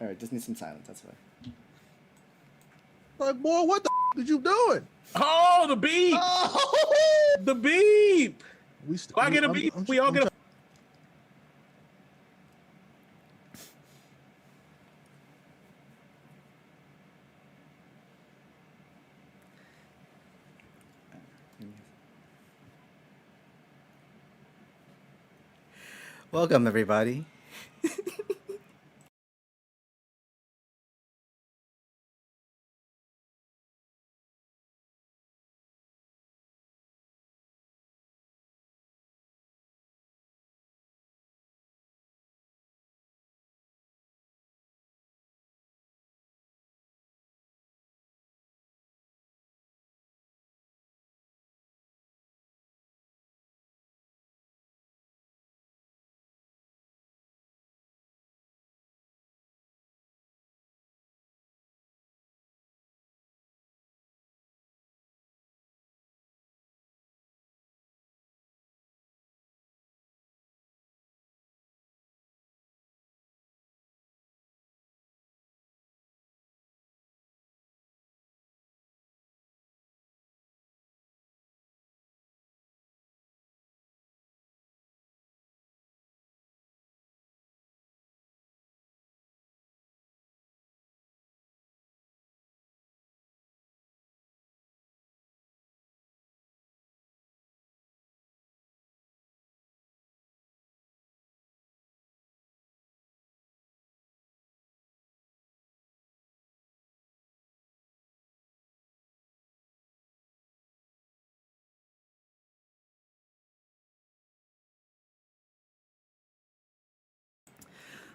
All right, just need some silence. That's why. Like, boy, what the f- is you doing? Oh, the beep! Oh! The beep! I get a beep. We all get a. Welcome, everybody.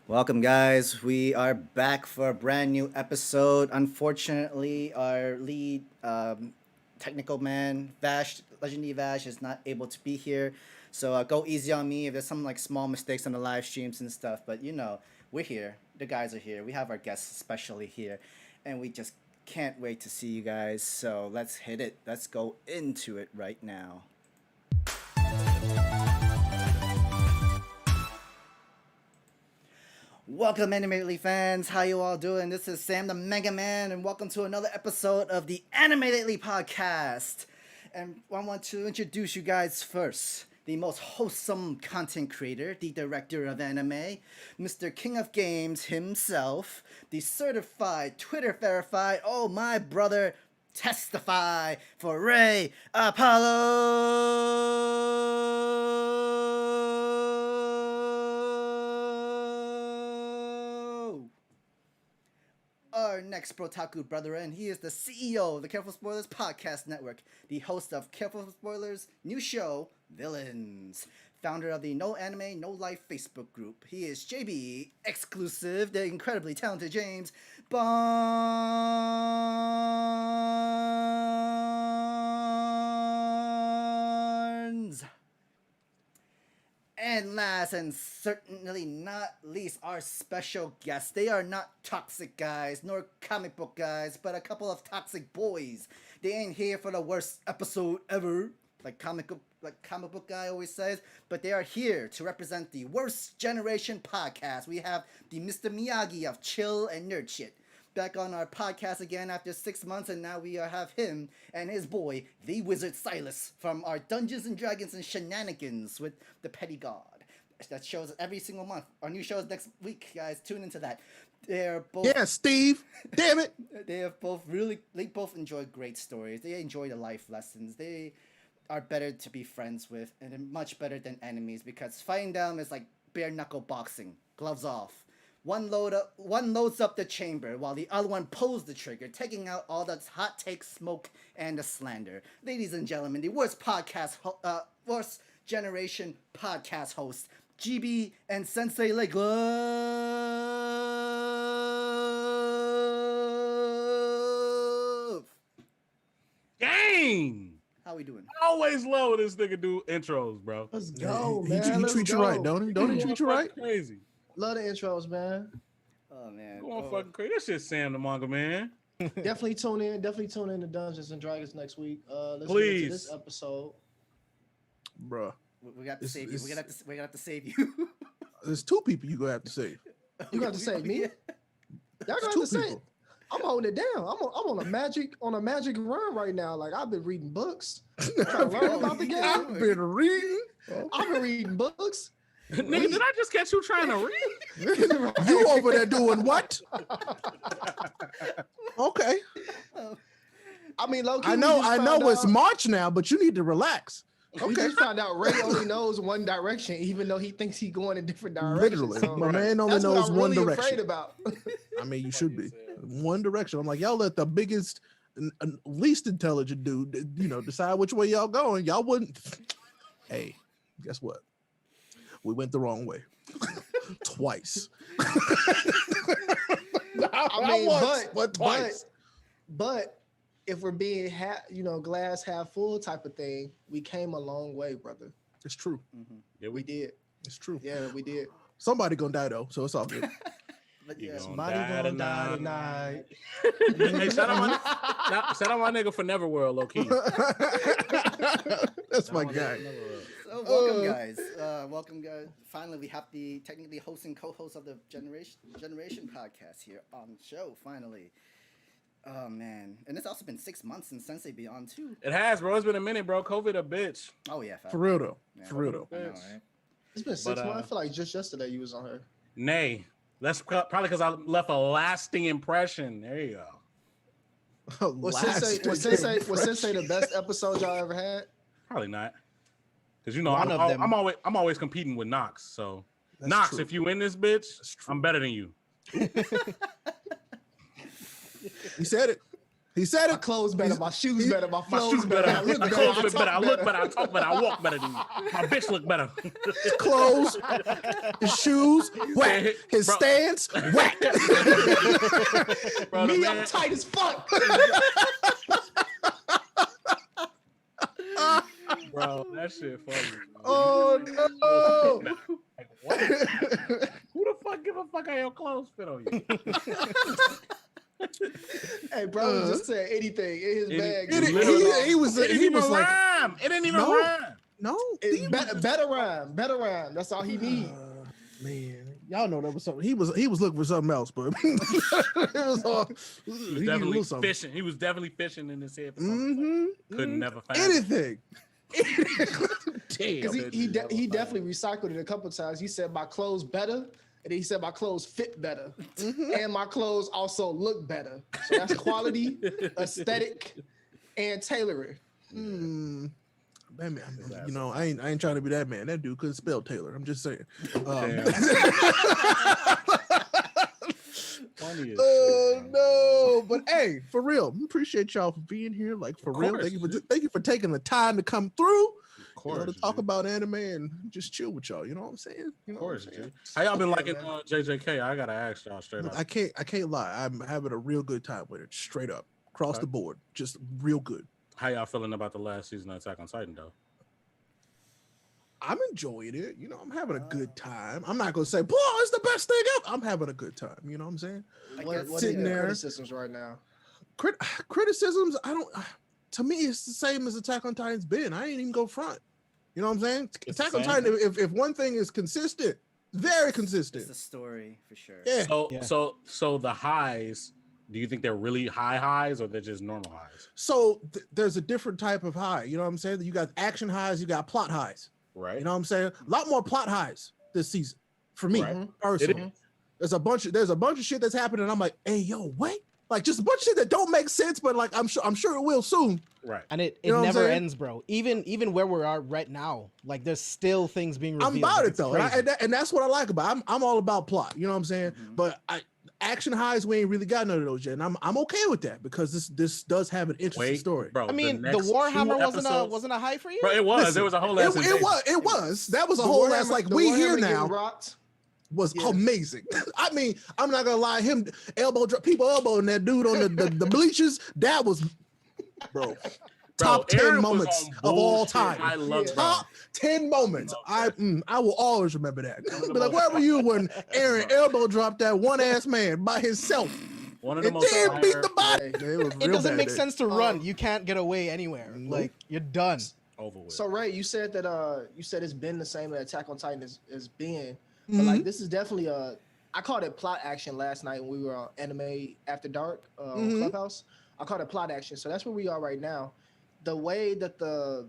Welcome, guys. We are back for a brand new episode. Unfortunately, our lead technical man, Vash, Legendary Vash, is not able to be here. So go easy on me if there's some like small mistakes on the live streams and stuff. But we're here. The guys are here. We have our guests especially here, and we just can't wait to see you guys. So let's hit it. Let's go into it right now. Welcome, Animatedly fans. How you all doing? This is Sam the Mega Man, and welcome to another episode of the Animatedly podcast. And I want to introduce you guys first. The most wholesome content creator, the director of anime, Mr. King of Games himself, the certified, Twitter verified, oh my brother, testify for Ray Apollo. Our next Brotaku brother, and he is the CEO of the Careful Spoilers Podcast Network, the host of Careful Spoilers' new show, Villains, founder of the No Anime, No Life Facebook group. He is JB, exclusive, the incredibly talented James Barnes. And last and certainly not least, our special guests. They are not toxic guys, nor comic book guys, but a couple of toxic boys. They ain't here for the worst episode ever, like comic book guy always says, but they are here to represent the worst generation podcast. We have the Mr. Miyagi of Chill and Nerd Shit back on our podcast again after 6 months, and now we have him and his boy, the Wizard Silas, from our Dungeons and Dragons and Shenanigans with the Petty God. That shows every single month. Our new show is next week, guys. Tune into that. They're both. Yeah, Steve. Damn it. They both enjoy great stories. They enjoy the life lessons. They are better to be friends with, and they're much better than enemies because fighting them is like bare knuckle boxing, gloves off. One loads up the chamber while the other one pulls the trigger, taking out all the hot takes, smoke, and the slander. Ladies and gentlemen, the worst generation podcast hosts, GB and Sensei Love. Gang! How we doing? I always love when this nigga do intros, bro. Let's go, He man. Let's treats you go. right, don't he? Don't he treat you right? Crazy. Love the intros, man. Oh man. Going fucking crazy. That shit Sam the manga man. Definitely tune in. Definitely tune in to Dungeons and Dragons next week. Let's get Please. into this episode. Bruh. We got to save you. We're gonna have to save you. There's two people you gonna have to save. You got to save me? Y'all It's got two to say people. I'm holding it down. I'm on a magic run right now. Like I've been reading books, trying to learn about the game. I've been reading. I've been reading books. Nigga, did I just catch you trying to read? You over there doing what? Okay. I mean, low key, I know it's March now, but you need to relax. We Okay. just found out Ray only knows one direction, even though he thinks he's going in different directions. Literally, So my man only that's what knows I'm one really direction. afraid about. I mean, you should be one direction. I'm like, y'all let the biggest, least intelligent dude, decide which way y'all going. Y'all wouldn't. Hey, guess what? We went the wrong way twice. I mean, but twice. But if we're being glass half full type of thing, we came a long way, brother. It's true. Mm-hmm. Yeah, We did. It's true. Yeah, we did. Somebody gonna die though, so it's all good. But You yeah, gonna Somebody die gonna die tonight. Hey, shout out my nigga for Neverworld, low key. That's my guy. so welcome guys. Welcome guys. Finally, we have the technically host and co-host of the Generation podcast here on the show. Finally. Oh man, and it's also been 6 months since Sensei Beyond 2. It has, bro. It's been a minute, bro. COVID a bitch. Oh yeah, fact. For real though. Yeah, For real though. I know, right? It's been 6 months. I feel like just yesterday you was on her. Nay. That's probably because I left a lasting impression. There you go. Was Sensei the best episode y'all ever had? Probably not. Because One of them. I'm always competing with Knox. So That's Knox, true. if you in this bitch, I'm better than you. He said it. He said My it. clothes better, my shoes better, my My flows shoes better, I look my better, clothes I look talk better, I look better, I talk better, I walk better than you. My bitch look better. His clothes, his shoes, whack. His Bro. stance, whack. Bro, Me, man, I'm tight as fuck. bro, that shit funny. Oh no. Like, what? Who the fuck give a fuck how your clothes fit on you? Hey, bro, just said anything in his bag. It didn't He was like, rhyme. It didn't even No. rhyme. no. It's better rhyme. That's all he need. Man, y'all know that was something. He was looking for something else, but it was all. He was definitely fishing. He was definitely fishing in his head. For something. Couldn't never find anything. Because Damn. he definitely recycled it a couple times. He said my clothes better, and then he said my clothes fit better, and my clothes also look better. So that's quality, aesthetic, and tailoring. That man, I ain't trying to be that man. That dude couldn't spell Taylor. I'm just saying. Funny as Oh shit, no! But hey, for real, appreciate y'all for being here. Like for real, course, thank you for taking the time to come through. Of course, To talk dude. about anime and just chill with y'all. You know what I'm saying? You know Of course, what I'm saying? dude. How y'all been Yeah, liking man. JJK? I gotta ask y'all straight Look, up. I can't lie. I'm having a real good time with it. Straight up, across Okay. the board, just real good. How y'all feeling about the last season of Attack on Titan, though? I'm enjoying it. I'm having a good time. I'm not gonna say, boy, it's the best thing ever. I'm having a good time. You know what I'm saying? What sitting are your there. criticisms right now? Criticisms, I don't. To me, it's the same as Attack on Titan's been. I ain't even go front. You know what I'm saying? It's Attack the on same. Titan. If one thing is consistent, very It's consistent. the story for sure. Yeah. So the highs. Do you think they're really high highs or they're just normal highs? So there's a different type of high. You know what I'm saying? You got action highs, you got plot highs. Right. You know what I'm saying? A lot more plot highs this season for me Right. personally. It is. There's a bunch of shit that's happening. And I'm like, hey, yo, wait. Like just a bunch of shit that don't make sense, but like I'm sure it will soon. Right. And it You know what I'm never saying? ends, bro. Even where we are right now, like there's still things being revealed. I'm about Like, it it's though, crazy. and that's what I like about it. I'm all about plot. You know what I'm saying? Mhm. But action highs, we ain't really got none of those yet, and I'm okay with that because this does have an interesting story. bro. I mean, the next Warhammer two episodes- wasn't a high for you. Bro, it was. Listen, There was a whole It ass invasion. was. That was a The whole Warhammer- ass like the we Warhammer here getting now rocked. was Yeah. amazing. I mean, I'm not gonna lie, him people elbowing that dude on the bleachers, that was bro. Top 10 Aaron was moments on of all bullshit. time. I love Top 10 moments. I I will always remember that. One of the Be like, most- where were you when Aaron elbow dropped that one ass man by himself One of the and most then beat fire- the body? Yeah. It was It real doesn't bad make there. sense to run. You can't get away anywhere. Nope. Like you're done. over with. So Ray, you said that it's been the same that Attack on Titan has been, but Mhm. like this is definitely I called it plot action last night when we were on Anime After Dark Mhm. Clubhouse. I called it plot action. So that's where we are right now. The way that the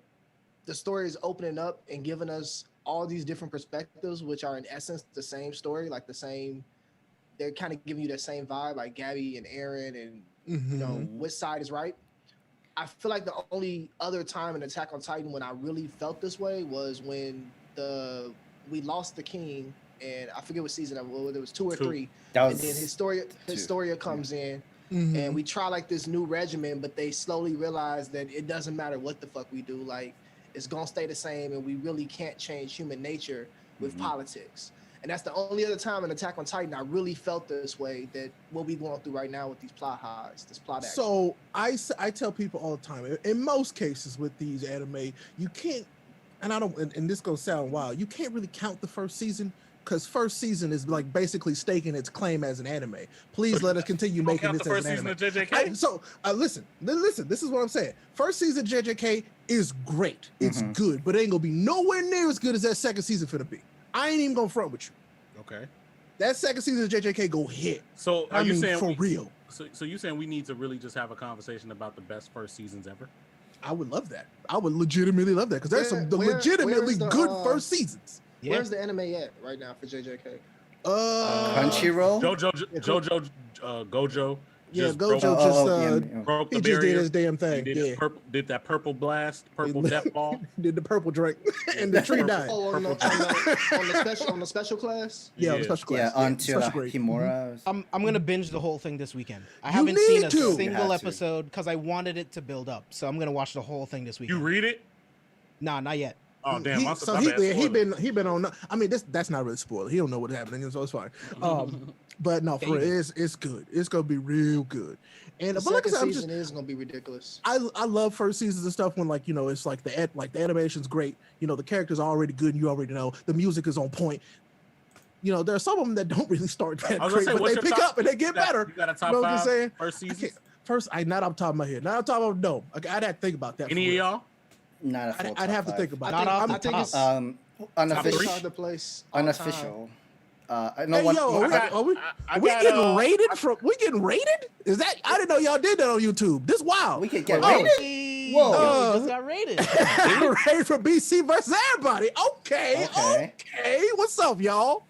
story is opening up and giving us all these different perspectives, which are in essence the same story, like the same. They're kind of giving you the same vibe, like Gabby and Aaron, and you know Mhm. which side is right. I feel like the only other time in Attack on Titan when I really felt this way was when we lost the king, and I forget what season it was 2 or 3, That and then Historia comes in, Mhm. and we try like this new regimen, but they slowly realize that it doesn't matter what the fuck we do, like it's gonna stay the same, and we really can't change human nature with politics. And that's the only other time in Attack on Titan I really felt this way, that what we going through right now with these plot highs, this plot action. So I tell people all the time, in most cases with these anime, you can't, and I don't, and this gonna sound wild, you can't really count the first season because first season is like basically staking its claim as an anime. Please let us continue Don't making count this the first as an season anime. of JJK. Listen, this is what I'm saying. First season of JJK is great, it's good, but it ain't gonna be nowhere near as good as that second season finna be. I ain't even gonna front with you. Okay. That second season of JJK go hit. So are I you mean, saying for real? So you saying we need to really just have a conversation about the best first seasons ever? I would love that. I would legitimately love that because there's some legitimately where's the, good first seasons. Yeah. Where's the anime at right now for JJK? Crunchyroll. Gojo. Yeah, just Gojo broke, just broke the he just barrier. did his damn thing. He did that purple blast, purple death ball. Did the purple drink, and the tree died. Oh, on the special class. Yeah, on the special class. Onto special grade. Himura. I'm gonna binge the whole thing this weekend. I You haven't seen need a to. You single have to. episode because I wanted it to build up. So I'm gonna watch the whole thing this You weekend. read it? Nah, not yet. Oh damn! He, I'm so my he bad, he been on. I mean, that's not really spoiler. He don't know what's happening, so it's fine. But no, for real, it's good. It's gonna be real good. And The but like I second said, season is gonna be ridiculous. I love first seasons and stuff when like it's like the animation's great. The characters are already good and you already know the music is on point. There are some of them that don't really start that I was gonna great, say, but what's they your pick top- up and they get better. You got a top You know what I'm five saying? first season? First, not off the top of my head. Not off the top of no. I'd have to think about that. Any of y'all? Not a full I'd have to top think five. about Not it. off I'm- the I think top. it's Unofficial. three? hard to place. all time. Unofficial. No Hey, one. yo, are we getting rated from? We getting rated? Is that? I didn't know y'all did that on YouTube. This wild. We could get Oh. rated. Whoa. Yo, we just got rated. Rated for BC versus everybody. Okay. What's up, y'all?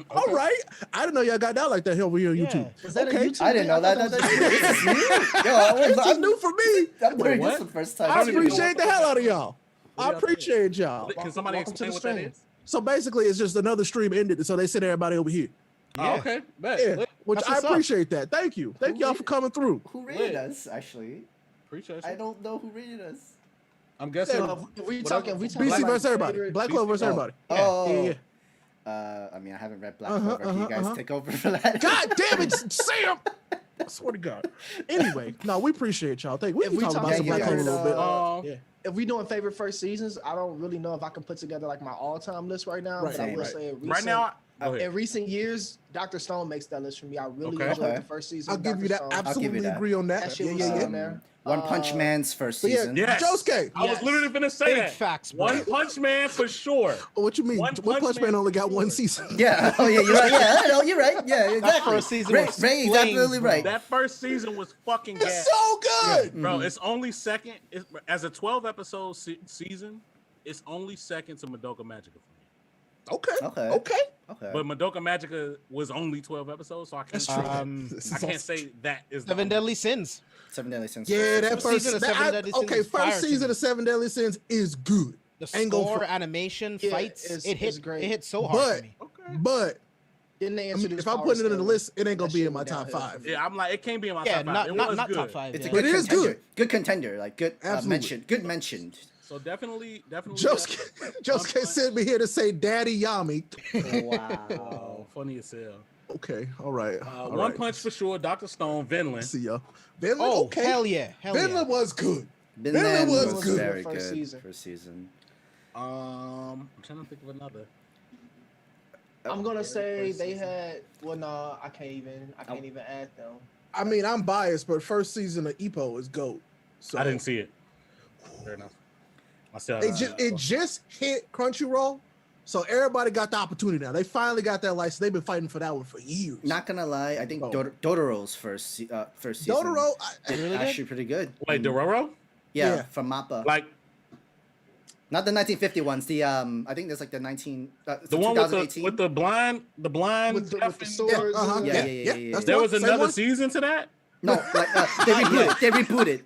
All right. I didn't know y'all got down like that over here on Yeah. YouTube. Was that a Okay. YouTube I didn't know thing? that. thought that was Yo, It's just new for me. I'm learning what? this for the first time. I don't even know appreciate the hell out of y'all. I What y'all appreciate y'all. Can somebody welcome to explain the what that stream. is? So basically, it's just another stream ended, so they sent everybody over here. Oh, okay. Bet. Yeah, Lit. which That's I what's up. appreciate that. Thank you. Thank y'all for coming through. Who rated Lit. us? Actually, Appreciate I you. don't know who rated us. I'm guessing. If we whatever- talking BC like versus everybody. favorite- Black Clover versus Oh. everybody. Oh. Yeah. I mean, I haven't read Black Uh-huh, Clover. Can you guys uh-huh. take over for that? God damn it, Sam! I swear to God. Anyway, no, we appreciate y'all. We If can we talk about talking some Black Clover a little bit. favorite, Yeah. If we doing favorite first seasons, I don't really know if I can put together like my all-time list right now. Right. But I will Right. say, in right now, go ahead. in recent years, Dr. Stone makes that list for me. I really Okay. enjoyed Okay. the first season. I'll of give Dr. you that. Stone. Absolutely that. agree on that. That shit Yeah, was yeah, yeah. in there. One Punch Man's first But yeah, season. Yes. Josuke. I was Yes. literally gonna say Big that. facts, bro. One Punch Man for sure. What you mean? One One Punch Man only got for one sure. season. Yeah. Oh yeah, you're right. Yeah, I know. You're right. Yeah, exactly. first season Ray, was Ray is flames, absolutely bro. right. That first season was fucking gas. It's so good. Bro, it's only second. As a 12 episode season, it's only second to Madoka Magica for me. Okay. Okay. Okay. Okay. But Madoka Magica was only 12 episodes, so I can't, That's true. I can't say that is the Seven only- Deadly Sins. Seven Deadly Sins. Yeah, that First first season of Seven Deadly Sins okay, is fire first to season me. of Seven Deadly Sins is good. The Ain't gonna score, front. animation, Yeah, fights, it's it hit great. It hit so hard But for me. Okay. but Didn't they I mean, introduce if I'm Power putting it in the Scaling? list, it ain't gonna That be shit in my went top downhill five. for me. Yeah, I'm like, it can't be in my Yeah, top five. not It not was not good. top five. It's a yeah. good But it is contender. good. Good contender. Like good Absolutely. mentioned. Good mentioned. So definitely. Josuke sent me here to say Daddy Yami. Wow. Oh, funny as hell. Okay, all right. One Punch for sure. Dr. Stone, Vinland. See y'all. Vinland, Oh, okay. hell yeah. Hell Vinland yeah. was good. Vinland was was good. very First good. season. First season. I'm trying to think of another. I'm gonna say first they season. had. Well, no, I can't even add them. I mean, I'm biased, but first season of Ippo is GOAT. So I didn't see it. Fair enough. I still it just hit Crunchyroll, So everybody got the opportunity now. They finally got that license. They've been fighting for that one for years. Not gonna lie, I think Oh. Dotoro's first season Dororo, did Really good? actually pretty good. Wait, Dororo? Yeah, Yeah. from Mappa. Like Not the 1950 ones. The I think there's like the the one with 2018. the blind with the effing- swords. uh-huh. Yeah, That's There the was one. Same another one. season to that. No, like they rebooted. They rebooted.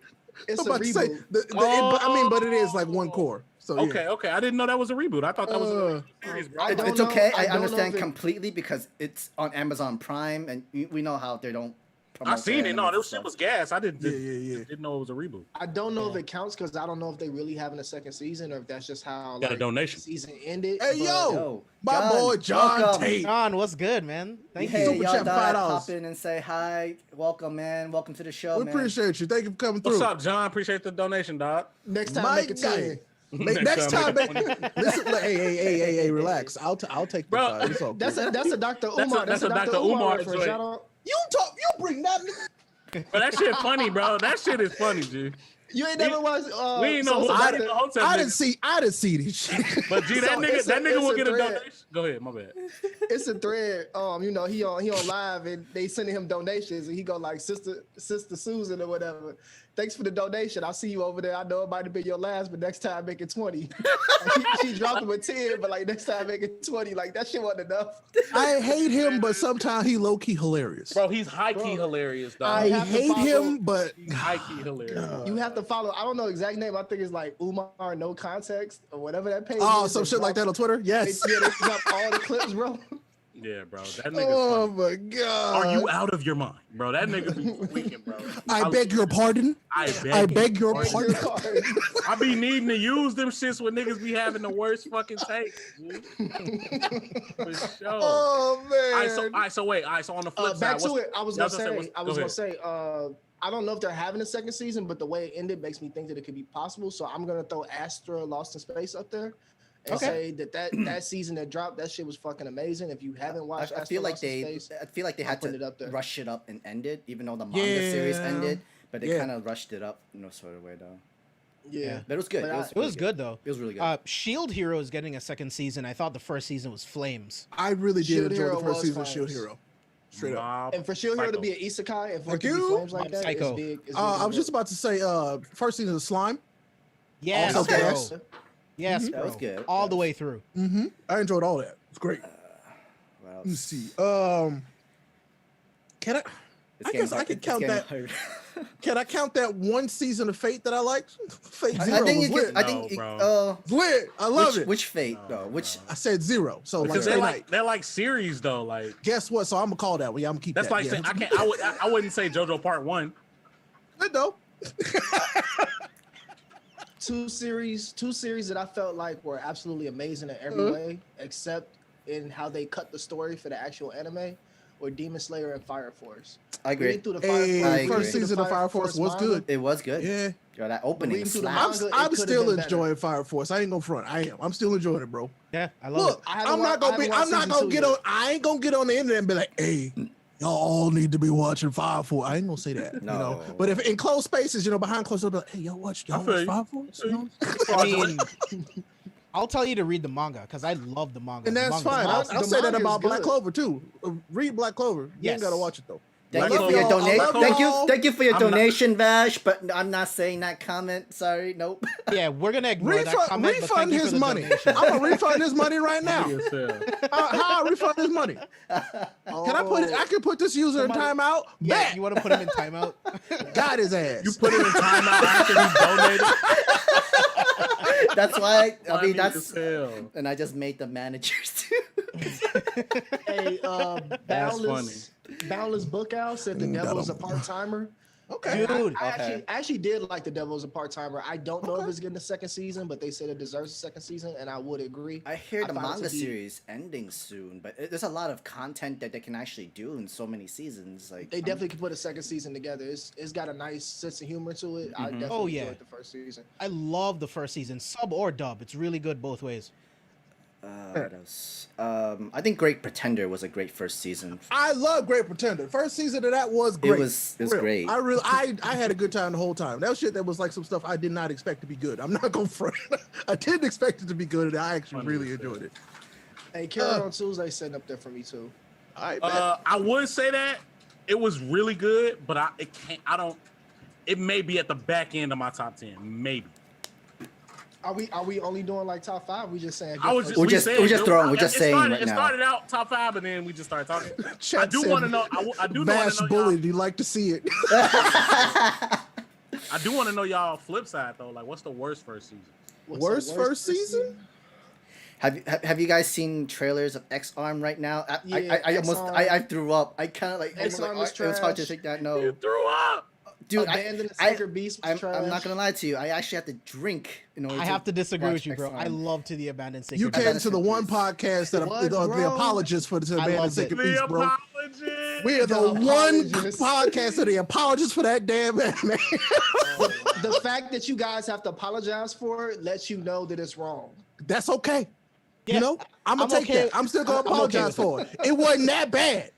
It's I'm a about to say, reboot. but it is like one core. So yeah. Okay. I didn't know that was a reboot. I thought that was a series, bro. I don't It's know- okay. I I don't know understand if it- completely because it's on Amazon Prime, and we know how they don't. I promote seen their it. No, animes this and shit stuff. was gas. I didn't Yeah. didn't know it was a reboot. I don't know if it counts because I don't know if they really having a second season or if that's just how Got a donation. the season ended. Hey, but- yo, my boy John welcome. Tate. John, what's good, man? Thank Hey, you. Super y'all chat, thought I'd $5. pop in and say hi. Welcome, man. Welcome to the show, We man. appreciate you. Thank you for coming What's through. up, John? Appreciate the donation, dog. Next time, My make it guy. 10. Next time, make it 20. listen, hey, relax. I'll take the Bro, five. It's all That's good. a Dr. That's a- Umar. that's a Dr. Dr. Umar reference. joint. Shout out. You bring that. But that shit funny, bro. That shit is funny, G. You ain't never watched. We ain't know who I Dr. didn't- Hotep I nigga. didn't see this shit. But G, that So nigga, it's that a- nigga will it's a get a thread. donation. Go ahead, my bad. It's a thread. You know, he on live and they sending him donations and he go like, Sister Susan or whatever. Thanks for the donation. I'll see you over there. I know it might have been your last, but next time make it 20. she dropped him a 10, but like next time make it 20. Like that shit wasn't enough. I hate him, but sometimes he low key hilarious. Bro, he's high key Bro, hilarious, I dog. have to hate follow- him, but He's high key hilarious. You have to follow. I don't know exact name. I think it's like Umar No Context or whatever that page. oh, is. some They shit like that drop- on Twitter. They, Yes. yeah, they drop all the clips, bro. Yeah, bro. That nigga's Oh funny. my god. Are you out of your mind, bro? That nigga be tweaking, bro. I beg your pardon. I beg your Where's pardon. your card? I be needing to use them shits when niggas be having the worst fucking takes. G. For sure. Oh man. All right, so wait. All right, so on the flip side, Back to what's- it. I was Yeah, gonna say. I don't know if they're having a second season, but the way it ended makes me think that it could be possible. So I'm gonna throw Astra Lost in Space up there and say that season that dropped, that shit was fucking amazing. If you haven't watched, I Astra feel like Lost in they. Space, I feel like they I'll had put it up to there. rush it up and end it, even though the manga series Yeah. ended. But they Yeah. kind of rushed it up in no sort of way, though. yeah. But it was good. But It was, It was really good though. It was really good. Shield Hero is getting a second season. I thought the first season was flames. I really did Shield enjoy Hero the first was season of flames. Shield Hero. Straight up. Nah, And for Shield Hero to Psycho. be an isekai and for Thank it to be you. flames like that, Psycho. it's big. It's I big was just about to say, first season of Slime. Yes, Also bro. gas. Yes, That bro. was good. All That the was- way through. Mm-hmm. I enjoyed all that. It's great. What Let me else? see. Can I? It's I getting guess I hard- could it's count getting that. hard. Can I count that one season of Fate that I liked? Fate I Zero think was you lit. can. I No, think. bro. It's lit. I love it. Which fate No, though? Which I said zero. So like because stay night. they're like series though. Like Guess what? So I'm gonna call that one. Yeah, I'm gonna keep that's that. like yeah. saying I wouldn't say JoJo Part 1. Good though. two series that I felt like were absolutely amazing in every way, except in how they cut the story for the actual anime, were Demon Slayer and Fire Force. I agree. Reading through the Hey, I reading agree. first through the season of Fire Force was manga, good. It was good. Yeah. Yo, that opening Reading through the slaps. manga, it I'm could've still been better. enjoying Fire Force. I ain't gonna front. I am. I'm still enjoying it, bro. Yeah, I love Look, it. I haven't I'm not wa- I gonna be. haven't I'm watched not season gonna two get yet. on. I ain't gonna get on the internet and be like, "Hey, y'all all need to be watching Fire Force." I ain't gonna say that. You know. No. But if in closed spaces, behind closed doors, be like, "Hey, y'all watch I feel you. Fire Force?" You know? I mean, I'll tell you to read the manga because I love the manga. And The that's manga's fine. awesome. I'll The say that manga is about Black good. Clover too. Read Black Clover. You Yes. ain't gotta watch it though. Thank Black you for Clover- your Black donation. Clover- Thank you for your I'm not- donation, Vash. But I'm not saying that comment. Sorry, nope. Yeah, we're gonna ignore that comment. but Refund thank you for his the money. donation. I'm gonna refund his money right now. Yes, sir. How I refund his money? Can I put it? I can put this user in Somebody- timeout. Yeah, Bet. you want to put him in timeout? Got his ass. You put it in timeout after he donated. That's why. I Funny mean, that's. as hell. And I just made the managers too. Hey, That's Boundless Book Owl said the Got devil is a him. part timer. Okay. Dude, I actually did like the devil is a part timer. I don't know if Okay. it's getting a second season, but they said it deserves a second season, and I would agree. I hear the found it manga to be- series ending soon, but there's a lot of content that they can actually do in so many seasons. Like They definitely could put a second season together. It's got a nice sense of humor to it. I definitely Oh, yeah. enjoyed the first season. I love the first season, sub or dub. It's really good both ways. What else? I think Great Pretender was a great first season. I love Great Pretender. First season of that was great. It was Real. great. I had a good time the whole time. That was shit that was like some stuff I did not expect to be good. I'm not gonna front. I didn't expect it to be good, and I actually Funny really as hell. enjoyed it. Hey, Carry on Tuesday sitting up there for me too. All right, man. I would say that it was really good, but it may be at the back end of my top 10, maybe. Are we only doing like top 5? We just saying. We're just saying right It now. started out top 5, and then we just started talking. Chat I do said, want to know. I do want Bash to know. bullied. You like to see it. I do want to know y'all flip side though. Like, what's the worst first season? Worst first season? Have you guys seen trailers of X Arm right now? Yeah, I almost X-Arm. I threw up. I kind of like X Arm is it was hard to trash. think that. You No, threw up. dude, Abandoned Sacred Beast was trash. I'm not gonna lie to you. I actually have to drink in order. I have to disagree watch with you, bro. X-Arm. I love To the Abandoned Sacred. You Beast. came to the one podcast that What, the bro? apologists for the Abandoned loved it. Sacred The Beast, bro. apology. We are the The one apologists. podcast of the apologists for that damn anime. The fact that you guys have to apologize for it lets you know that it's wrong. That's okay. Yeah, You know, I'm gonna take okay. that. I'm still gonna I'm okay apologize with for it. It wasn't that bad,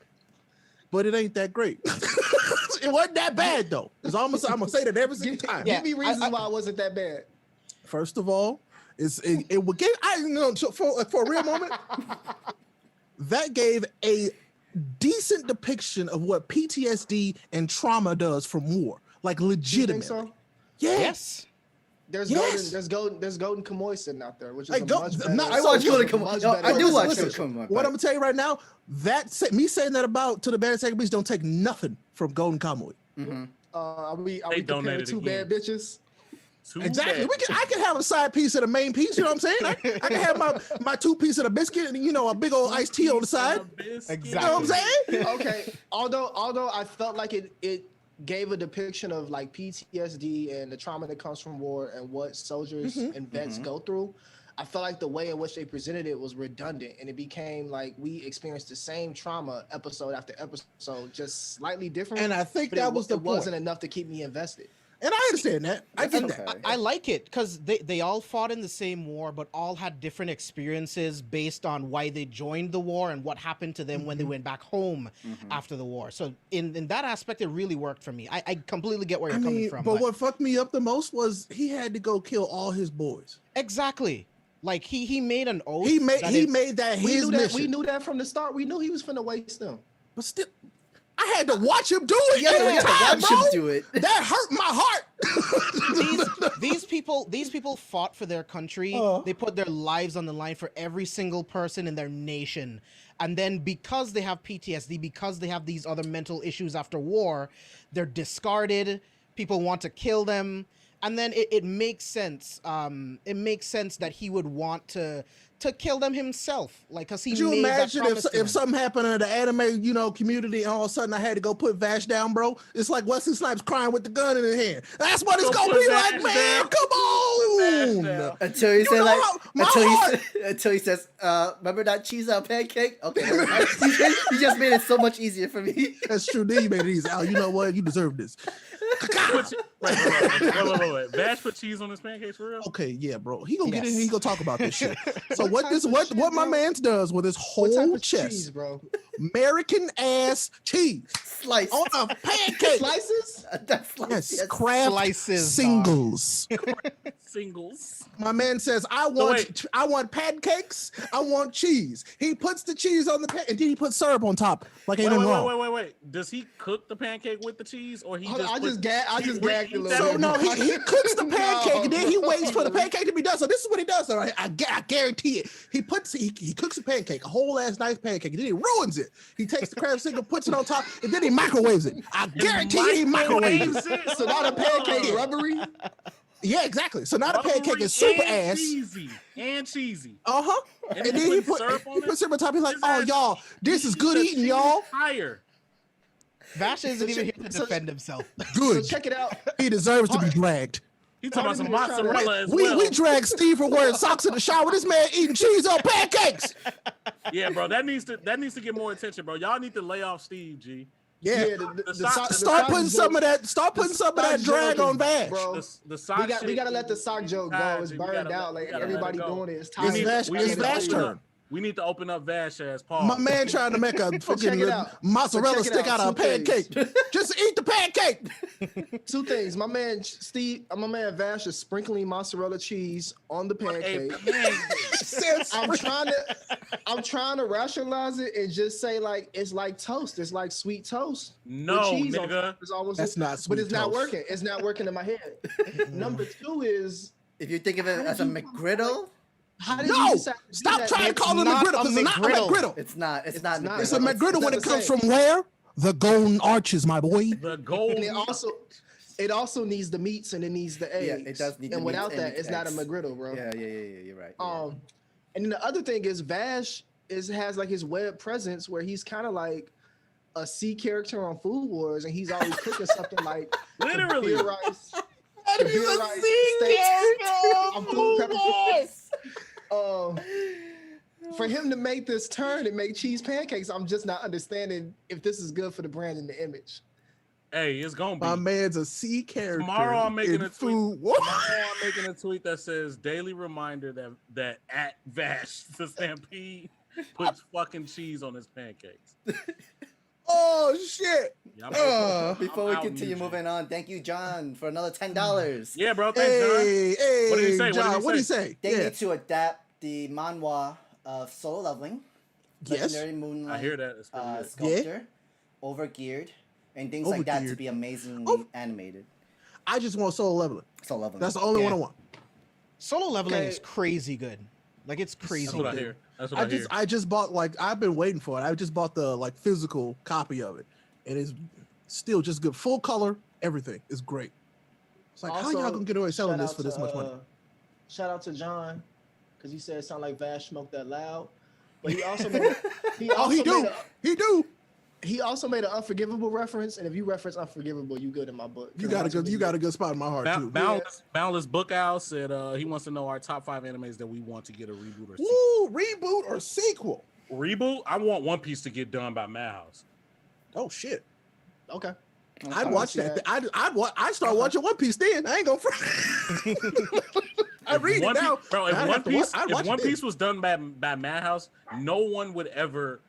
but it ain't that great. It wasn't that bad though. I'm gonna say that every single time. Yeah. Give me reasons why it wasn't that bad. First of all, it would give for a real moment. That gave a decent depiction of what PTSD and trauma does from war, like You think legitimate. so? Yeah. Yes. There's Yes. Golden Kamuy sitting out there, which is Like, a much better. not- I watch So- Golden Kamuy. much No, better- I do Listen, watch listen. Golden Kamuy. What but- I'm gonna tell you right now, me saying that about To the Bad Second Beast don't take nothing from Golden Kamuy. Are we They comparing donated two again. bad bitches? Too Exactly. bad. I can have a side piece of the main piece. You know what I'm saying? I can have my 2 piece of the biscuit and a big old iced tea on the side. You know what I'm saying? Okay. Although I felt like it gave a depiction of like PTSD and the trauma that comes from war and what soldiers and vets go through. I felt like the way in which they presented it was redundant, and it became like we experienced the same trauma episode after episode, just slightly different. And I think but that was the it wasn't point. enough to keep me invested. And I understand that. I get That's that. okay. I like it because they all fought in the same war, but all had different experiences based on why they joined the war and what happened to them when they went back home after the war. So in that aspect, it really worked for me. I completely get where you're coming from. But what fucked me up the most was he had to go kill all his boys. Exactly. Like he made an oath. He made that that We his knew that. mission. We knew that from the start. We knew he was finna waste them. But still, I had to watch him do it. Yeah, every you have to time, watch bro. him do it. That hurt my heart. these people fought for their country. They put their lives on the line for every single person in their nation. And then because they have PTSD, because they have these other mental issues after war, they're discarded. People want to kill them. And then it makes sense. It makes sense that he would want to kill them himself, like because he Could you made imagine that promise to them. if something happened in the anime, community, and all of a sudden I had to go put Vash down, bro? It's like Wesley Snipes crying with the gun in his hand. That's what it's Go gonna put be Vash like, man. down. Come on. down. Until he You said know like, how- my until heart- until he says, remember that cheese on pancake? Okay, never mind. You just made it so much easier for me. That's true. Then you made it easy. Al, you know what? You deserve this. Wait. Vash put cheese on his pancakes for real? Okay, yeah, bro. He gonna get in Yes. here. He gonna talk about this shit. So What type of shit, what my bro? man's does with his What type whole of chest, cheese, bro? American ass cheese Slice. on a pancake. Slices? That's slice. Yes, Yes. craft Slices, dog. singles. Singles. My man says, I want pancakes. I want cheese. He puts the cheese on the pan, and then he puts syrup on top. Like ain't nothing wrong. Wait. Does he cook the pancake with the cheese, or he Hold on, just? I just gagged a little So bit. no, he cooks the pancake and then he No. waits for the pancake to be done. So this is what he does. So I guarantee it. He cooks a pancake, a whole ass nice pancake, and then he ruins it. He takes the crab single, puts it on top, and then he microwaves it. I guarantee you he microwaves it. So now the pancake rubbery? Yeah, exactly. So now the pancake is super ass. Cheesy. Uh huh. And And he then he put syrup on it? puts syrup on top. He's like, His oh ass- y'all, this is good eating, y'all. Higher. Vash isn't even here to So- defend himself. So Good. check it out. He deserves to be dragged. He talking about some Part of me is trying to- mozzarella as We well. drag Steve for wearing socks in the shower. This man eating cheese on pancakes. Yeah, bro, that needs to get more attention, bro. Y'all need to lay off Steve, G. Yeah. the sock- sock- the Start sock putting joke- some of that. Start putting some of sock that drag joke on is- Vash. bro. The sock We shit gotta let the is sock joke go. tired, It's G. We burned gotta out. let- Like we gotta let everybody it go. doing it. It's We tired. need- Vash- we it's need to Vash open turn. up. We need to open up Vash as Paul. My man trying to make a fucking it out. mozzarella But check it stick out. out of a Two things. pancake. Just eat the pancake. Two things. My man Vash is sprinkling mozzarella cheese on the pancake. I'm trying to rationalize it and just say like it's like toast. It's like sweet toast. No, with cheese on nigga. top. It's almost, That's not but sweet it's not toast. working. It's not working in my head. Number two is If you think of it as a McGriddle, how did you No, decide to do stop that? trying to It's call it a not McGriddle. a It's not a McGriddle. McGriddle. it's not. It's It's not. not. It's a McGriddle. McGriddle when not it the comes same. from where? The Golden Arches, my boy. The gold. And it also needs the meats and it needs the eggs. Yeah, it does need the And meats without and that, the it's not a eggs. McGriddle, bro. Yeah. You're right. And then the other thing is Vash has like his web presence where he's kind of like a C character on Food Wars, and he's always cooking something like Literally. beer rice. And he's beer a rice, sea steak, character. I'm blue pepper. For him to make this turn and make cheese pancakes, I'm just not understanding if this is good for the brand and the image. Hey, it's gonna be. My man's a C character. Tomorrow I'm making in a tweet. Food Tomorrow Wars. I'm making a tweet that says daily reminder that at Vash the Stampede puts fucking cheese on his pancakes. Oh shit. Yeah, I'm Before we out continue mutual. moving on, thank you, John, for another $10. Yeah, bro. Thanks, John. Hey, What did he say? John, What what did did he he say? They Yeah. need to adapt the manhwa of Solo Leveling, Yes. Legendary Moonlight, I hear that. It's pretty good. sculptor, overgeared, and things like that to Overgeared. be amazingly Oh. animated. I just want Solo Leveling. Solo Leveling. That's the only Yeah. one I want. Solo leveling Okay. is crazy good. Like it's crazy. That's what I good. hear. That's what I hear. I just bought like I've been waiting for it. I just bought the like physical copy of it, and it's still just good. Full color, everything is great. It's like how Also, y'all gonna get away selling shout this out for this to, much money? Shout out to John, because he said it sounded like Vash smoked that loud. But he also made Oh, he do. He do. he also made an Unforgivable reference, and if you reference Unforgivable, you good in my book. You got a good spot in my heart too. Boundless Book Owl said he wants to know our top 5 animes that we want to get a reboot or sequel. Woo, reboot or sequel? Reboot? I want One Piece to get done by Madhouse. Oh shit. Okay. I'd watch see that. I'd start watching One Piece then. I ain't gonna front. I read it now. Bro, if I'd One have to Piece, I'd if watch One it then. Piece was done by Madhouse, no one would ever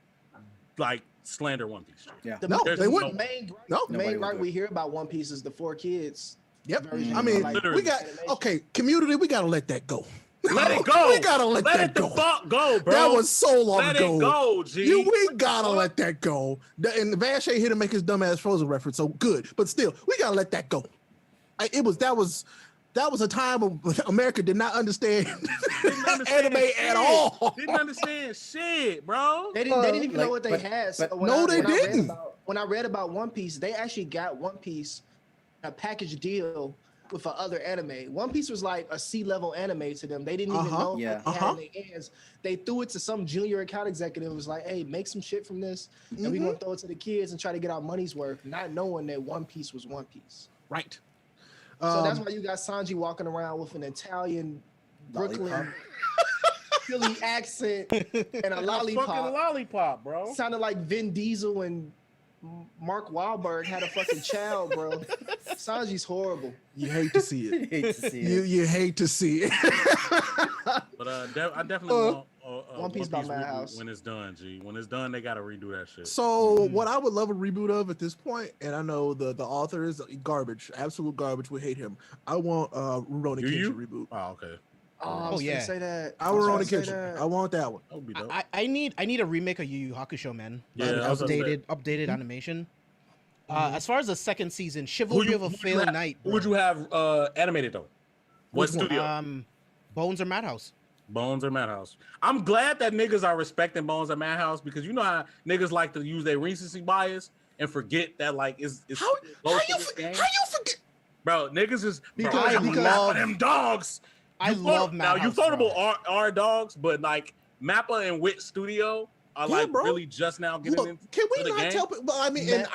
like slander One Piece. Yeah. The No, There's they no- wouldn't. main No. the Nobody main would gripe do we hear about One Piece is the 4 kids. Yep. version I of, mean, like, Literally. we got animation. okay. Community, we gotta let that go. Let it go. We gotta let Let that it the go. fuck go, bro. That was so long Let ago. it go, G. We gotta let that go. And Vash ain't here to make his dumbass Frozen reference, so good. But still, we gotta let that go. That was a time of America did not understand, Didn't understand anime shit. at all. Didn't understand shit, bro. They didn't even know like, what they but- had. but- So No, they didn't. When I read about One Piece, they actually got One Piece a package deal with other anime. One Piece was like a C-level anime to them. They didn't even know Yeah. what they had in their hands. They threw it to some junior account executive. Was like, "Hey, make some shit from this, and we're gonna throw it to the kids and try to get our money's worth," not knowing that One Piece was One Piece. Right. So that's why you got Sanji walking around with an Italian, Brooklyn, Lollipop. Philly accent and a Fucking lollipop. lollipop, bro. Sounded like Vin Diesel and Mark Wahlberg had a fucking child, bro. Sanji's horrible. you hate to see it. Hate to see it. You hate to see it. But I definitely want One Piece by reboot Madhouse. when it's done, G. When it's done, they gotta redo that shit. So what I would love a reboot of at this point, and I know the author is garbage, absolute garbage. We hate him. I want Rurouni Do you? Kenshin reboot. Oh, okay. Oh, I was yeah. gonna say that. I want was Rurouni gonna say Kenshin. that. I want that one. That would be dope. I need a remake of Yu Yu Hakusho, man. Yeah, Like, I was gonna say. updated animation. As far as the second season, Chivalry of a who you Failed have- Knight. Who would you have animated though? What Which one? studio? Bones or Madhouse? Bones or Madhouse? I'm glad that niggas are respecting Bones or Madhouse because you know how niggas like to use their recency bias and forget that like it's How you forget? bro. Niggas is Because- bro, because- love them dogs. I You love quote- now you Madhouse, quotable bro. are dogs, but like Mappa and Wit Studio are Yeah, like bro. really just now getting Look, into can we the not game. tell? Well, I mean, and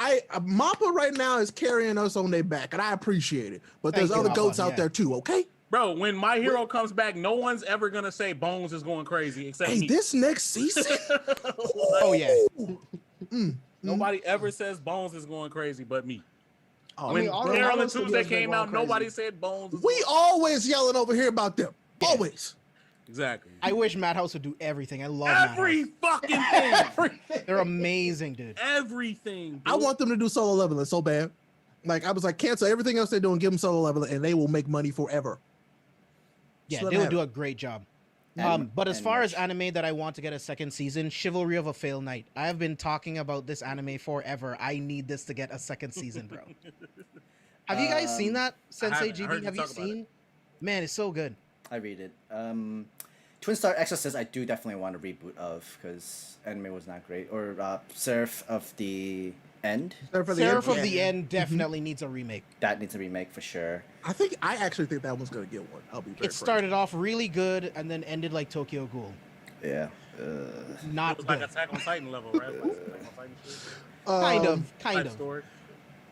Mappa right now is carrying us on their back, and I appreciate it. But there's Thank you, other Mappa, goats out yeah. there too. Okay. Bro, when My Hero comes back, no one's ever gonna say Bones is going crazy except Hey, me. this next season. Oh yeah. Nobody ever says Bones is going crazy but me. Oh, When all Carol the and studios Tuesday been came going out, nobody crazy. said Bones. Is we going- always yelling over here about them. Always. Exactly. I wish Madhouse would do everything. I love Every Madhouse. fucking thing. They're amazing, dude. Everything. Dude. I want them to do solo leveling so bad. Like I was like, cancel everything else they're doing, give them solo leveling, and they will make money forever. Yeah, Just let they them would have do it. a great job. And- But as and far as merch. anime that I want to get a second season, Chivalry of a Failed Knight. I have been talking about this anime forever. I need this to get a second season, bro. Have you guys seen that, Sensei haven't. I heard GB? you Have you talk about it. seen? Man, it's so good. I read it. Twin Star Exorcist, I do definitely want a reboot of because anime was not great. Or Seraph of the End, Seraph of Yeah. the End definitely needs a remake. that needs a remake for sure. I actually think that one's gonna get one. I'll be very It started off really good and then ended like Tokyo Ghoul. Yeah. Not It was like good. Attack on Titan level, right? Like Attack on Titan shit. Kind frank. of. Kind Type of. story.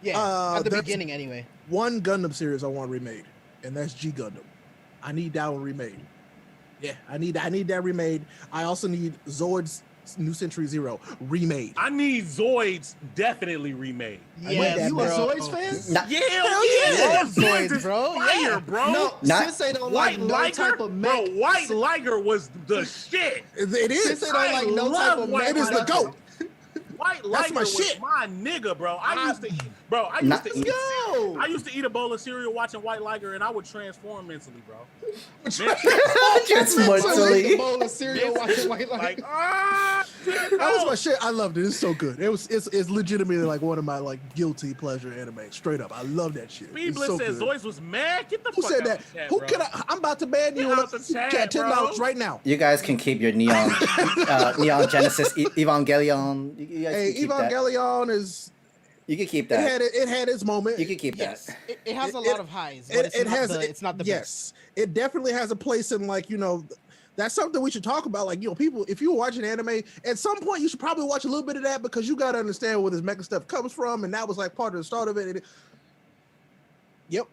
Yeah. At the that's- beginning, anyway. One Gundam series I want remade, and that's G Gundam. I need that one remade. Yeah, I need that remade. I also need Zord's New Century Zero remade. I need Zoids definitely remade. Yes, you a bro. Zoids fan? Not, Yeah, Love Zoids, is bro. Fire, Yeah. bro. No, Not- Sensei don't White like no type Liger, of bro. mech. White Liger was the shit. It is. Sensei don't like no love type of White It is the mech. GOAT. White That's Liger my was shit. my nigga, bro. I used to Not- eat. Yo! I used to eat a bowl of cereal watching White Liger, and I would transform mentally, bro. just So like mentally. a bowl of cereal watching White Like, Liger. That was my shit. I loved it. It's so good. It's legitimately like one of my like guilty pleasure anime. Straight up, I love that shit. It's Speedblitz so said good. Zoids was mad. Get the Who fuck said out that? of the chat, Who bro. can I'm about to ban you Get on out the chat, $10 bro. right now. You guys can keep your Neon Genesis Evangelion. You guys Hey, can keep that. Evangelion is You can keep it that. had its moment. You can keep Yes. that. It has a It- lot of highs, but it's not the best. yes, it definitely has a place in like that's something we should talk about. Like people, if you're watching anime, at some point you should probably watch a little bit of that because you got to understand where this mecha stuff comes from, and that was like part of the start of it. Yep,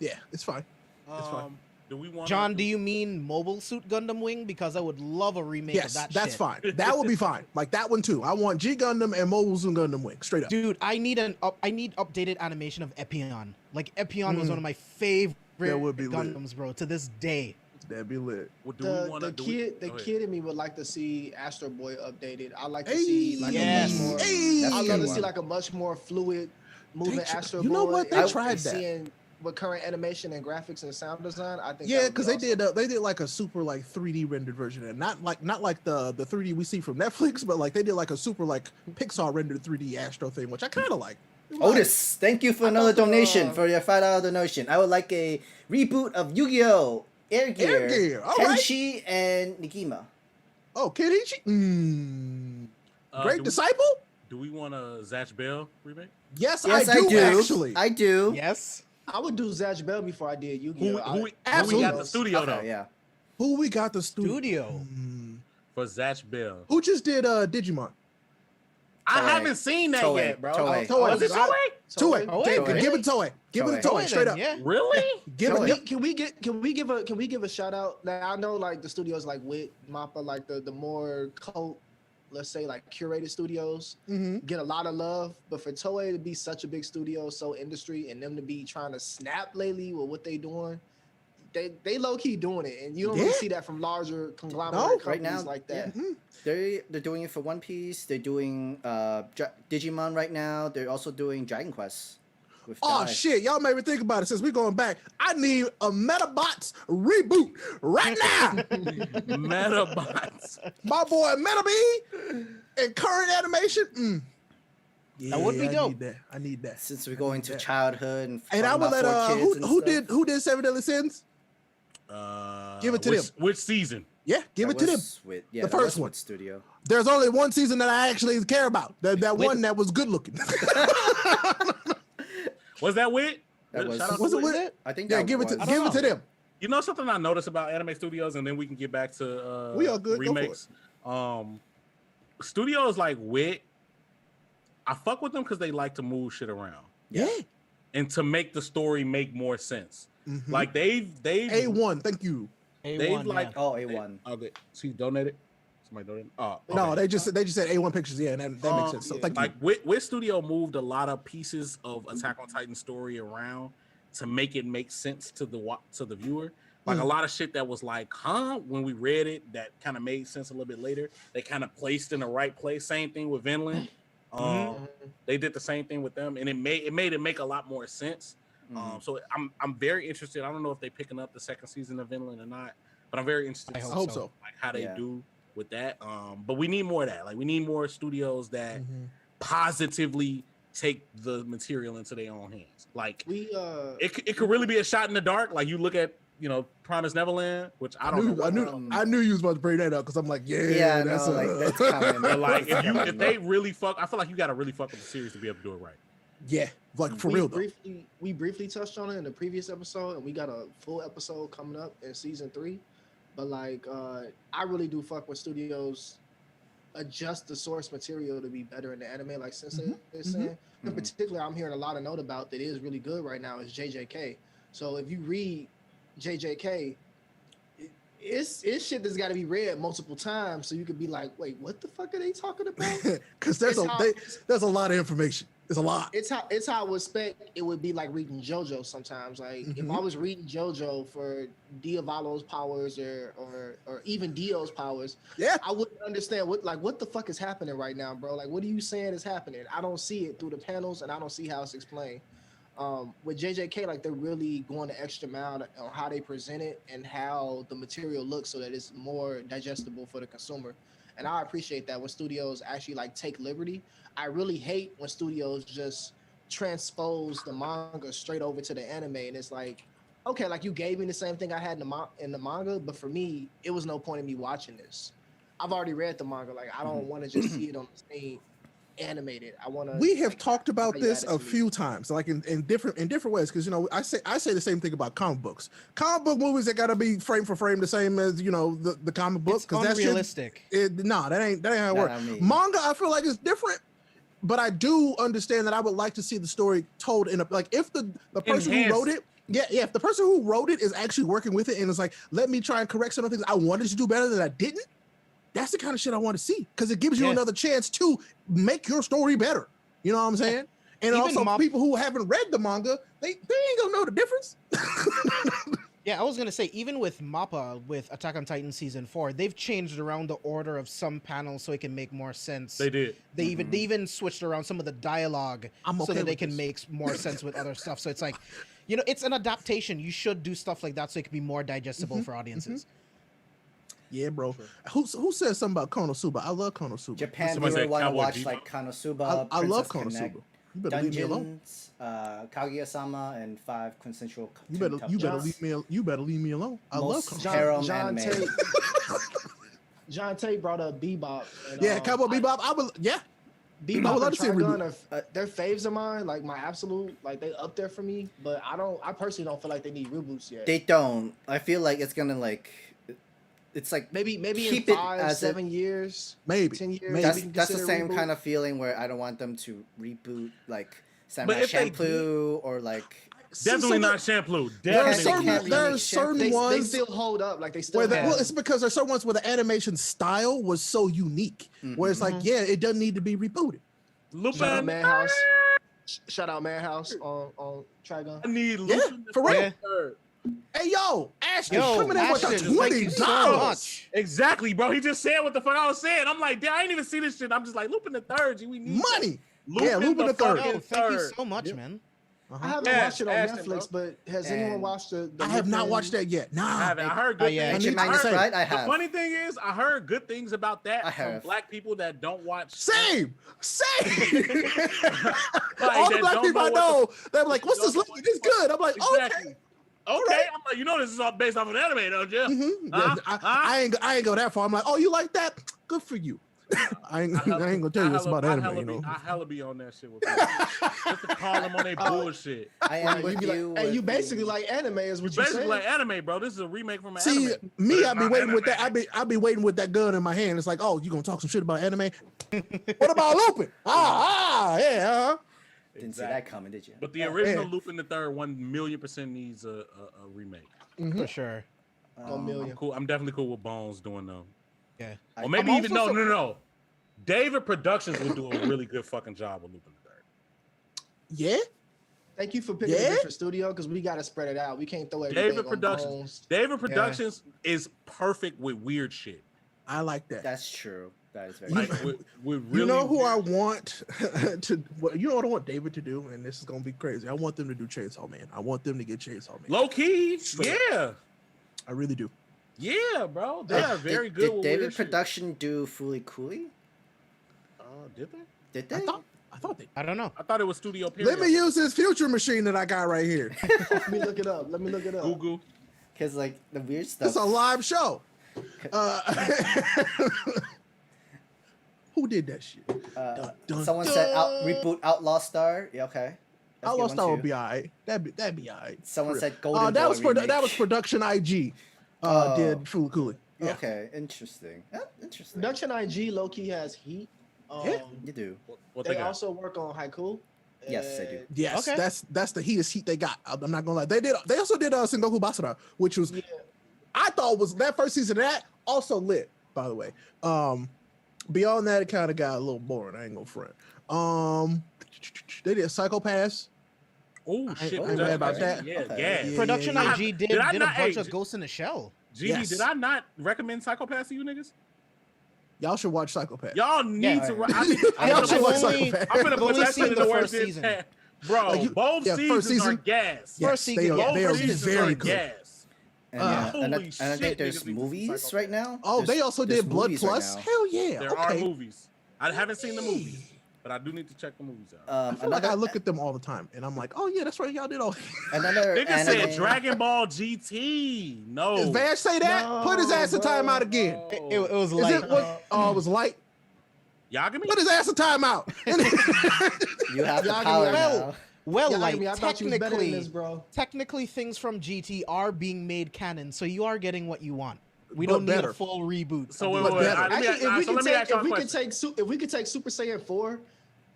yeah, it's fine. It's fine. Do we want John, do you mean Mobile Suit Gundam Wing? Because I would love a remake of Yes, that that's shit. fine. That would be fine. Like that one too. I want G Gundam and Mobile Suit Gundam Wing straight up. Dude, I need updated animation of Epion. Like Epion was one of my favorite That would be lit. Gundams, bro, to this day. That'd be lit. Do we want The kid in me would like to see Astro Boy updated. I like to see like Yes. a much more. Hey, That's I a love good to one. see like a much more fluid moving They tr- Astro you know Boy. what? They and tried that. Seeing with current animation and graphics and sound design, I think. Yeah, that would be because they awesome. did like a super like 3D rendered version, and not like the 3D we see from Netflix, but like they did like a super like Pixar rendered 3D Astro thing, which I kind of like. Otis, thank you for another donation, for your $5 donation. I would like a reboot of Yu-Gi-Oh! Air Gear, all right. Tenchi, and Nikima. Oh, Kenichi, Great Disciple. Do we want a Zatch Bell remake? Yes, Yes, I do actually. I do. Yes. I would do Zatch Bell before I did Yu-Gi-Oh. Who we absolutely. got the studio though Okay, yeah. Who we got the Studio. for Zatch Bell? Who just did Digimon? I Toei. haven't seen that Toei. yet, bro. Toei. Toei. Was it Toei? Toei. Toei, Give really? it Toei. Give it Toei. Toei. Straight up. Yeah. Really? Give Toei. it. Can we give a shout out? Now I know like the studios like Wit, Mappa, like the more cult, let's say like curated studios get a lot of love, but for Toei to be such a big studio, so industry, and them to be trying to snap lately with what they doing, they low key doing it, and you don't really Yeah. see that from larger conglomerate No, companies right now, like that. yeah. They're doing it for One Piece. They're doing Digimon right now. They're also doing Dragon Quest. With Oh Dai. shit! Y'all made me think about it. Since we're going back, I need a Metabots reboot right now. Metabots. My boy Metabee in current animation. That would be dope. I need that. Since we're going to that. childhood and And I talking would let about 4 kids and stuff. who did Seven Deadly Sins? Give it to them. Which season? Yeah, give That it to them. was With, yeah, The that was first one. with Studio. There's only one season that I actually care about. That one that was good looking. Was that Wit? That was- Shout out to Was it Wit. Wit? I think Yeah, that give it was. to I don't know. them. You know something I noticed about anime studios, and then we can get back to We are good. Go for remakes. Studios like Wit, I fuck with them because they like to move shit around Yeah. and to make the story make more sense. Mhm. Like they've A1, thank you. A1, like yeah. Oh, A1. okay. See, donated. Somebody donated. Oh, No, okay. they just said A1 pictures. Yeah, that makes sense. So yeah. thank you. Like Wit Studio moved a lot of pieces of Attack on Titan story around to make it make sense to the viewer. Like a lot of shit that was like, huh? When we read it, that kind of made sense a little bit later. They kind of placed in the right place. Same thing with Vinland. They did the same thing with them, and it made it make a lot more sense. So I'm very interested. I don't know if they're picking up the second season of Vinland or not, but I'm very interested. I to hope see, so. like how they do with that. But we need more of that. Like we need more studios that positively take the material into their own hands. Like it could really be a shot in the dark. Like you look at, you know, Promised Neverland, which I knew you was about to bring that up because I'm like, that's coming. But like if they really fuck, I feel like you got to really fuck with the series to be able to do it right. Yeah, like for real though. We briefly touched on it in the previous episode, and we got a full episode coming up in season 3. But like, I really do fuck with studios adjust the source material to be better in the anime, like Sensei is saying. In particular, I'm hearing a lot of note about that is really good right now is JJK. So if you read JJK, it's shit that's got to be read multiple times so you could be like, wait, what the fuck are they talking about? Because there's a lot of information. It's a lot. It's how I would expect it would be like reading JoJo sometimes. Like if I was reading JoJo for Diavolo's powers or even Dio's powers, I wouldn't understand what the fuck is happening right now, bro. Like what are you saying is happening? I don't see it through the panels and I don't see how it's explained. With JJK, like they're really going the extra mile on how they present it and how the material looks so that it's more digestible for the consumer. And I appreciate that when studios actually like take liberty. I really hate when studios just transpose the manga straight over to the anime, and it's like, okay, like you gave me the same thing I had in the manga, but for me, it was no point in me watching this. I've already read the manga. Like I don't want to just see it on the screen animated. I want to. We have talked about this a few times, like in different ways, because you know I say the same thing about comic books. Comic book movies that gotta be frame for frame the same as the comic book, because that's unrealistic. That ain't how it works. Manga, I feel like it's different, but I do understand that I would like to see the story told in a like if the person who wrote it. If the person who wrote it is actually working with it and is like, let me try and correct some of the things I wanted to do better than I didn't. That's the kind of shit I want to see because it gives you another chance to make your story better. You know what I'm saying? And even also people who haven't read the manga, they ain't gonna know the difference. Yeah, I was gonna say even with MAPPA with Attack on Titan season 4, they've changed around the order of some panels so it can make more sense. They did. They even switched around some of the dialogue so that they can make more sense with other stuff. So it's like, it's an adaptation. You should do stuff like that so it can be more digestible for audiences. Yeah, bro. Who said something about Konosuba? I love Konosuba. Japan viewer want to watch like Konosuba. I love Princess Konosuba. You better leave me alone. Kaguya-sama and 5 consensual. You better leave me alone. I love Konosuba. John Tate brought up Bebop. And, Cowboy Bebop. Bebop I would love to see Trigun they're faves of mine, like my absolute, like they up there for me. But I personally don't feel like they need reboots yet. They don't. I feel like it's gonna like. It's like maybe in 5, 7 years, maybe 10 years. That's the same kind of feeling where I don't want them to reboot like Samurai Champloo or like. Definitely not Champloo. There are certain ones they still hold up, like they still. It's because there's certain ones where the animation style was so unique, where it's like, it doesn't need to be rebooted. Shout out Madhouse. Shout out Madhouse on Trigun. I need Lupin for real. Hey yo, Ashton, coming in with $20. Exactly, bro. He just said what the fuck I was saying. I'm like, damn, I ain't even see this shit. I'm just like, Lupin the Third. We need money. Lupin the Third. Oh, thank you so much, man. I haven't watched it on Netflix, but has anyone watched the I have not watched that yet. Nah, I haven't. I heard good things. I have. The funny thing is, I heard good things about that from black people that don't watch. Same. All the black people I know, they're like, "What's this? It's good." I'm like, exactly. Okay, I'm like, this is all based off an anime, don't you? I ain't go that far. I'm like, oh, you like that? Good for you. I ain't gonna tell you it's about anime, I hella be on that shit with people. Just to call them on their bullshit. I am with you. And you basically like anime is what you basically saying? like anime, bro. This is a remake from an anime. See, me, I be waiting with that. I be waiting with that gun in my hand. It's like, oh, you gonna talk some shit about anime? What about Lupin? Yeah. Didn't see that coming, did you? But the original Lupin the Third 1,000,000% needs a remake. For sure. 1 million. I'm cool. I'm definitely cool with Bones doing them. Yeah. Or maybe even no. David Productions will do a really good fucking job with Lupin the Third. Yeah. Thank you for picking a different studio because we got to spread it out. We can't throw everything David on Productions. Bones. David Productions is perfect with weird shit. I like that. That's true. That is very Like true. with really You know who I weird want to? You know what I want David to do, and this is gonna be crazy. I want them to do Chainsaw Man. I want them to get Chainsaw Man. low key, yeah, I really do. yeah, bro. They are very good. Did with David weird shit. Production do Fooly Cooley? Did they? Did they? I thought they. I don't know. I thought it was Studio Period. Let me use this future machine that I got right here. Let me look it up. Google. Because like the weird stuff. It's a live show. Who did that shit? Dun, Someone dun. said Reboot Outlaw Star. Yeah, okay. That's a Outlaw good Star one, would too. be alright. That'd be alright. Someone said Golden that Boy was remake. that was Production IG. Oh. Did Fooly Cooley. Yeah. Okay, interesting. Yeah, interesting. Production IG low key has heat. Yeah. You do. What They they got? also work on Haiku. Yes, they do. Yes, Okay. that's the heatest heat they got. I'm not gonna lie. They also did Sengoku Basara, which was Yeah. I thought was that first season of that also lit, by the way. Beyond that, it kind of got a little boring. I ain't gonna front. They did Psychopaths. Oh I shit! ain't mad about that. Yeah, Okay. gas. Yeah, Production yeah. IG did Did I a not- bunch hey, of Ghost in the Shell. GD, Yes. did I not recommend Psychopaths to you niggas? Y'all should watch Psychopaths. Y'all need Yeah. to. Alright. I'm Y'all gonna should put- watch only- Psychopaths. I'm gonna I've put only that seen shit in the the first worst season. intent. Bro, Like you- both yeah, first seasons season. are gas. Yes, First season, they are. yeah. Both They are seasons very are good. gas. And, Holy and I shit, think there's niggas need to see movies Psychopaths. right now. Oh, they also There's did Blood movies right Plus. now. Hell yeah. There are Okay. movies. I haven't seen the movies, but I do need to check the movies out. I feel like I look at them all the time, and I'm like, oh yeah, that's right. Y'all did all. Another Nigga anime. said Dragon Ball GT. No. Does Vash say that? No, Put his ass in bro. timeout again. It was Is like it what? Oh, it was light. Yagami? Put his ass in timeout. You have the Y'all power give me- now. well, Yeah, like I thought you was better than this, bro. technically things from GT are being made canon, so you are getting what you want. We But don't need better. a full reboot. So of wait, the- wait, wait. better. Let me- Actually, so let me ask y'all a question. if we could take Super Saiyan 4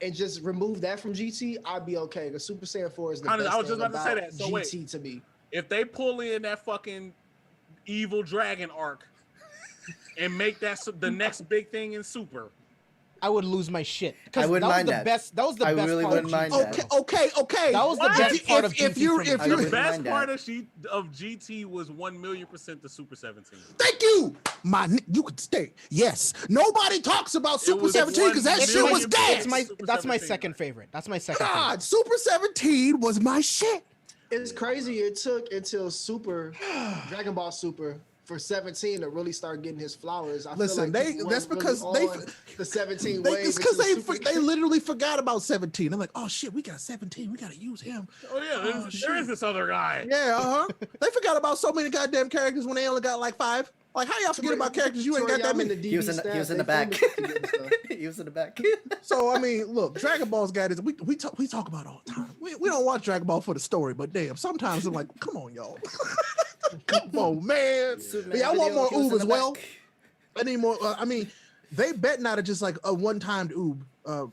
and just remove that from GT, I'd be okay. Because Super Saiyan 4 is the Honestly, best I was just thing about to say about that. So wait. GT to me. If they pull in that fucking evil dragon arc and make that the next big thing in Super, I would lose my shit. I Because wouldn't that was mind the that. best. That was the I best really part of wouldn't mind GT. that. Okay. That was the What? best part of If GT. you're- from if I the you're- wouldn't best mind that. part of GT was 1,000,000% the Super 17. Thank you, you could stay. Yes, nobody talks about Super was 17 because that 1 shit was million gas. It's my Super that's my 17, second right? favorite. That's my second favorite. God, Super 17 was my shit. It's crazy. It took until Super Dragon Ball Super for 17 to really start getting his flowers. I Listen, feel like people that's weren't because really they- on the 17 It's wave. because until Super they literally forgot about 17. I'm like, oh shit, we got 17. We gotta use him. Oh yeah, there is shit. this other guy. Yeah, They forgot about so many goddamn characters when they only got like 5. Like, how y'all forget about characters you ain't got that many? He was in the back. He was in the back. So I mean, look, Dragon Ball's got his. We talk about it all the time. We don't watch Dragon Ball for the story, but damn, sometimes I'm like, come on, y'all, come on, man. Superman Yeah, I want video, more he was oob in as the well. back. I need more. I mean, they bet not have just like a one-time oob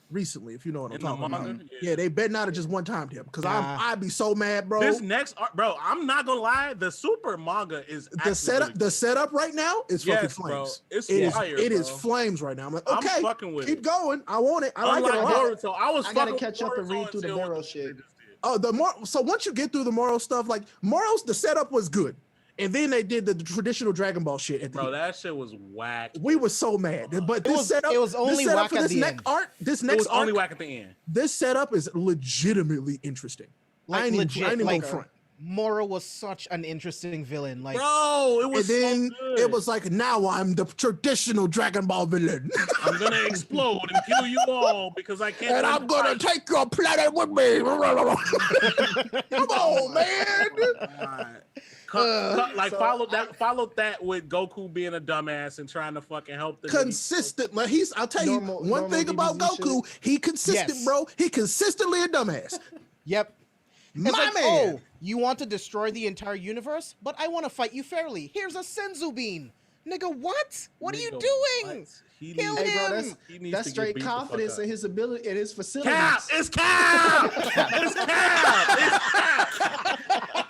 recently, if you know what I'm In the talking about. manga? Yeah, they bet not have just one-timed him because Nah. I'd be so mad, bro. This next arc, bro, I'm not gonna lie, the Super manga is The setup right now is fucking Yes, bro. flames. It's It is fire, it is bro. flames right now. I'm like, I'm okay, fucking with keep it. going. I want it. I like it a Unlike lot. Boruto, I was I gotta fucking catch up and Boruto read through the until Moro what the shit. niggas did. Oh, so once you get through the Moro stuff, like Moro's, the setup was good, and then they did the traditional Dragon Ball shit at the Bro, end. that shit was whack. We were so mad, but this was- setup, it was only this setup whack for at this the next end. art, this It next was only arc, whack at the end. this setup is legitimately interesting. Like I ain't legit, even like gonna front. Moro was such an interesting villain. Like Bro, it And was then so good. it was like, now I'm the traditional Dragon Ball villain, I'm gonna explode and kill you all because I can't. and I'm gonna take your planet with me. Come on, man. Followed that with Goku being a dumbass and trying to fucking help the Consistent. Like I'll tell you one Normal thing about DBZ Goku. He consistent, Yes. bro. He consistently a dumbass. Yep. My It's like, man. oh, you want to destroy the entire universe, but I want to fight you fairly. Here's a Senzu bean. Nigga, what? What are you Nigga, doing? what? He Kill needs- Hey, bro, him. he needs that's to get straight beat the fuck confidence up. in his ability and his facilities. Cap! It's Cap! It's Cap! It's Cap!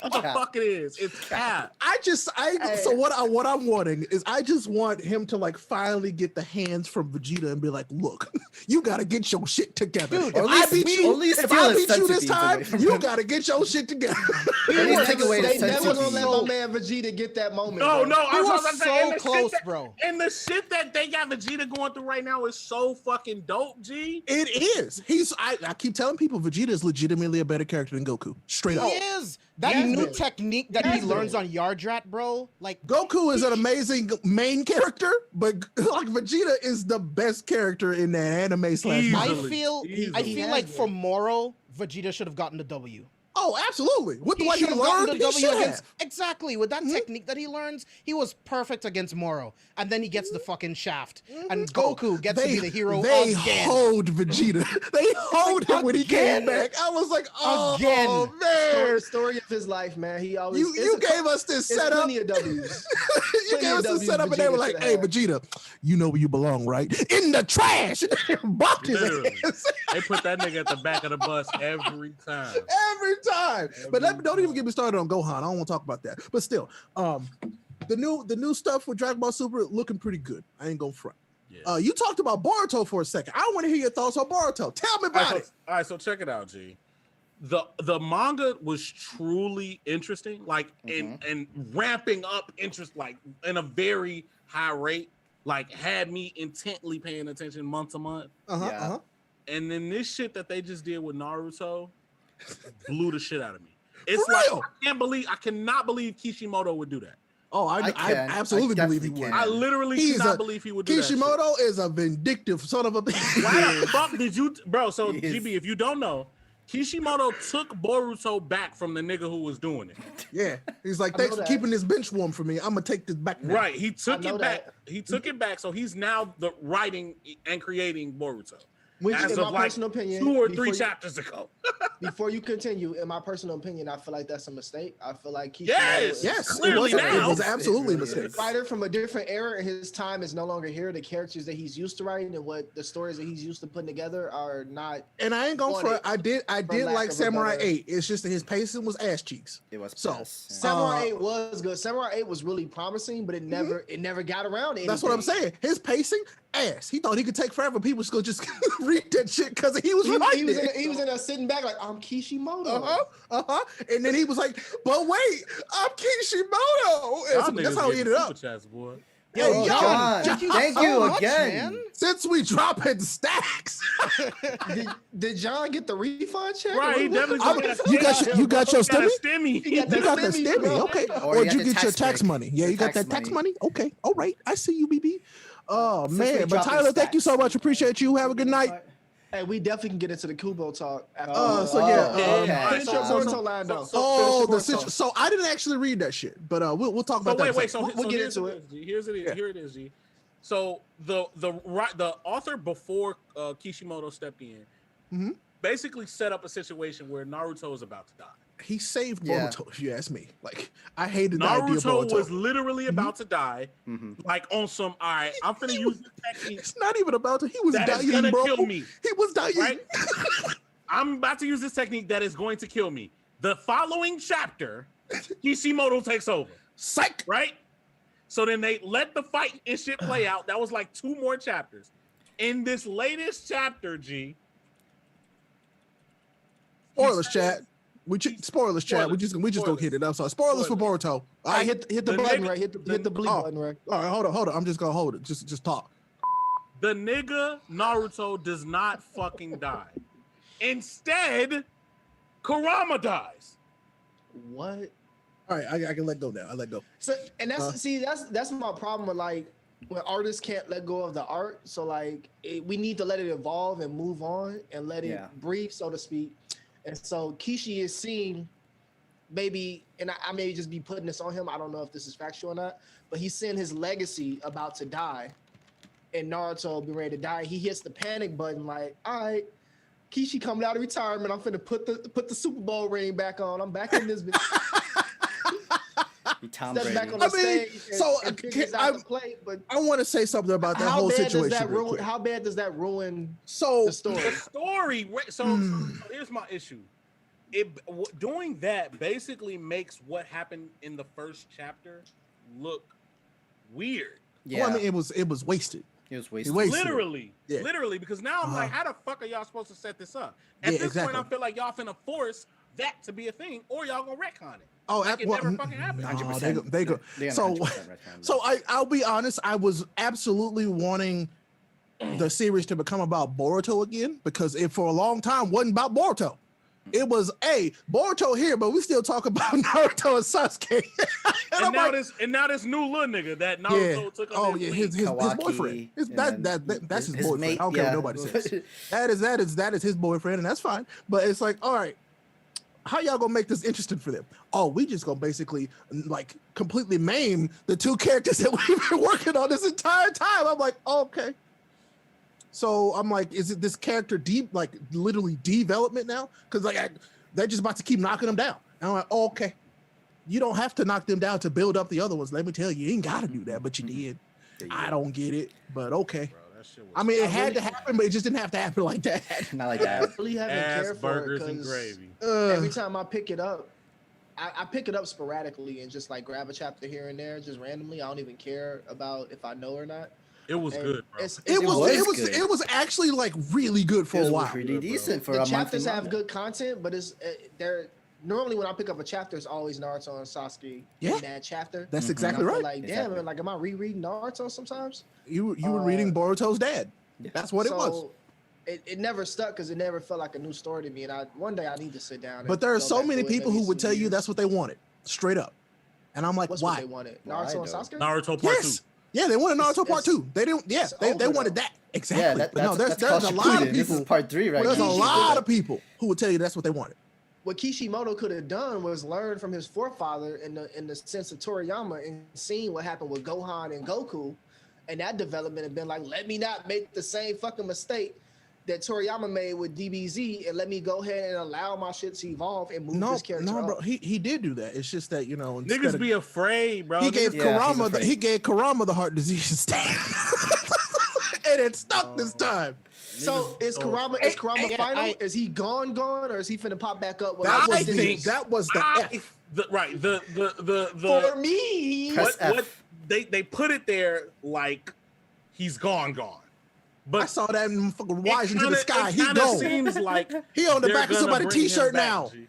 What the Cap. fuck it is? It's Cap. I So what I'm wanting is I just want him to like finally get the hands from Vegeta and be like, look, you gotta get your shit together. Dude, if at I least- beat you, at least if steal I his beat you this centipedes away time, from you him. gotta get your shit together. At least take away They the never gonna centipede. let my man Vegeta get that moment. No, bro. no, I was was about to say, so and the shit close, that- bro. And the shit that they got Vegeta going through right now is so fucking dope, G. It is. I keep telling people Vegeta is legitimately a better character than Goku. Straight He up. is. That Yes, new man. technique that Yes, he learns man. on Yardrat, bro. Like, Goku is an amazing main character, but like Vegeta is the best character in that anime slash Easily. manga. I Easily. feel like for Moro, Vegeta should have gotten the W. Oh, absolutely. With the way he should have gotten learned, the he W should against have. exactly with that technique that he learns. He was perfect against Moro, and then he gets the fucking shaft, and Goku gets to be the hero They again. hold Vegeta. They hold him when he came Again. back. I was like, oh Again. man, Story of his life, man. He always you gave us this it's setup. plenty of W's. You gave us this setup, and they were like, "Hey, Vegeta, you know where you belong, right? In the trash." Bopped his Literally. ass They put that nigga at the back of the bus every time. every time. But don't even get me started on Gohan. I don't want to talk about that. But still, the new stuff with Dragon Ball Super looking pretty good. I ain't gonna front. Yeah. You talked about Boruto for a second. I want to hear your thoughts on Boruto. Tell me about it. All right, so check it out, G. The manga was truly interesting, like and ramping up interest, like in a very high rate, like had me intently paying attention month to month. Yeah. And then this shit that they just did with Naruto blew the shit out of me. It's For like real? I cannot believe Kishimoto would do that. Oh, I can. absolutely I believe he definitely would. can. I literally He's cannot a- believe he would do that. Kishimoto is a vindictive son of a bitch. Why the fuck did you, bro? So He is. GB, if you don't know, Kishimoto took Boruto back from the nigga who was doing it. Yeah, he's like, I thanks know for that. keeping this bench warm for me. I'm gonna take this back now. Right, he took know it back. that. He took it back, so he's now the writing and creating Boruto. Which, As in of my like personal opinion, 2 or 3 before you- chapters ago. Before you continue, in my personal opinion, I feel like that's a mistake. I feel like Kishimoto Yes! is Yes, Clearly it was, now. it was absolutely a It really mistake. is. a writer from a different era, and his time is no longer here. The characters that he's used to writing and what the stories that he's used to putting together are not. And I ain't going On for it, it. I did lack like of a Samurai better- 8. It's just that his pacing was ass cheeks. It was So, piss, yeah. Samurai 8 was good. Samurai 8 was really promising, but it never got around to anything. That's what I'm saying. His pacing, ass. He thought he could take forever. People was gonna just read that shit because he was writing it. He was in there sitting back like, I'm Kishimoto. And then he was like, but wait, I'm Kishimoto. Y'all And that's niggas how he getting ended up. super chats, boy. Yo, Oh, John, John, thank thank you you so much, again. man. since we dropping stacks, Did John get the refund check? Right, he definitely I'm- got a you got stimmy. you got your He got a stimmy? stimmy. He got You got that stimmy, stimmy, bro. okay. Or Or you did you got the get your tax tax break. money? Yeah, The you got tax that tax money. money? Okay, all right. I see you, BB. Oh Since we man, but dropping Tyler, thank you so stacks. much. Appreciate you. Have a good night. Hey, we definitely can get into the Kubo talk after. So yeah, okay. Finish your Boruto line though. Oh, Finish the your Boruto. so I didn't actually read that shit, but we'll talk So about that. wait, in a wait. So We'll get here's into it. Is, G. Here's it. Is, Yeah. Here it is, G. So the author before Kishimoto stepped in, Mhm. basically set up a situation where Naruto is about to die. He saved Yeah. Boruto, if you ask me. Like I hated the idea of Naruto Boruto. was literally about to die, Mhm. like on some. All right, I'm finna use this technique It's not even about to. He was that is dying, gonna bro. kill me. He was dying. Right? I'm about to use this technique that is going to kill me. The following chapter, Kishimoto takes over. Psych. Right? So then they let the fight and shit play out. That was like 2 more chapters. In this latest chapter, G. Spoilers, chat. Spoilers, chat. We just gonna Spoilers. hit it. I'm sorry. Spoilers for Boruto. All All right, right. hit the The button nigga- right. Hit the bleep Oh. button right. All right. Hold on. I'm just gonna hold it. Just talk. The nigga Naruto does not fucking die. Instead, Kurama dies. What? All right. I can let go now. I let go. So and that's my problem with like when artists can't let go of the art. So like we need to let it evolve and move on and let it Yeah. breathe, so to speak. And so Kishi is seeing maybe, and I may just be putting this on him. I don't know if this is factual or not, but he's seeing his legacy about to die, and Naruto be ready to die. He hits the panic button, like, all right, Kishi coming out of retirement. I'm finna put the Super Bowl ring back on. I'm back in this bitch. He Tom Step Brady. back on the I mean, stage so, and figures out the play, but I want to say something about that how whole bad situation. does that real ruin? quick. How bad does that ruin So the story? The story. So here's my issue. doing that basically makes what happened in the first chapter look weird. Yeah, Well, I mean, it was wasted. he was wasted. Literally, Yeah. literally, because now I'm like, how the fuck are y'all supposed to set this up? At Yeah, this exactly. point, I feel like y'all finna force that to be a thing, or y'all gonna retcon it. Oh, Like it well, never fucking happened. no, 100%. they go. They're So, 100% retcon so this. I'll be honest. I was absolutely wanting the series to become about Boruto again, because it for a long time wasn't about Boruto. It was Boruto here, but we still talk about Naruto and Sasuke. and now this new little nigga that Naruto took on his Kawaki, boyfriend. and That's his his boyfriend. mate, I don't care yeah. what nobody says. that is his boyfriend, and that's fine. But it's like, all right, how y'all gonna make this interesting for them? Oh, we just gonna basically like completely maim the two characters that we've been working on this entire time. I'm like, okay. So I'm like, is it this character literally development now? Because they're just about to keep knocking them down. And I'm like, oh, okay. You don't have to knock them down to build up the other ones. Let me tell you ain't got to do that, but you did. Yeah, I don't get it, but okay. Bro, that shit was I mean, it had to happen, but it just didn't have to happen like that. Not like that. I really haven't ass cared for it burgers and 'cause gravy. every time I pick it up, I pick it up sporadically and just like grab a chapter here and there, just randomly. I don't even care about if I know or not. It was And good, bro. good. It was actually like really good for It a was while. pretty Good, bro. decent for the a monthly chapters have manga. good content, but they're normally when I pick up a chapter, it's always Naruto and Sasuke Yeah. in that chapter. That's Mhm. exactly And I feel right. like, damn, Exactly. man, like, am I rereading Naruto sometimes? You were reading Boruto's dad. Yeah. That's what it was. So it never stuck because it never felt like a new story to me. And one day I need to sit down. But there are go so back many through it, people maybe who would some tell you years. that's what they wanted, straight up. And I'm like, What's what why? they wanted? Why, Naruto and though? Sasuke? Naruto Part Yes. Yeah, they wanted Naruto Part 2. They didn't. Yeah, It's they over, wanted though. that exactly. Yeah, but no, there's called a lot of Shippuden. This is people. part 3 right There's now. a lot of people who would tell you that's what they wanted. What Kishimoto could have done was learn from his forefather in the sense of Toriyama and seeing what happened with Gohan and Goku, and that development had been like, let me not make the same fucking mistake that Toriyama made with DBZ, and let me go ahead and allow my shit to evolve and move this character No, bro. up. He did do that. It's just that instead Niggas of- be afraid, bro. he gave Yeah, he's Kurama afraid. he gave Kurama the heart disease instead. And it stuck this time. So is Kurama final? Is he gone, or is he finna pop back up? With That like was decisions? that was the F. The For me. Press what F. they put it there like he's gone. But I saw that in fucking Wise into the kinda- Sky. it He kinda gone. seems like He on the they're back of gonna somebody's bring him t-shirt back, now. G.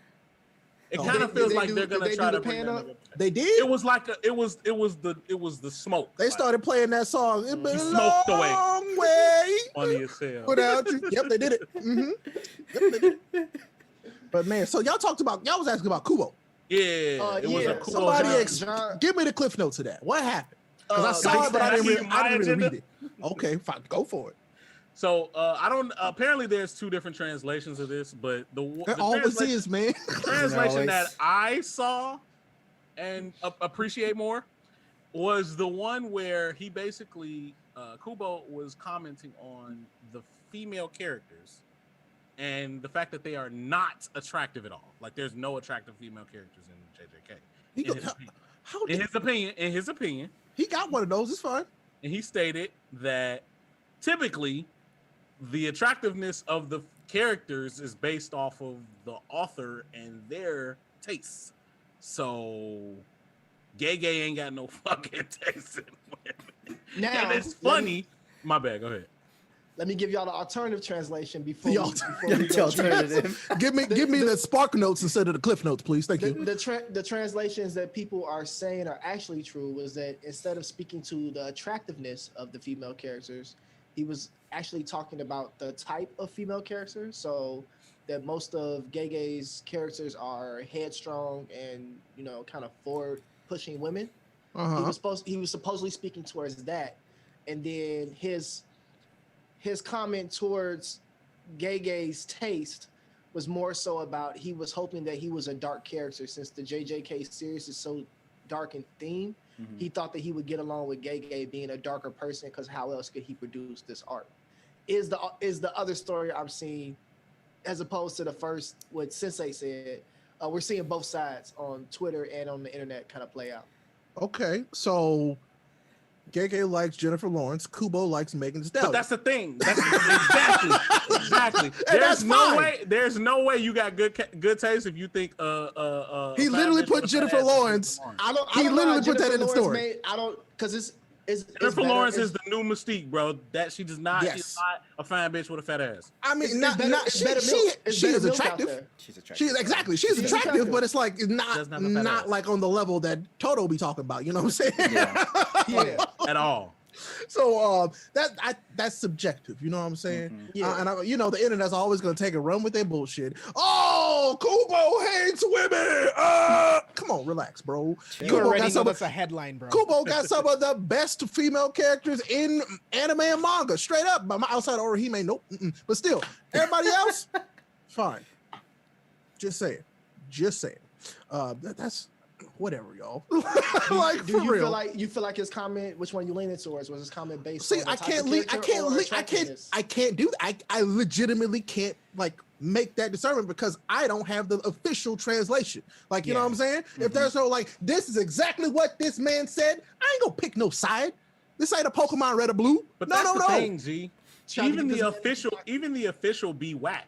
It Oh. kind of Did feels they like do- they're did gonna they try do to the bring pan that up? nigga back. They did. It was the smoke. They Like, started playing that song. It's been a smoked away. long way funny as hell. without you. Yep, they did it. Yep, they did it. But man, so y'all was asking about Kubo. Yeah, it was yeah, a cool. Somebody John- give me the cliff notes of that. What happened? Because I Uh, saw it, but I can I didn't give really, you my read agenda? it. Okay, fine, go for it. So I don't. Apparently, there's 2 different translations of this, but There always is, man. translation that Always. I saw and appreciate more was the one where he basically Kubo was commenting on the female characters and the fact that they are not attractive at all. Like there's no attractive female characters in JJK. He In go, his opinion. how In did his opinion, he got one of those? It's fine. and he stated that typically the attractiveness of the characters is based off of the author and their tastes. So gay ain't got no fucking taste in women. Now, And it's funny. My bad, go ahead. Let me give y'all the alternative translation before The we, before we The go. alternative. Give me the spark notes instead of the cliff notes, please. Thank you. The translations that people are saying are actually true was that instead of speaking to the attractiveness of the female characters, he was actually talking about the type of female characters. So that most of Gege's characters are headstrong and kind of forward pushing women. He was supposedly speaking towards that, and then his comment towards Gege's taste was more so about he was hoping that he was a dark character since the JJK series is so dark in theme. Mhm. He thought that he would get along with Gege being a darker person because how else could he produce this art? Is the other story I'm seeing as opposed to the first what Sensei said. We're seeing both sides on Twitter and on the internet kind of play out. Okay, so Gege likes Jennifer Lawrence. Kubo likes Megan Thee Stallion. But that's the thing. That's exactly. There's no way you got good taste if you think he literally put Jennifer Lawrence. He literally put that in the story. I don't, because it's Jennifer Lawrence is the new Mystique, bro. That she does not. Yes. She's not a fine bitch with a fat ass. I mean, she is attractive. She's attractive. She's attractive, but it's like it's not like on the level that Toto be talking about. You know what I'm saying? Yeah. At all. So that's subjective. You know what I'm saying? Mm-hmm. Yeah. And the internet's always gonna take a run with their bullshit. Oh, Kubo hates women. Come on, relax, bro. You already know that's a headline, bro. Kubo got some of the best female characters in anime and manga, straight up. Outside of Orihime, nope. But still, everybody else, fine. Just saying. That's whatever, y'all. Like, do for you real. feel like his comment? Which one you leaning towards? Was his comment based? See, on I can't do that. I legitimately can't like make that discernment because I don't have the official translation. Like, you know what I'm saying? If there's no like, this is exactly what this man said, I ain't gonna pick no side. This ain't a Pokemon Red or Blue. But no. that's the thing, G. Even the official be whack.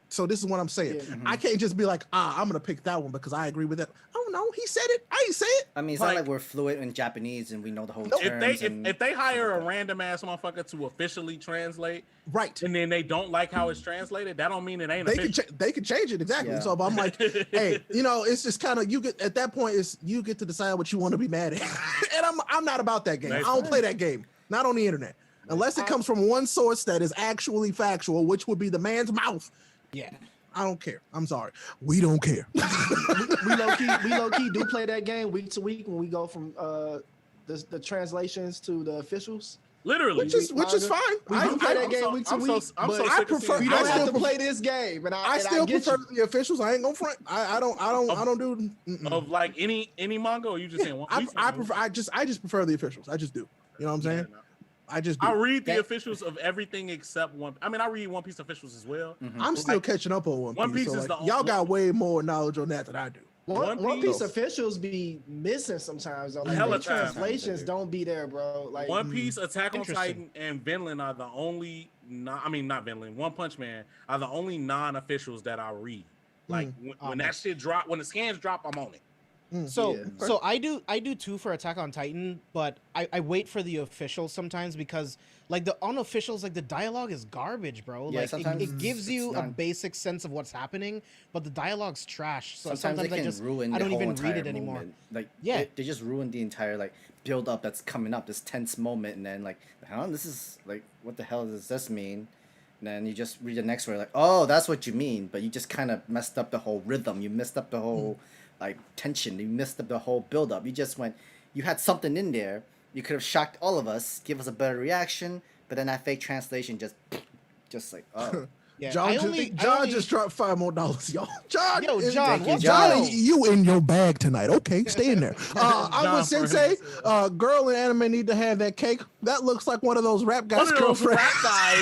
So this is what I'm saying. Yeah. I can't just be like, I'm gonna pick that one because I agree with that. Oh no, he said it. I ain't say it. I mean, it's not like we're fluent in Japanese and we know the whole terms. If they hire a random ass motherfucker to officially translate, right, and then they don't like how it's translated, that don't mean it ain't official. They can change it exactly. Yeah. So if I'm like, hey, it's just kind of you get at that point is you get to decide what you want to be mad at, and I'm not about that game. I don't play that game. Not on the internet unless it comes from one source that is actually factual, which would be the man's mouth. Yeah. I don't care. I'm sorry. We don't care. we low key do play that game week to week when we go from the translations to the officials. Literally, which is fine. We do play that game week to week. I prefer. We don't have to play this game, and I still prefer the officials. I ain't gonna front. I don't do of like any manga. Or you just saying one? I prefer. I just prefer the officials. I just do. You know what I'm saying? Yeah, no. I read the officials of everything except one. I mean, I read One Piece officials as well. Mm-hmm. I'm still catching up on One Piece. One Piece so is like, y'all got way more knowledge on that than I do. One Piece officials be missing sometimes. Though. Like, the translations don't be there, bro. Like One Piece, Attack on Titan, and Vinland are the only. Not Vinland. One Punch Man are the only non-officials that I read. Like when that shit drop, when the scans drop, I'm on it. So I do too for Attack on Titan, but I wait for the officials sometimes because like the unofficials, like the dialogue is garbage, bro. Yeah, like it gives you a basic sense of what's happening, but the dialogue's trash. So sometimes they can ruin the whole entire read it anymore. Moment. Like they just ruin the entire like build up that's coming up, this tense moment, and then like, this is like, what the hell does this mean? And then you just read the next word like, oh, that's what you mean, but you just kind of messed up the whole rhythm. You messed up the whole like tension. You missed up the whole build up. You had something in there. You could have shocked all of us, give us a better reaction, but then that fake translation just like, oh. Yeah, John just dropped $5 more, y'all. John, John, you in your bag tonight? Okay, stay in there. I'm with Sensei. Girl in anime need to have that cake. That looks like one of those rap guys'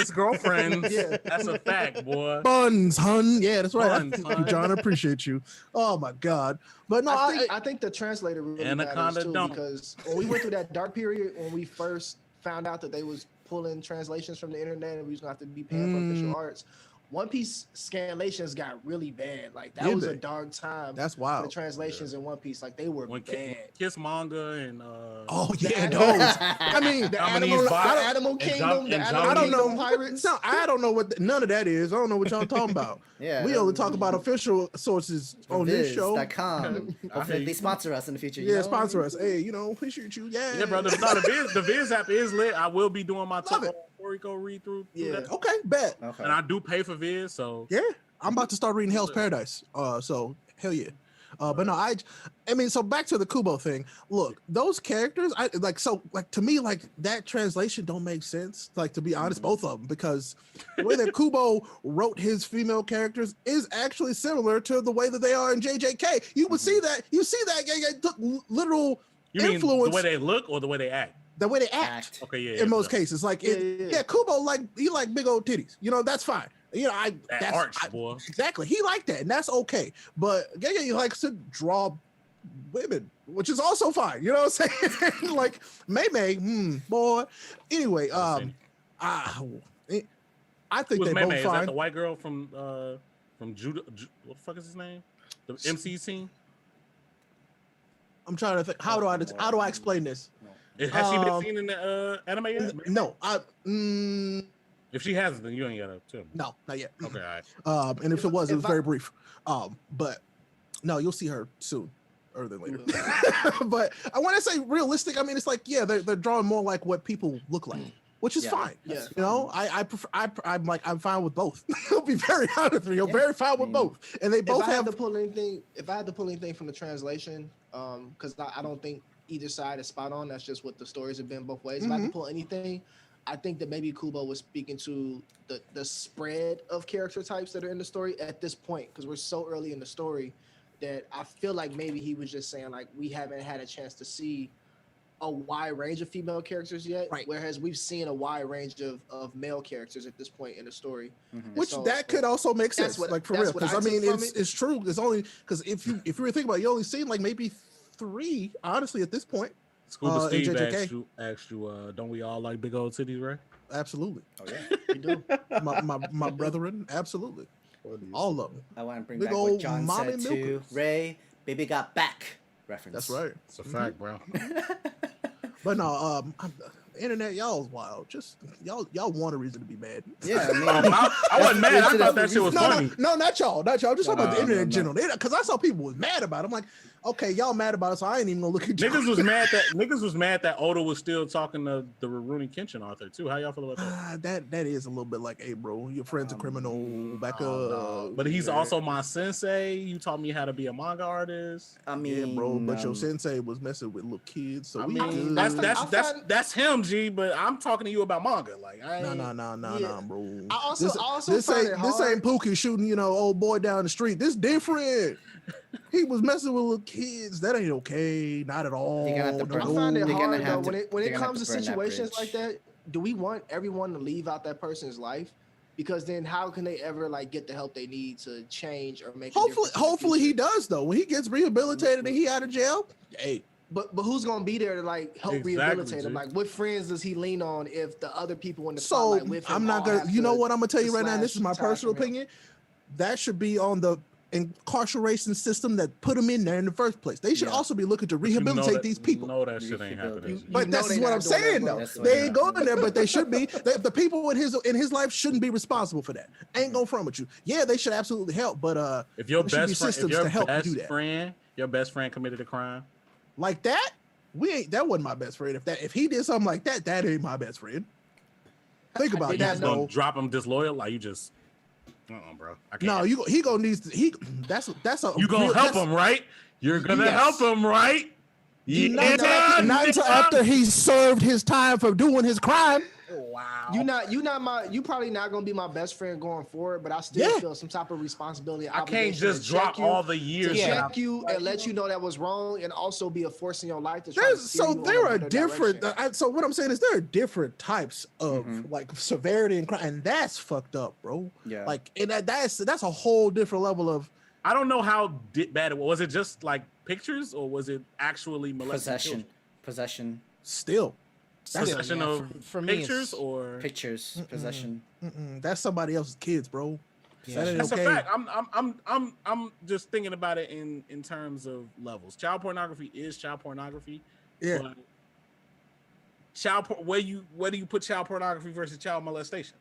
girlfriends. Yeah, that's a fact, boy. Buns, hun. Yeah, that's right. Buns, hun. John, I appreciate you. Oh my God. But no, I think the translator really matters too, because when we went through that dark period when we first found out that they was pulling translations from the internet and we was gonna have to be paying for official arts. One Piece scanlations got really bad. Like that was a dark time. That's wild. For the translations in One Piece, like they were bad. Kiss manga and those. I mean, the Animal Kingdom, I don't know pirates. No, I don't know what none of that is. I don't know what y'all talking about. We only talk about official sources on this show. Hopefully they sponsor us in the future. Yeah, sponsor us. Hey, appreciate you. Yeah, brother. The Viz app is lit. I will be doing my Toriko read through. Yeah. Okay, bet. Okay. And I do pay for Viz, so yeah, I'm about to start reading Hell's Paradise. So hell yeah. But no, I mean, so back to the Kubo thing. Look, those characters, to me, like that translation don't make sense. Like, to be honest, both of them, because the way that Kubo wrote his female characters is actually similar to the way that they are in JJK. You would see that. You see that they took literal influence. You mean the way they look or the way they act? The way they act. Okay, yeah. In most cases, like Kubo, he like big old titties. That's fine. That's arch, boy. Exactly. He liked that, and that's okay. But Gege likes to draw women, which is also fine. You know what I'm saying? Like May, boy. Anyway, I think Who's they May both May? Is that fine. the white girl from Judah? What the fuck is his name? The MC team. I'm trying to think. How do I explain this? Has she been seen in the anime yet? No, If she hasn't, then you ain't gotta tell me. no, not yet. Okay, all right. And if it was very brief. But no, you'll see her soon, or than later. But I want to say realistic. I mean, it's like, yeah, they're drawing more like what people look like, which is fine. Yeah. You know, I prefer. I'm fine with both. I'll be very honest with you. I'm very fine with both, and they both if I have. had to pull anything from the translation, because I don't think either side is spot on. That's just what the stories have been both ways. If I had to pull anything, I think that maybe Kubo was speaking to the spread of character types that are in the story at this point, because we're so early in the story that I feel like maybe he was just saying like we haven't had a chance to see a wide range of female characters yet, right? Whereas we've seen a wide range of male characters at this point in the story, which that could also make sense, like for real. Because I mean, it's true. It's only because if you were thinking about it, you only seen like maybe 3, honestly, at this point. Scuba Steve asked you, don't we all like big old titties, right? Absolutely. Oh yeah, we do. my brethren, absolutely. All of them. I want to bring Big back old what John mommy said too. milkers. Ray, baby got back reference. That's right. It's a fact, bro. But no, internet, y'all's wild. Just y'all want a reason to be mad. Yeah, I mean, I wasn't mad. I thought that shit was funny. No, not y'all. I'm just talking about the internet in general. Because I saw people was mad about it. I'm like, okay, y'all mad about it, so I ain't even gonna look at you. Niggas was mad that Oda was still talking to the Rurouni Kenshin author too. How y'all feel about that? That is a little bit like, hey, bro, your friend's a criminal. Back up. But he's also my sensei. You taught me how to be a manga artist. I mean, yeah, bro. But your sensei was messing with little kids, so I mean, that's him, G. But I'm talking to you about manga. Like, nah, bro. This ain't Pookie shooting, old boy down the street. This different. He was messing with little kids. That ain't okay. Not at all. I find it hard though when it comes to situations like that. Do we want everyone to leave out that person's life? Because then how can they ever like get the help they need to change or make? Hopefully he does though. When he gets rehabilitated and he out of jail, hey. But who's gonna be there to like help rehabilitate him? Like, what friends does he lean on if the other people in the spotlight with him? I'm not gonna. You know what I'm gonna tell you right now. And this is my personal opinion. That should be on the incarceration system that put them in there in the first place. They should also be looking to rehabilitate these people. No, that shit ain't happening. But that's what I'm saying though. They ain't going there, but they should be. The people in his life shouldn't be responsible for that. Ain't gonna front with you. Yeah, they should absolutely help, but if your best friend committed a crime like that, that wasn't my best friend. If he did something like that, that ain't my best friend. Think about that. Gonna drop him disloyal, like you just. Bro. I can't. No, he gonna need to. That's a. You gonna help him, right? You're gonna help him, right? Yeah. Not until after he served his time for doing his crime. Wow. You probably not gonna be my best friend going forward, but I still feel some type of responsibility. I can't just drop all the years to check you and let you know that was wrong, and also be a force in your life to try there are different. So what I'm saying is there are different types of like severity and crime, and that's fucked up, bro. Yeah. Like, and that's a whole different level of. I don't know how bad it was. Was it just like pictures, or was it actually molestation? Possession. Still. Possession of for pictures or pictures, possession. That's somebody else's kids, bro. Yeah. That's a fact. I'm just thinking about it in terms of levels. Child pornography is child pornography. Yeah. But where do you put child pornography versus child molestation?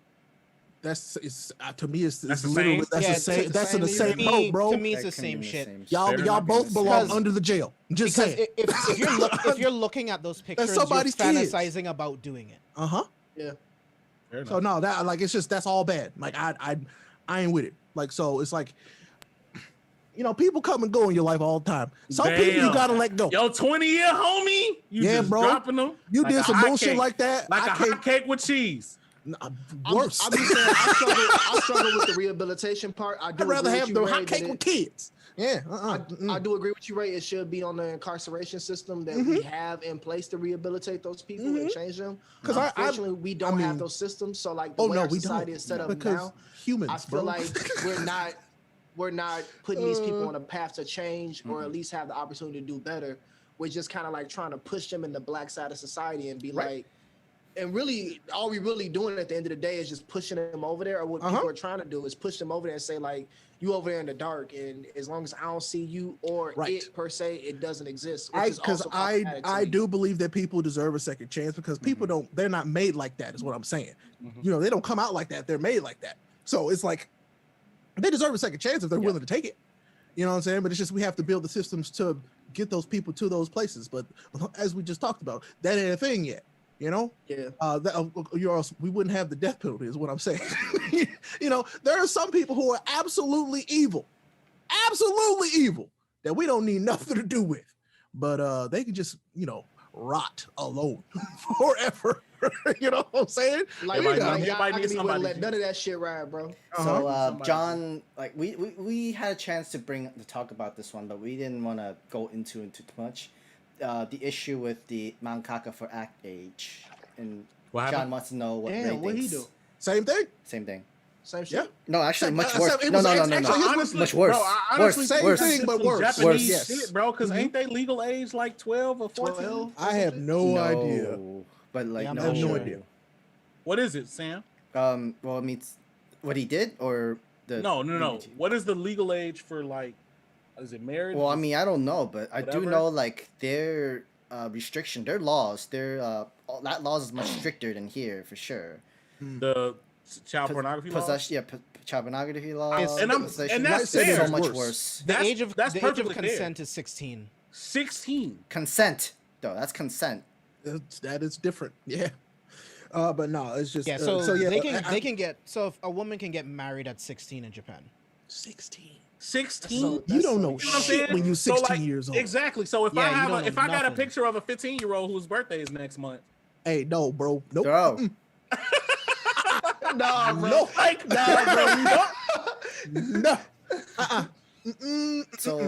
To me it's the literally same? That's in the same boat, bro. To me, it's the same shit. Y'all both belong under the jail. Just saying. If you're looking at those pictures, you're fantasizing about doing it. Yeah. So no, that like it's just that's all bad. Like I ain't with it. Like so it's like people come and go in your life all the time. Some people you gotta let go. Yo, 20-year homie, you just bro. Dropping them. You did some bullshit like that. Like a hot cake with cheese. Worse. I'm just saying, I struggle with the rehabilitation part. I'd rather have the hot cake with kids. Yeah, I do agree with you, Ray. It should be on the incarceration system that we have in place to rehabilitate those people and change them. Because unfortunately, we don't have those systems. So like the way our society is set up now, humans, I feel like we're not we're not putting these people on a path to change or at least have the opportunity to do better. We're just kind of like trying to push them in the black side of society and be like, and really, all we really doing at the end of the day is just pushing them over there. Or what people are trying to do is push them over there and say like, you over there in the dark, and as long as I don't see you or it per se, it doesn't exist. Because I do believe that people deserve a second chance because people they're not made like that, is what I'm saying. You know, they don't come out like that. They're made like that. So it's like they deserve a second chance if they're willing to take it. You know what I'm saying? But it's just we have to build the systems to get those people to those places. But as we just talked about, that ain't a thing yet. You know, we wouldn't have the death penalty, is what I'm saying. You know, there are some people who are absolutely evil, that we don't need nothing to do with, but they can just, you know, rot alone forever. You know what I'm saying? Like, y'all let none of that shit ride, bro. So, John, like we had a chance to talk about this one, but we didn't want to go into too much. The issue with the mangaka for Act H, and John wants to know what Ray thinks. What he do? Same thing. Same shit. Yeah. No, actually, much worse. No. Honestly, much worse. Bro, honestly, same thing, but worse. Japanese shit, bro. Because ain't they legal age like 12 or 14? I have no idea. But like, I have no idea. What is it, Sam? Well, I mean, what he did or the no. What is the legal age for like? Is it marriage? Well, I mean, I don't know, but whatever? I do know like their restriction, their laws, that laws is much stricter than here for sure. The child pornography law. Child pornography laws, and that's so much worse. The age of consent is 16. 16. Consent, though. That's consent. That is different. Yeah. But no, it's just they can get if a woman can get married at 16 in Japan. 16. You don't know shit when you're 16 years old. Exactly. So if I got a picture of a 15-year-old whose birthday is next month. Hey, no, bro. Nope. Bro. No, bro. No. Like, no. No. So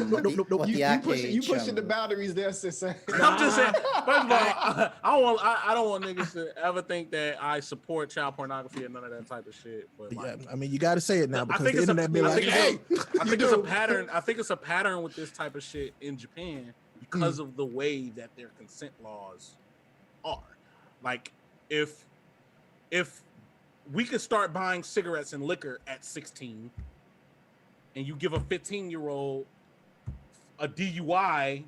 nope. You pushing the boundaries there, Sensei. I'm just saying. First of all, I don't want niggas to ever think that I support child pornography and none of that type of shit. But like, I mean, you got to say it now because the internet be I like, hey, I think it's a pattern. I think it's a pattern with this type of shit in Japan because of the way that their consent laws are. Like, if we could start buying cigarettes and liquor at 16. And you give a 15-year-old a DUI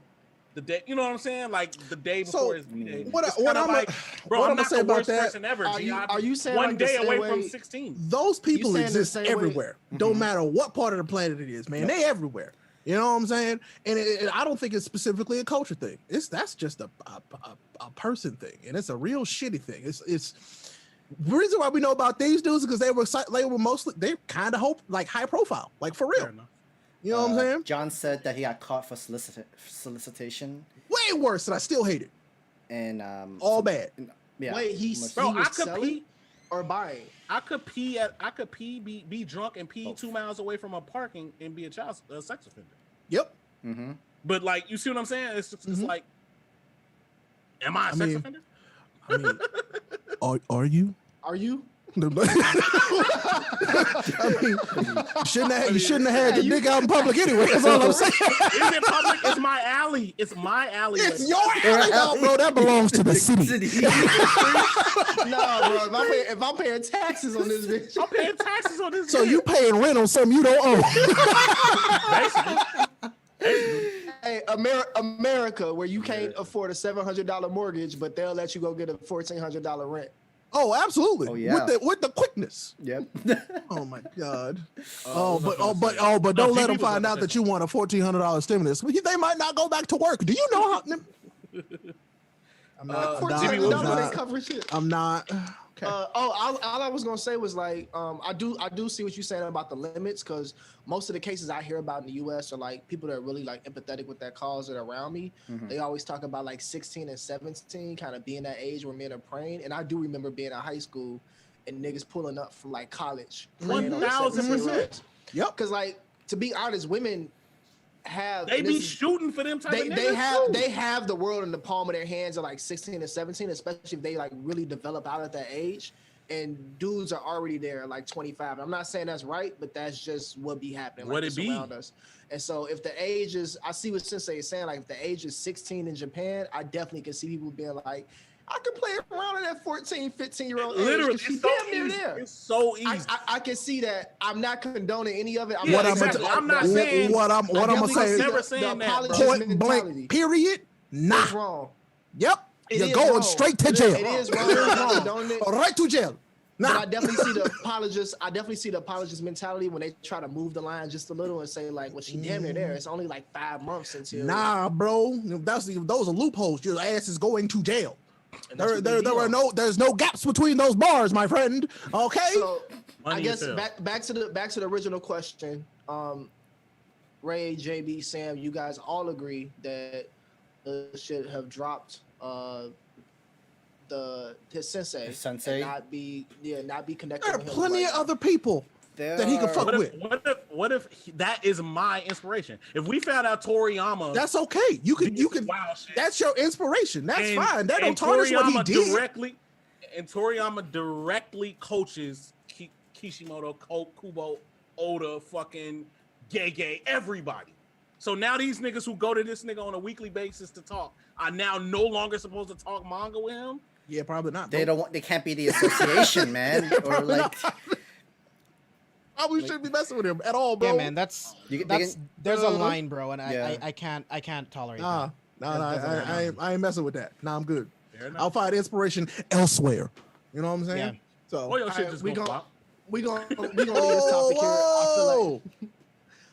the day, you know what I'm saying? Like the day before his day. I'm not the worst person ever. Are you saying one like day away from 16? Those people exist everywhere. Don't matter what part of the planet it is, man. They everywhere. You know what I'm saying? And I don't think it's specifically a culture thing. That's just a person thing, and it's a real shitty thing. It's the reason why we know about these dudes is because they're kind of high profile, like for real. You know what I'm saying? John said that he got caught for solicitation. Way worse, and I still hate it. And all bad. Yeah. Wait, I could pee or buying. I could pee, be drunk and pee 2 miles away from a parking and be a sex offender. Yep. Mm-hmm. But like, you see what I'm saying? It's like, am I a sex offender? I mean, are you? Are you? I mean, you shouldn't have had your dick out in public anyway. That's all I'm saying. Is it public? It's my alley. It's my alley. It's your alley, bro. That belongs to the city. No, bro. If I'm paying taxes on this bitch, I'm paying taxes on this. So you paying rent on something you don't own? Basically. Hey, America, where you can't afford a $700 mortgage, but they'll let you go get a $1,400 rent. Oh, absolutely. Oh, yeah. With the quickness. Yep. Oh my God. But don't let them find out that you want a $1,400 stimulus. They might not go back to work. Do you know how? I'm not. $1,400 cover shit. I'm not. Okay. All I was gonna say was like, I do see what you're saying about the limits, because most of the cases I hear about in the U.S. are like people that are really like empathetic with that cause that are around me. Mm-hmm. They always talk about like 16 and 17, kind of being that age where men are praying. And I do remember being in high school and niggas pulling up from like college. 1,000%. Yep. Because like, to be honest, women have shooting for them type of niggas. They have the world in the palm of their hands at like 16 and 17, especially if they like really develop out at that age. and dudes are already there like 25. I'm not saying that's right, but that's just what be happening. What like, it be? around us. And so if the age is, I see what Sensei is saying, like if the age is 16 in Japan, I definitely can see people being like, I can play around in that 14, 15-year-old age. Literally, She's it's so damn near easy. there. It's so easy. I can see that. I'm not condoning any of it. Yeah, What I'm exactly. gonna- I'm not saying what I'm gonna say. never saying that, bro. Point mentality. blank. Period. Nah. It's wrong. Yep. It You're is going wrong. straight to It jail. is wrong. It is I'm not wrong. condoning it. Right to jail. But Nah. I definitely see the apologist. I definitely see the apologist mentality when they try to move the line just a little and say like, "Well, she damn near there. It's only like 5 months until." Nah, bro. Those are loopholes. Your ass is going to jail. And that's what they be on. There's no gaps between those bars, my friend. Okay. So Money I guess as hell. back to the original question. Ray, JB, Sam, you guys all agree that should have dropped his sensei. The sensei? And not be connected. There are with him plenty right of now. other people that he can fuck with. What if that is my inspiration? If we found out Toriyama, That's okay. You can. wow shit. That's your inspiration. That's and- fine. That and don't tarnish what he Toriyama did. Toriyama directly coaches Kishimoto, Kubo, Oda, fucking Gege, everybody. So now these niggas who go to this nigga on a weekly basis to talk are now no longer supposed to talk manga with him. Yeah, probably not. They don't want. They can't be the association, man. Or like, We shouldn't be messing with him at all, bro. Yeah, man, there's a line, bro, and Yeah. I can't tolerate Nah, that. I ain't messing with that. Nah, I'm good. Fair enough. I'll find inspiration elsewhere. You know what I'm saying? Yeah. So. Oh, your shit Alright, just we gonna gon- flop. We gonna leave this topic here. I feel like Whoa!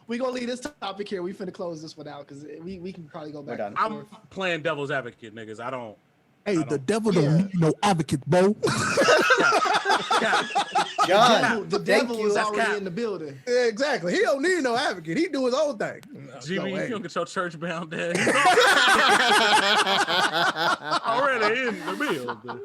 we gonna leave this topic here. We finna close this one out because we can probably go back. We're and done. forth. I'm playing devil's advocate, niggas. I don't. Hey, I the don't- devil Yeah. don't need no advocate, bro. John, The thank devil you. is That's already cap. in the building. Yeah, exactly. He don't need no advocate. He do his own thing. GB, No, you hey. don't get your church bound there. Already in the building.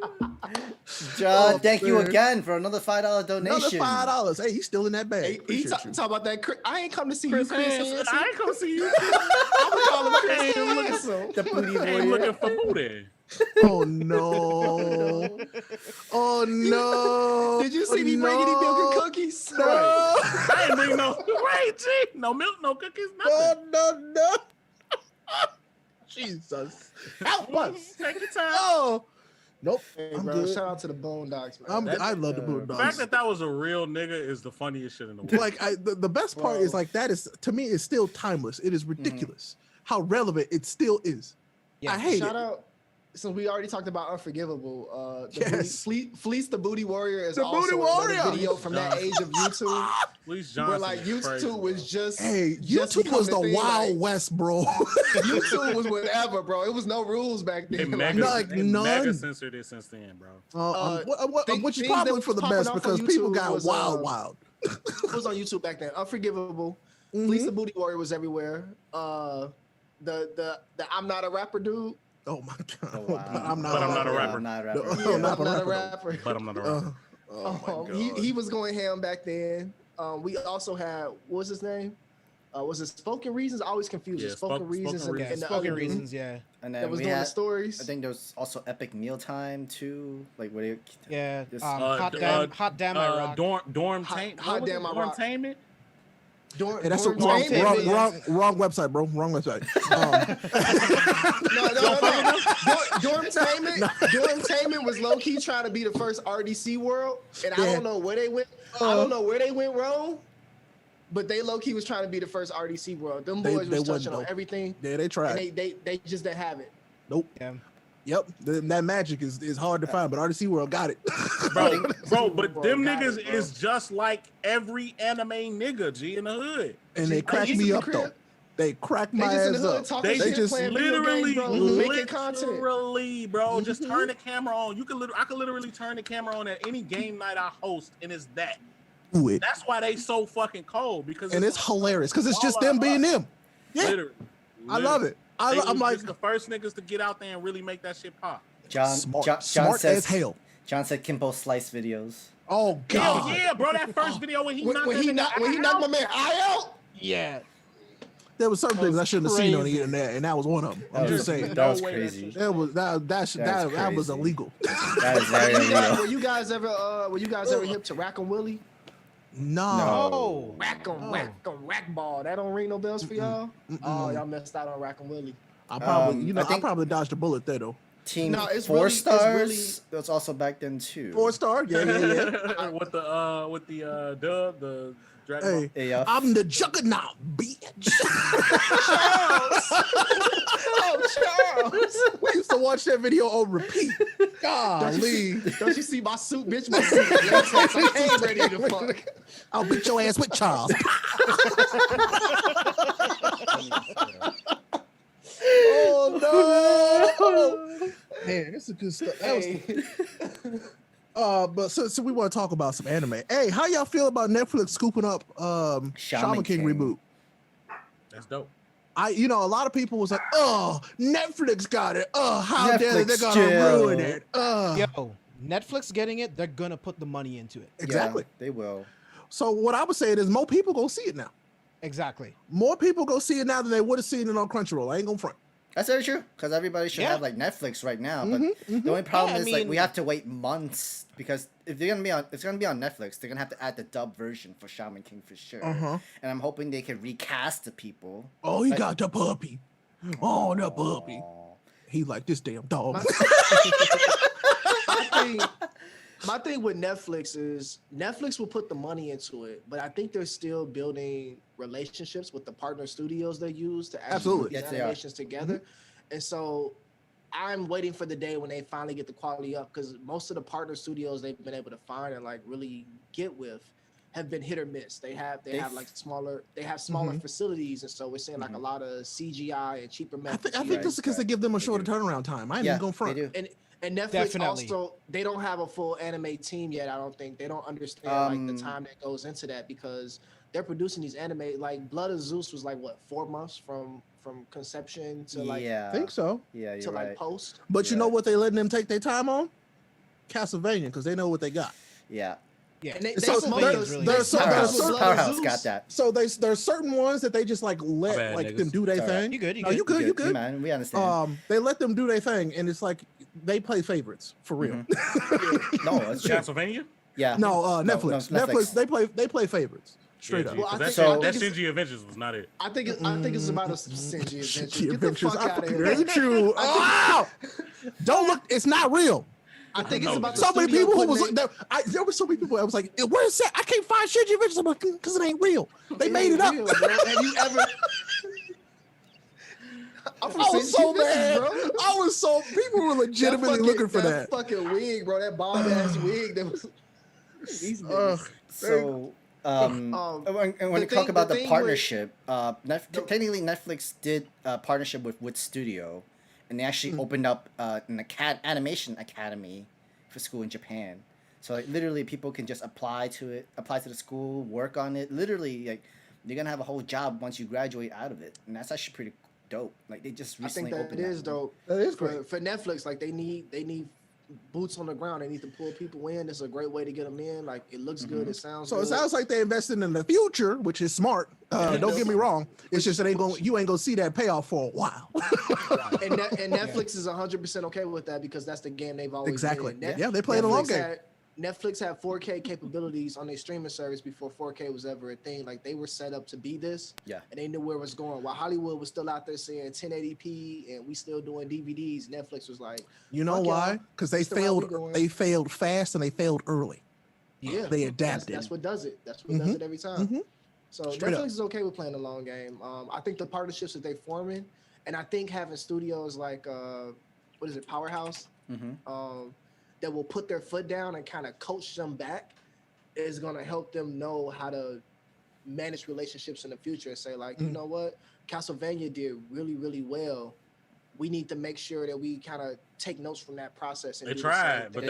John, Oh, thank you man. again for another $5 donation. Another $5. Hey, he's still in that bag. He Appreciate talk you. about that. I ain't come to see Chris you, Chris Hansen. Hansen. I ain't come see you. I'm gonna call him Chris Hey, look- Hansen. The booty I ain't warrior. looking for booty. Oh no! Oh no! Did you see me bringing any milk and cookies? No! I ain't bring no right, G. No milk, no cookies, nothing. No! Jesus! Help us! Take your time. Oh! Nope. Hey, I'm bro, good. shout out to the Boondocks, man. I love the The fact Boondocks. that was a real nigga is the funniest shit in the world. Like the best part Bro. is like that is to me is still timeless. It is ridiculous how relevant it still is. Yeah. I hate Shout it. out. Since we already talked about Unforgivable, the Yes. Fleece the Booty Warrior is The also Booty another Warrior. video from that age of YouTube, Please, where Johnson. like is crazy, YouTube was just Hey, just YouTube was the becoming a thing, Wild like, West, bro. YouTube was whatever, bro. It was no rules back They then. mega, like they none. mega censored it since then, bro. Which is things probably that for the popping best off on because people YouTube got was, wild. It was on YouTube back then. Unforgivable. Mhm. Fleece the Booty Warrior was everywhere. The I'm not a rapper dude. Oh my god! Oh, wow. But I'm not. But I'm not a rapper. rapper. I'm not a No, rapper. Oh, Yeah, not I'm a not a rapper, rapper. But I'm not a rapper. Oh my god! He was going ham back then. We also had what was his name? Was it Spoken Reasons? I always confuse Yeah, it. Spoken Reasons Spoken and Yeah, the spoken other dude reasons. Yeah, And that then was we doing the had, stories. I think there was also Epic Mealtime too. Like what? yeah. This- Hot damn, I rock. Dorm Hot- Taint. Hot Damn I Rock. Dormtainment? Hey, that's a Dorm wrong, Tainment wrong was- website, bro. Wrong website. No. Dormtainment was low key trying to be the first RDC world, and I Yeah. don't know where they went. I don't know where they went wrong, but they low key was trying to be the first RDC world. Them They- boys they was touching wasn't, on though. everything, Yeah, they and tried. they just didn't have it. Nope. Yeah. Yep. That magic is hard to find, but RDC World got it. Bro, but Bro, them got niggas it, bro. is just like every anime nigga, G, in the hood. And they crack He's me in the up though. crib. They crack They my just in the ass hood up. talking They shit, just playing video Literally, games, bro, making content. literally, bro. Just turn the camera on. I could literally turn the camera on at any game night I host, and it's that. Do it. That's why they so fucking cold because And it's hilarious because it's just them being them. Yeah, Literally, I love it. They I'm was like just the first niggas to get out there and really make that shit pop. John, smart, John smart says as hell. John said Kimbo slice videos. Oh Hell god. yeah, bro! That first video when he knocked When he knocked my man I out. Yeah. There was certain things I shouldn't have seen on the crazy. internet, and that was one of them. I'm just saying. That was No way that's crazy. true. That was crazy. illegal. That is very illegal. Were you guys ever hip to Rack 'em Willie? No. Oh, Whack 'em, whack 'em, whack ball. That don't ring no bells for y'all? Oh, y'all missed out on Rack 'em Willie. I probably, I I think- probably dodged a bullet there though. Team No, it's 4 really- it's stars. really- It was also back then too. 4-star, yeah. with the dub, the Dragon Hey, Yeah. I'm the juggernaut, bitch. Oh, Charles. We used to watch that video on repeat. Golly. Don't you see my suit, bitch? My suit. Latex. I ain't ready to fuck. I'll beat your ass with Charles. Oh no! Man, this is good stuff. That was but so we want to talk about some anime. Hey, how y'all feel about Netflix scooping up Shaman King reboot? That's dope. A lot of people was like, "Oh, Netflix got it. Oh, how dare they Netflix gonna chill. ruin it?" yo, Netflix getting it, they're gonna put the money into it. Exactly. Yeah, they will. So what I would say is more people gonna see it now. Exactly. More people go see it now than they would have seen it on Crunchyroll. I ain't gonna front. That's very true. Because everybody should Yeah. have like Netflix right now. But the only problem Yeah, I is like we mean- have to wait months because if they're gonna be on, it's gonna be on Netflix. They're gonna have to add the dub version for Shaman King for sure. Uh-huh. And I'm hoping they can recast the people. Oh, he Like- got the puppy. Oh, the puppy. Aw. He like this damn dog. My thing with Netflix is Netflix will put the money into it, but I think they're still building relationships with the partner studios they use to actually Absolutely. put these Yes, they are. animations together. And so I'm waiting for the day when they finally get the quality up because most of the partner studios they've been able to find and like really get with have been hit or miss. They have like smaller facilities, and so we're seeing like a lot of CGI and cheaper I methods. think Right, this is because they give them a shorter turnaround time. I ain't Yeah, even gonna they front. do. And Netflix Definitely. also they don't have a full anime team yet. I don't think they don't understand like the time that goes into that because they're producing these anime like Blood of Zeus was like what 4 months from conception to like yeah. I think so. Yeah, you're to right. like post. But you Yeah. know what they letting them take their time on? Castlevania, because they know what they got. Yeah. Yeah. And they So smoke there's- those- there's they some- smoke there's those some- with Blood of Powerhouse Zeus. got that. So there's certain ones that they just like let bad, like niggas. them do their It's all right. thing. You good? You No, good? you good? You good? Man, we understand. They let them do their thing, and it's like they play favorites for real. No, it's true. Castlevania? Yeah. No, No, Netflix. no, Netflix. They play favorites straight Yeah, up. G, Well, 'cause I that, think- So- I that think Shinji Adventures was not it. I think it's about a Sensei Shit, adventure. Get the Adventures. fuck I out of fucking here. hate you. Oh! Don't look. It's not real. I think it's No, about the So many studio people who putting was it- like, there were so many people. I was like, "Where's that? I can't find Shinji Adventures." I'm like, "Because it ain't real. They made it up." Real, bro. Have you ever? I'm from I was so Sensei, mad. bro. I was so people were legitimately looking for that. fucking wig, bro. That bomb ass wig. That was. These Ugh. niggas. So, and when the we talk thing- about the the thing partnership, technically Netflix did a partnership with Wood Studio, and they actually opened up an animation academy for school in Japan. So like literally, people can just apply to the school, work on it. Literally, like you're gonna have a whole job once you graduate out of it, and that's actually pretty dope. Like they just I recently think that opened it is dope. That is for, great. for Netflix. Like they need boots on the ground. They need to pull people in. It's a great way to get them in. Like it looks good. It sounds. So good. it sounds like they invested in the future, which is smart. Don't get me wrong. It's just that you ain't gonna see that payoff for a while. and Netflix is 100% okay with that because that's the game they've always Exactly. been in. Yeah, they played a long game. Netflix had 4K capabilities on their streaming service before 4K was ever a thing. Like they were set up to be this, Yeah. and they knew where it was going. While Hollywood was still out there saying 1080p and we still doing DVDs, Netflix was like, You know Fuck why? y'all. Because they That's the route we failed. going. They failed fast and they failed early. yeah, They that's- adapted. That's what does it. That's what does it every time. Mhm. So Straight Netflix up. is okay with playing the long game. I think the partnerships that they forming, and I think having studios like what is it, Powerhouse, that will put their foot down and kind of coach them back, is gonna help them know how to manage relationships in the future and say like, you know what, Castlevania did really really well. We need to make sure that we kind of take notes from that process. And They do the same tried, but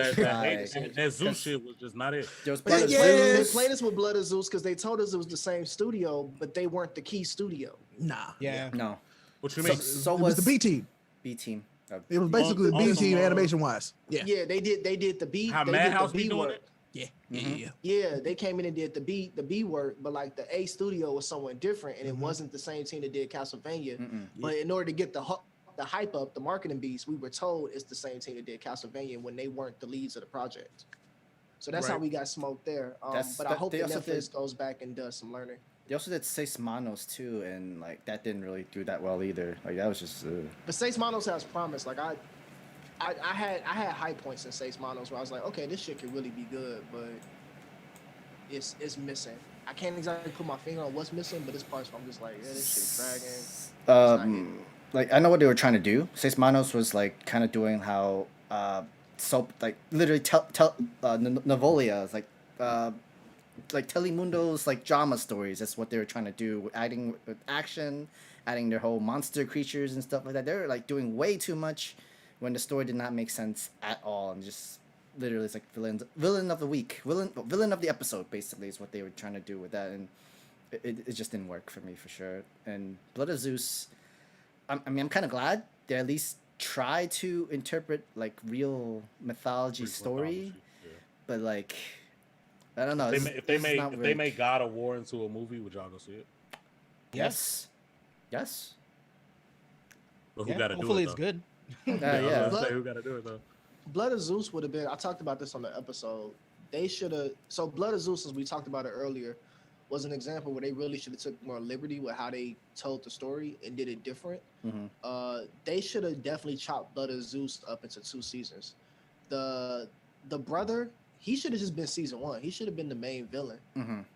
thing. that Zeus shit was just not it. There was But Blood of yeah, They Zeus. played us with Blood of Zeus because they told us it was the same studio, but they weren't the key studio. Nah. Yeah. No. What you So, mean? so It was the B team. B team. It was basically the B Also, team animation wise. Yeah. Yeah, they did the beat. How they Madhouse did the be beat doing work. it? Yeah, Mhm. Yeah, they came in and did the B work, but like the A studio was somewhat different, and it wasn't the same team that did Castlevania. Mm-mm. But in order to get the hype up, the marketing beats, we were told it's the same team that did Castlevania when they weren't the leads of the project. So that's how Right. we got smoked there. That's But I that. hope They that also Netflix did. goes back and does some learning. They also did Seis Manos too, and like that didn't really do that well either. Like that was just. But Seis Manos has promise. Like I had high points in Seis Manos where I was like, okay, this shit could really be good, but it's missing. I can't exactly put my finger on what's missing, but it's parts where I'm just like, yeah, this shit dragging. It's not hitting. Like I know what they were trying to do. Seis Manos was like kind of doing how soap like literally Novolia is like Telemundo's like drama stories. That's what they were trying to do, adding with action, adding their whole monster creatures and stuff like that. They were like doing way too much when the story did not make sense at all, and just literally it's like villain of the week, villain of the episode, basically is what they were trying to do with that, and it just didn't work for me for sure. And Blood of Zeus, I mean, I'm kind of glad they at least try to interpret like real mythology Greek story, mythology, yeah. but like I don't know. If they make God of War into a movie, would y'all go see it? Yes. Yes. But who Yeah, got to do it? hopefully it's though? good. I was gonna Yeah. say, who got to do it though? Blood of Zeus would have been. I talked about this on the episode. They should have. So Blood of Zeus, as we talked about it earlier, was an example where they really should have took more liberty with how they told the story and did it different. They should have definitely chopped Blood of Zeus up into 2 seasons. The brother, he should have just been season 1. He should have been the main villain.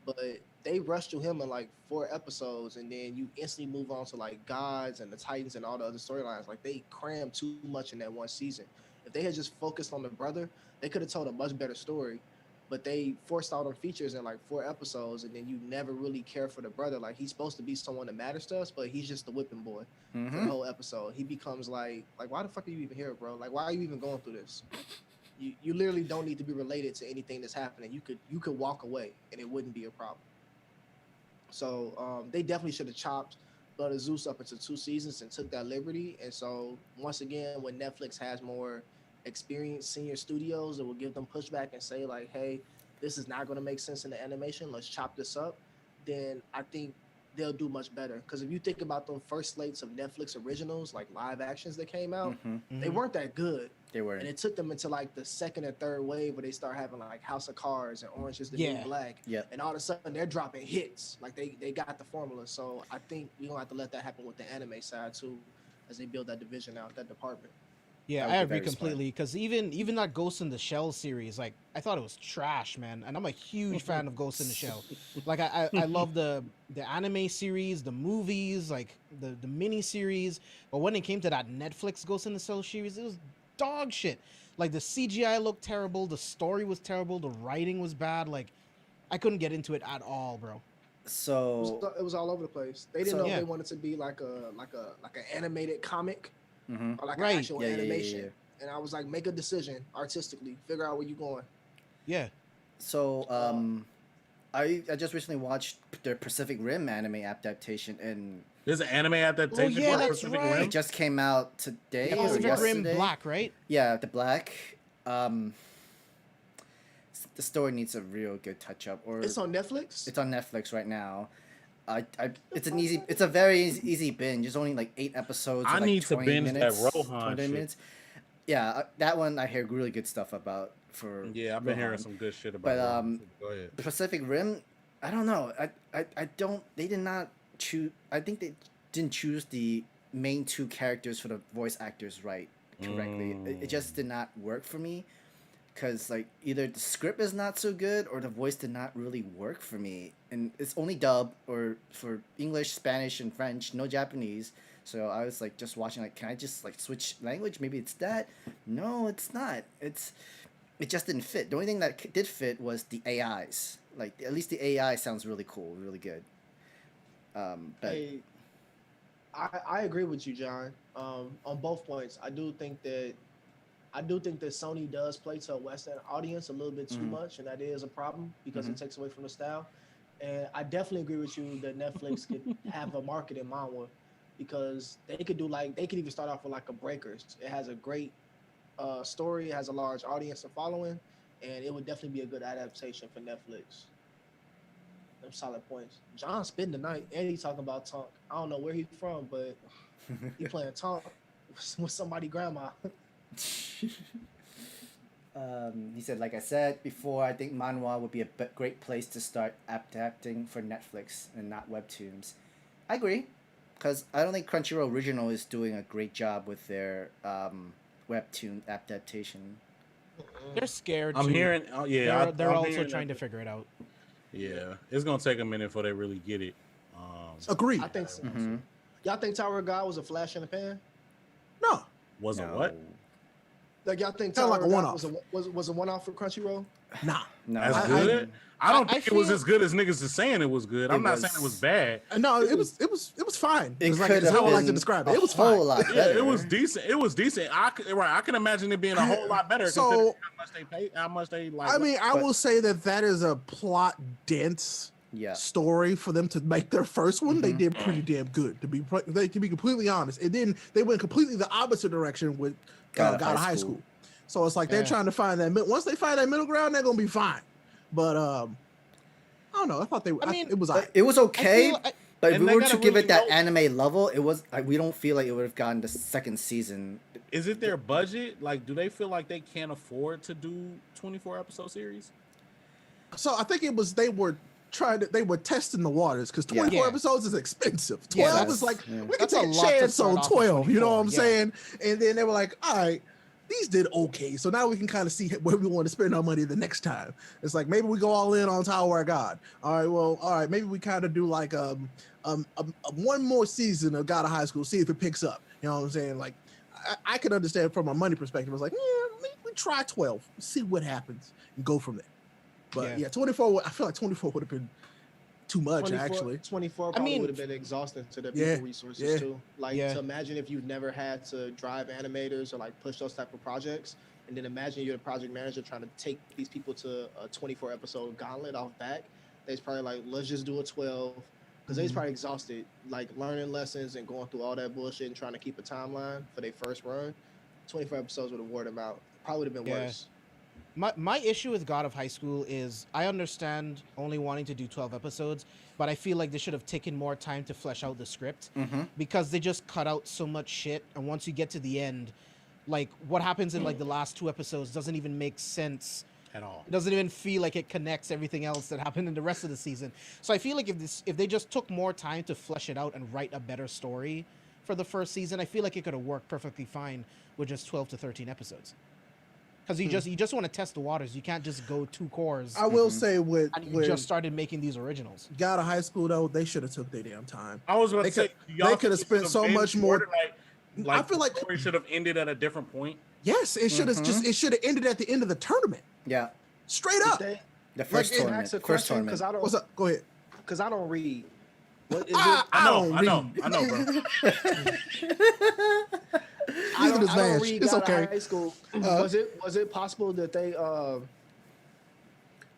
But they rushed through him in like 4 episodes, and then you instantly move on to like gods and the Titans and all the other storylines. Like they crammed too much in that 1 season. If they had just focused on the brother, they could have told a much better story. But they forced all them features in like 4 episodes, and then you never really care for the brother. Like he's supposed to be someone that matters to us, but he's just the whipping boy for the whole episode. He becomes like why the fuck are you even here, bro? Like why are you even going through this? You literally don't need to be related to anything that's happening. You could walk away and it wouldn't be a problem. So they definitely should have chopped Blood of Zeus up into 2 seasons and took that liberty. And so once again, when Netflix has more experienced senior studios that will give them pushback and say like, hey, this is not going to make sense in the animation, let's chop this up, then I think they'll do much better. Because if you think about the first slates of Netflix originals, like live actions that came out, they weren't that good. They were. And it took them into like the second or third wave where they start having like House of Cards and Orange is the New Black. Yeah. And all of a sudden they're dropping hits. Like they got the formula. So I think we're going to have to let that happen with the anime side too, as they build that division out, that department. Yeah, That I would be agree very smart. completely. Because even that Ghost in the Shell series, like I thought it was trash, man. And I'm a huge fan of Ghost in the Shell. Like I love the anime series, the movies, like the mini series. But when it came to that Netflix Ghost in the Shell series, it was dog shit. Like the CGI looked terrible, the story was terrible, the writing was bad. Like I couldn't get into it at all, bro. So It was all over the place. They didn't So- know Yeah. if they wanted to be like an animated comic or like Right. an actual Yeah, yeah, yeah, animation. yeah. And I was like, make a decision artistically, figure out where you're going. Yeah. So I just recently watched their Pacific Rim anime adaptation, and There's an anime adaptation yeah, for that's Pacific right. Rim. it just came out today Yeah, or Pacific yesterday. Rim Black, right? Yeah, the Black. The story needs a real good touch up. Or It's on Netflix. It's on Netflix right now. It's a very easy binge. It's only like 8 episodes. I with, like, need to 20 binge that minutes, Rohan 20 shit. minutes. Yeah, that one I hear really good stuff about. For Yeah, I've been hearing Rohan. some good shit about But Rohan. Go ahead. the Pacific Rim, I don't know. I don't. They did not choose. I think they didn't choose the main 2 characters for the voice actors correctly. It just did not work for me, because like either the script is not so good or the voice did not really work for me. And it's only dub or for English, Spanish, and French, no Japanese. So I was like just watching, like, can I just like switch language? Maybe it's that. No, it's not. It just didn't fit. The only thing that did fit was the AIs. Like at least the AI sounds really cool, really good. But Hey, I agree with you, John. On both points, I do think that Sony does play to a Western audience a little bit too much, and that is a problem because it takes away from the style. And I definitely agree with you that Netflix could have a market in mind with, because they could even start off with like a Breakers. It has a great story, it has a large audience and following, and it would definitely be a good adaptation for Netflix. Them solid points. John spitting tonight, and he's talking about Tonk. I don't know where he's from, but he playing Tonk with somebody grandma. He said, like I said before, I think manhwa would be a great place to start adapting for Netflix and not webtoons. I agree, because I don't think Crunchyroll Original is doing a great job with their webtoon adaptation. They're scared. I'm too. hearing, They're I'm also hearing trying to that- figure it out. Yeah, it's gonna take a minute before they really get it. Agreed. I think so. Mm-hmm. Y'all think Tower of God was a flash in the pan? No. Was it what? Like y'all think Kinda Tower like a of God one-off. was a one-off for Crunchyroll? Nah. No, That's I- good. I don't I think it was feel- as good as niggas is saying it was good. I'm not saying it was bad. No, it was fine. It It's like could it's have how I like to been describe it. a It was whole fine. lot Yeah, better. it was decent. It was decent. I can imagine it being a whole lot better. So- considering how much they pay, how much they like. I mean, I But- will say that is a plot dense Yeah. story for them to make their first one. They Mhm. did pretty damn good, to be completely honest. And then they went completely the opposite direction with God of God of High High School. School. So it's like they're Yeah. trying to find that. Once they find that middle ground, they're gonna be fine. But I don't know. I thought they. I mean, it was. But alright. it was I okay. feel- I- But if And we they were gotta to give really it that know- anime level, it was we don't feel like it would have gotten the second season. is it their budget? Like, do they feel like they can't afford to do 24 episode series? So I think it was they were testing the waters because 24 Yeah. episodes is expensive. Yeah, 12 that's- is like yeah. we can That's take a a lot to chance start on off with 12. You know what I'm 24, saying? And then they were like, all right, these did okay. So now we can kind of see where we want to spend our money the next time. It's like maybe we go all in on Tower of God. All right, maybe we kind of do like one more season of God of High School, see if it picks up. You know what I'm saying? Like I can understand from a money perspective. It's like, yeah, maybe we try 12, see what happens, and go from there. But yeah, 24. I feel like 24 would have been too much, actually. 24 probably mean, would have been exhausting to the Yeah, people resources yeah. too. Like Yeah. to imagine if you've never had to drive animators or like push those type of projects, and then imagine you're the project manager trying to take these people to a 24 episode gauntlet off back. They's probably like, let's just do a 12 because they's Mhm. probably exhausted, like learning lessons and going through all that bullshit and trying to keep a timeline for their first run. 24 episodes would have wore them out. Probably would have been Yeah. worse. My issue with God of High School is I understand only wanting to do 12 episodes, but I feel like they should have taken more time to flesh out the script Mm-hmm. because they just cut out so much shit. And once you get to the end, like what happens in like the last 2 episodes doesn't even make sense. At all. It doesn't even feel like it connects everything else that happened in the rest of the season. So I feel like if they just took more time to flesh it out and write a better story for the first season, I feel like it could have worked perfectly fine with just 12 to 13 episodes. Because you just want to test the waters. You can't just go 2 cores I will Mhm. say with and you just started making these originals. God of High School though, they should have took their damn time. I was about They to say, could- do y'all they think could have it spent should've so been much more- shorter? I feel like the story should have ended at a different point. yes, it should have Mhm. it should have ended at the end of the tournament. Yeah, Straight If up. they- the first Can I tournament. ask a First question? tournament. Because I don't. What's up? Go ahead. Because I don't read. What is it? I know, don't I know, read. I know, bro. Neither does I don't Vash. read It's God of okay. High School. Was it possible that they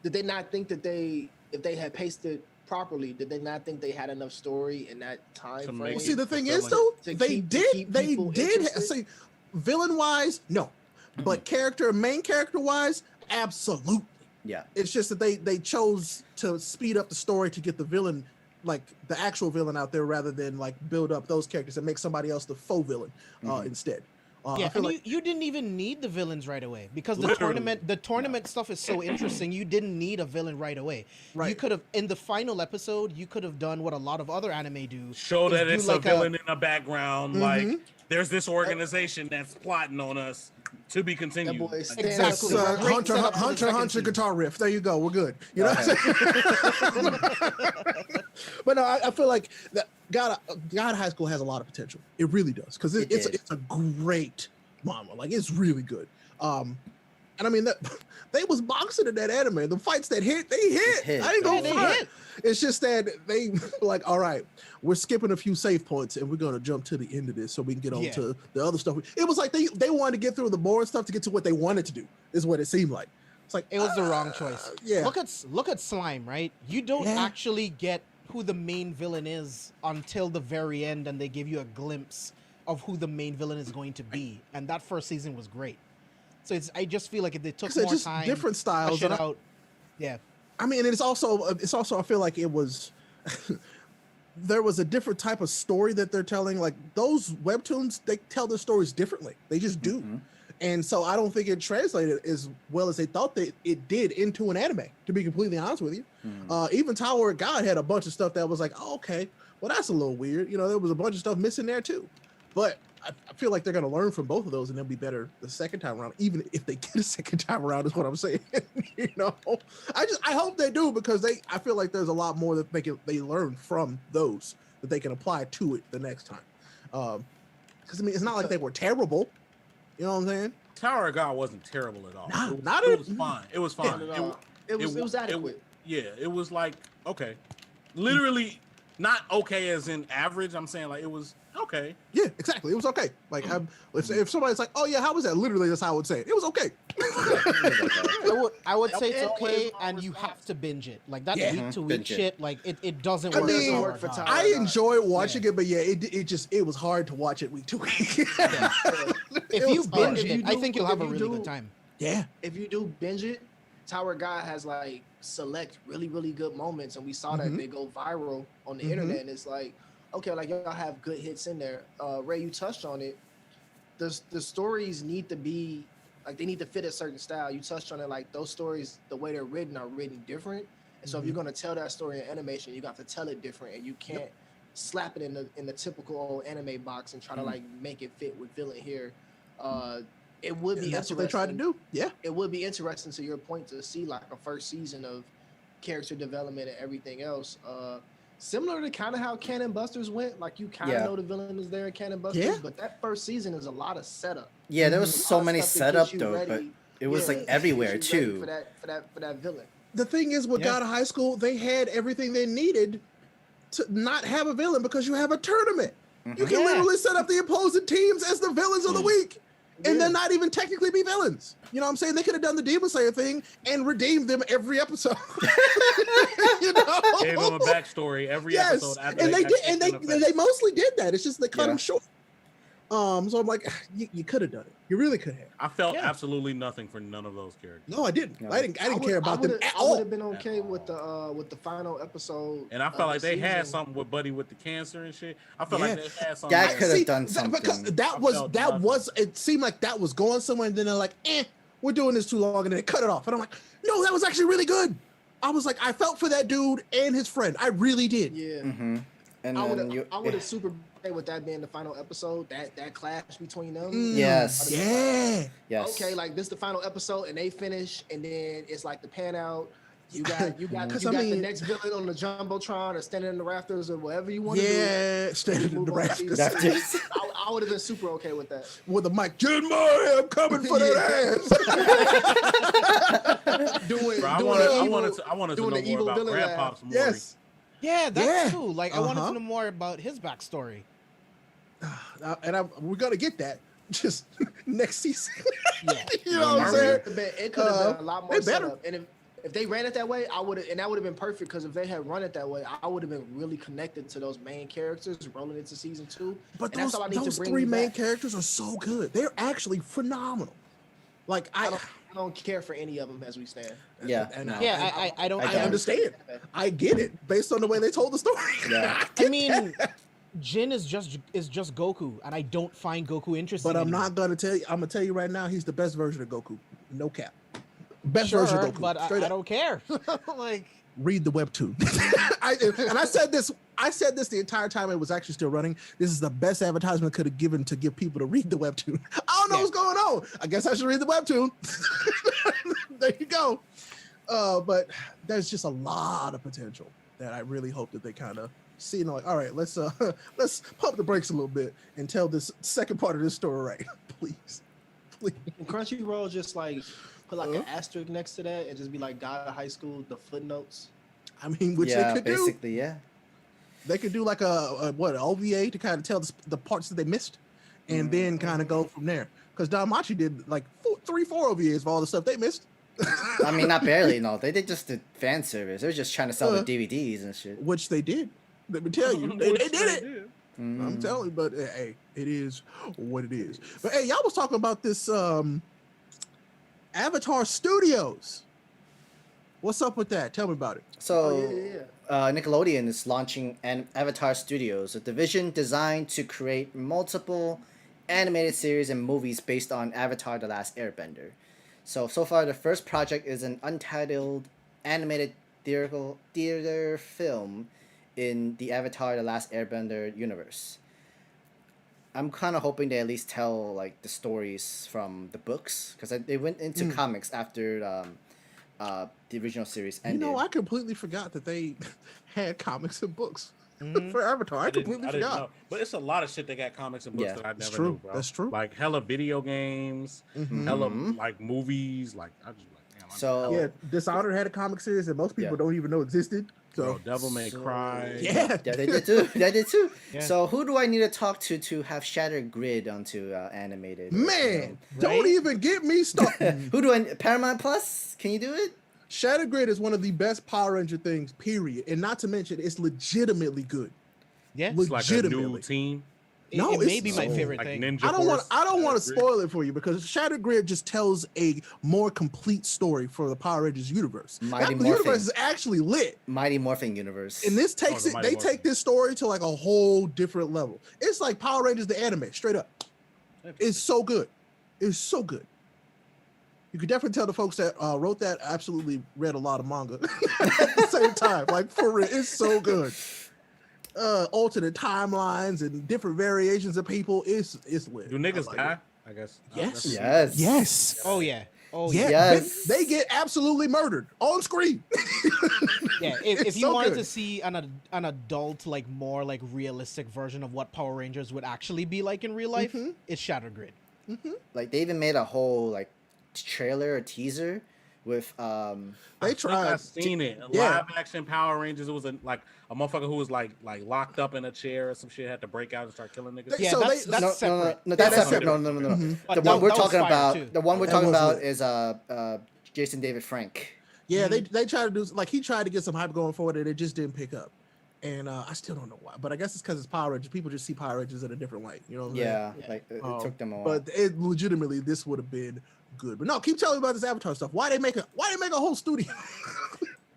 did they not think that if they had paced it properly, did they not think they had enough story in that time To frame? make Well, see, the it thing is fulfilling. though, To they keep did people interested? see villain wise, no, but main character wise, absolutely. Yeah. It's just that they chose to speed up the story to get the villain, like the actual villain out there, rather than like build up those characters and make somebody else the faux villain Mhm. instead. Yeah, I feel and like you didn't even need the villains right away because Literally. the tournament stuff is so interesting. You didn't need a villain right away. You Right. could have in the final episode. You could have done what a lot of other anime do. Show is that do it's like a villain in the background. Mhm. Like there's this organization that's plotting on us to be That continued. boy Like, stand Exactly. up to Great Hunter setup for the Hunter second Hunter season. guitar riff. There you go. We're good. You know what I'm Okay. saying? But no, I feel like that God High School has a lot of potential. It really does because It it's did. a great manga. Like it's really good. And I mean that they was boxing in that anime. The fights that hit, they hit. hit. I ain't Yeah, gonna they front. hit. It's just that they like, all right, we're skipping a few save points and we're gonna jump to the end of this so we can get on Yeah. to the other stuff. It was like they wanted to get through the boring stuff to get to what they wanted to do. Is what it seemed like. It's like It was the wrong choice. Yeah. Look at Slime, right? You don't Yeah. actually get who the main villain is until the very end, and they give you a glimpse of who the main villain is going to be. And that first season was great. So I just feel like if they took It's more just time, different styles. flesh it out. Yeah. I mean, and it's also I feel like it was there was a different type of story that they're telling. Like those webtoons, they tell their stories differently. They just do. And so I don't think it translated as well as they thought that it did into an anime, to be completely honest with you. Even Tower of God had a bunch of stuff that was like, oh, okay, well, that's a little weird. You know, there was a bunch of stuff missing there too. But I feel like they're going to learn from both of those and they'll be better the second time around, even if they get a second time around is what I'm saying. You know, I hope they do, because I feel like there's a lot more that they learn from those that they can apply to it the next time. Because I mean, it's not like they were terrible. You know what I'm saying? Tower of God wasn't terrible at all. It was fine. It was fine. It was adequate. It was like, okay. Literally not okay as in average. I'm saying like it was okay. Yeah, exactly. It was okay. Like if somebody's like, oh yeah, how was that? Literally that's how I would say it. It was okay. I would say it's okay, and you have to binge it. Like that week to week shit, like it doesn't work. I mean, work for Tower. I enjoyed watching it, but yeah, it was hard to watch it week to week. If you binge it, I think you'll have a really good time. Yeah. If you do binge it, Tower of God has like select really, really good moments, and we saw that they go viral on the internet, and it's like, okay, like y'all have good hits in there. Ray, you touched on it. The stories need to be like, they need to fit a certain style. You touched on it, like those stories, the way they're written are written different. And so if you're gonna tell that story in animation, you got to tell it different, and you can't slap it in the typical old anime box and try to like make it fit with villain here. It would be that's what they tried to do. Yeah. It would be interesting, to your point, to see like a first season of character development and everything else. Similar to kind of how Cannon Busters went, like you kind of know the villain is there in Cannon Busters, but that first season is a lot of setup. Yeah, there was so many setup though, but it was like everywhere too. For that villain. The thing is, with God of High School, they had everything they needed to not have a villain, because you have a tournament. You can literally set up the opposing teams as the villains of the week. And they're not even technically be villains. You know what I'm saying? They could have done the Demon Slayer thing and redeemed them every episode. You know? Gave them a backstory every episode. And they mostly did that. It's just they cut them short. So I'm like, you could have done it. You really could have. I felt absolutely nothing for none of those characters. No, I didn't. No. I didn't care about them at all. I would have been okay with the final episode. And I felt like they had something with Buddy with the cancer and shit. I felt like they had something. That could have done something. Because that was it seemed like that was going somewhere, and then they're like, we're doing this too long, and then they cut it off. And I'm like, no, that was actually really good. I was like, I felt for that dude and his friend. I really did. Yeah. And I would have super with that being the final episode, that clash between them. Yes. Yeah. Yes. Okay, like this the final episode, and they finish, and then it's like the pan out. You got the next villain on the jumbotron or standing in the rafters or whatever you want to do. Yeah, standing in the rafters. I would have been super okay with that. With the mic, Jinmai, I'm coming for that ass. I wanted to know more about Grandpa's Mori. Yes. Yeah, that's true. Like I wanted to know more about his backstory. We're gonna get that just next season. You know what I'm saying? It could have been a lot more setup. And if they ran it that way, I would have, and that would have been perfect, because if they had run it that way, I would have been really connected to those main characters rolling into season 2. But those 3 main characters are so good. They're actually phenomenal. Like I don't care for any of them as we stand. I don't. I understand. I get it based on the way they told the story. Yeah. I mean, Jin is just Goku, and I don't find Goku interesting. But I'm not gonna tell you. I'm gonna tell you right now, he's the best version of Goku. No cap. Best version of Goku. But I don't care. Like, read the webtoon. I said this. I said this the entire time it was actually still running. This is the best advertisement could have given to get people to read the webtoon. I don't know what's going on. I guess I should read the webtoon. There you go. But there's just a lot of potential that I really hope that they kind of see. And like, all right, let's pump the brakes a little bit and tell this second part of this story right, please. And Crunchyroll just like put like an asterisk next to that and just be like God of High School, the footnotes. I mean, which they could basically, do. They could do like an OVA to kind of tell the parts that they missed, and then kind of go from there. Because Danmachi did like 4 OVAs of all the stuff they missed. I mean, not barely. No, they did just the fan service. They were just trying to sell the DVDs and shit. Which they did. Let me tell you, they did it. I'm telling you, but hey, it is what it is. But hey, y'all was talking about this Avatar Studios. What's up with that? Tell me about it. So, Nickelodeon is launching an Avatar Studios, a division designed to create multiple animated series and movies based on Avatar: The Last Airbender. So far, the first project is an untitled animated theater film in the Avatar: The Last Airbender universe. I'm kind of hoping they at least tell like the stories from the books, because they went into comics after the original series ended. You know, I completely forgot that they had comics and books for Avatar. I completely didn't forgot. know. But it's a lot of shit they got comics and books that I never That's true. knew, bro. That's true. Like hella video games, hella like movies. Like I just like damn. So Yeah, Dishonored had a comic series that most people don't even know existed. So bro, Devil May Cry. yeah, they did too. They did too. Yeah. So who do I need to talk to have Shattered Grid onto animated? man, don't even get me started. Who do I? Paramount Plus? Can you do it? Shattered Grid is one of the best Power Ranger things, period. And not to mention, it's legitimately good. Yeah. It's like a new Legitimately. team. No, it may it's be my so- favorite Like thing. Ninja I don't want. Force, I don't want to Shattered Grid. spoil it for you because Shattered Grid just tells a more complete story for the Power Rangers universe. Mighty That universe Morphin. is actually lit, Mighty Morphin Universe. and this takes the it. Mighty They Morphin. take this story to like a whole different level. It's like Power Rangers the anime, straight up. It's so good. It's so good. You could definitely tell the folks that wrote that absolutely read a lot of manga at the same time. Like for real, it's so good. Alternate timelines and different variations of people. It's lit. Do I niggas like die? it. I guess. Yes. Yes. Yes. Oh yeah. Oh Yeah. yeah. Yes. They get absolutely murdered on screen. Yeah. It's If you so wanted good. to see an adult, like more like realistic version of what Power Rangers would actually be like in real life, it's Shattered Grid. Like they even made a whole like trailer or teaser with They I tried. seen it. Yeah. Live action Power Rangers. It was like a motherfucker who was like locked up in a chair or some shit, had to break out and start killing niggas. Yeah, So that's they- that's separate. No, that's that's separate. No, separate. no, no, no. Mhm. But The that- one we're that was talking fire, about. too. The one we're That talking was about lit. is Jason David Frank. Yeah, they tried to do like he tried to get some hype going forward and it just didn't pick up. And I still don't know why, but I guess it's because it's Power Rangers. People just see Power Rangers in a different light. You know what I'm Yeah, saying? like it took them a while. But it legitimately this would have been good. But no, keep telling me about this Avatar stuff. Why they make a whole studio?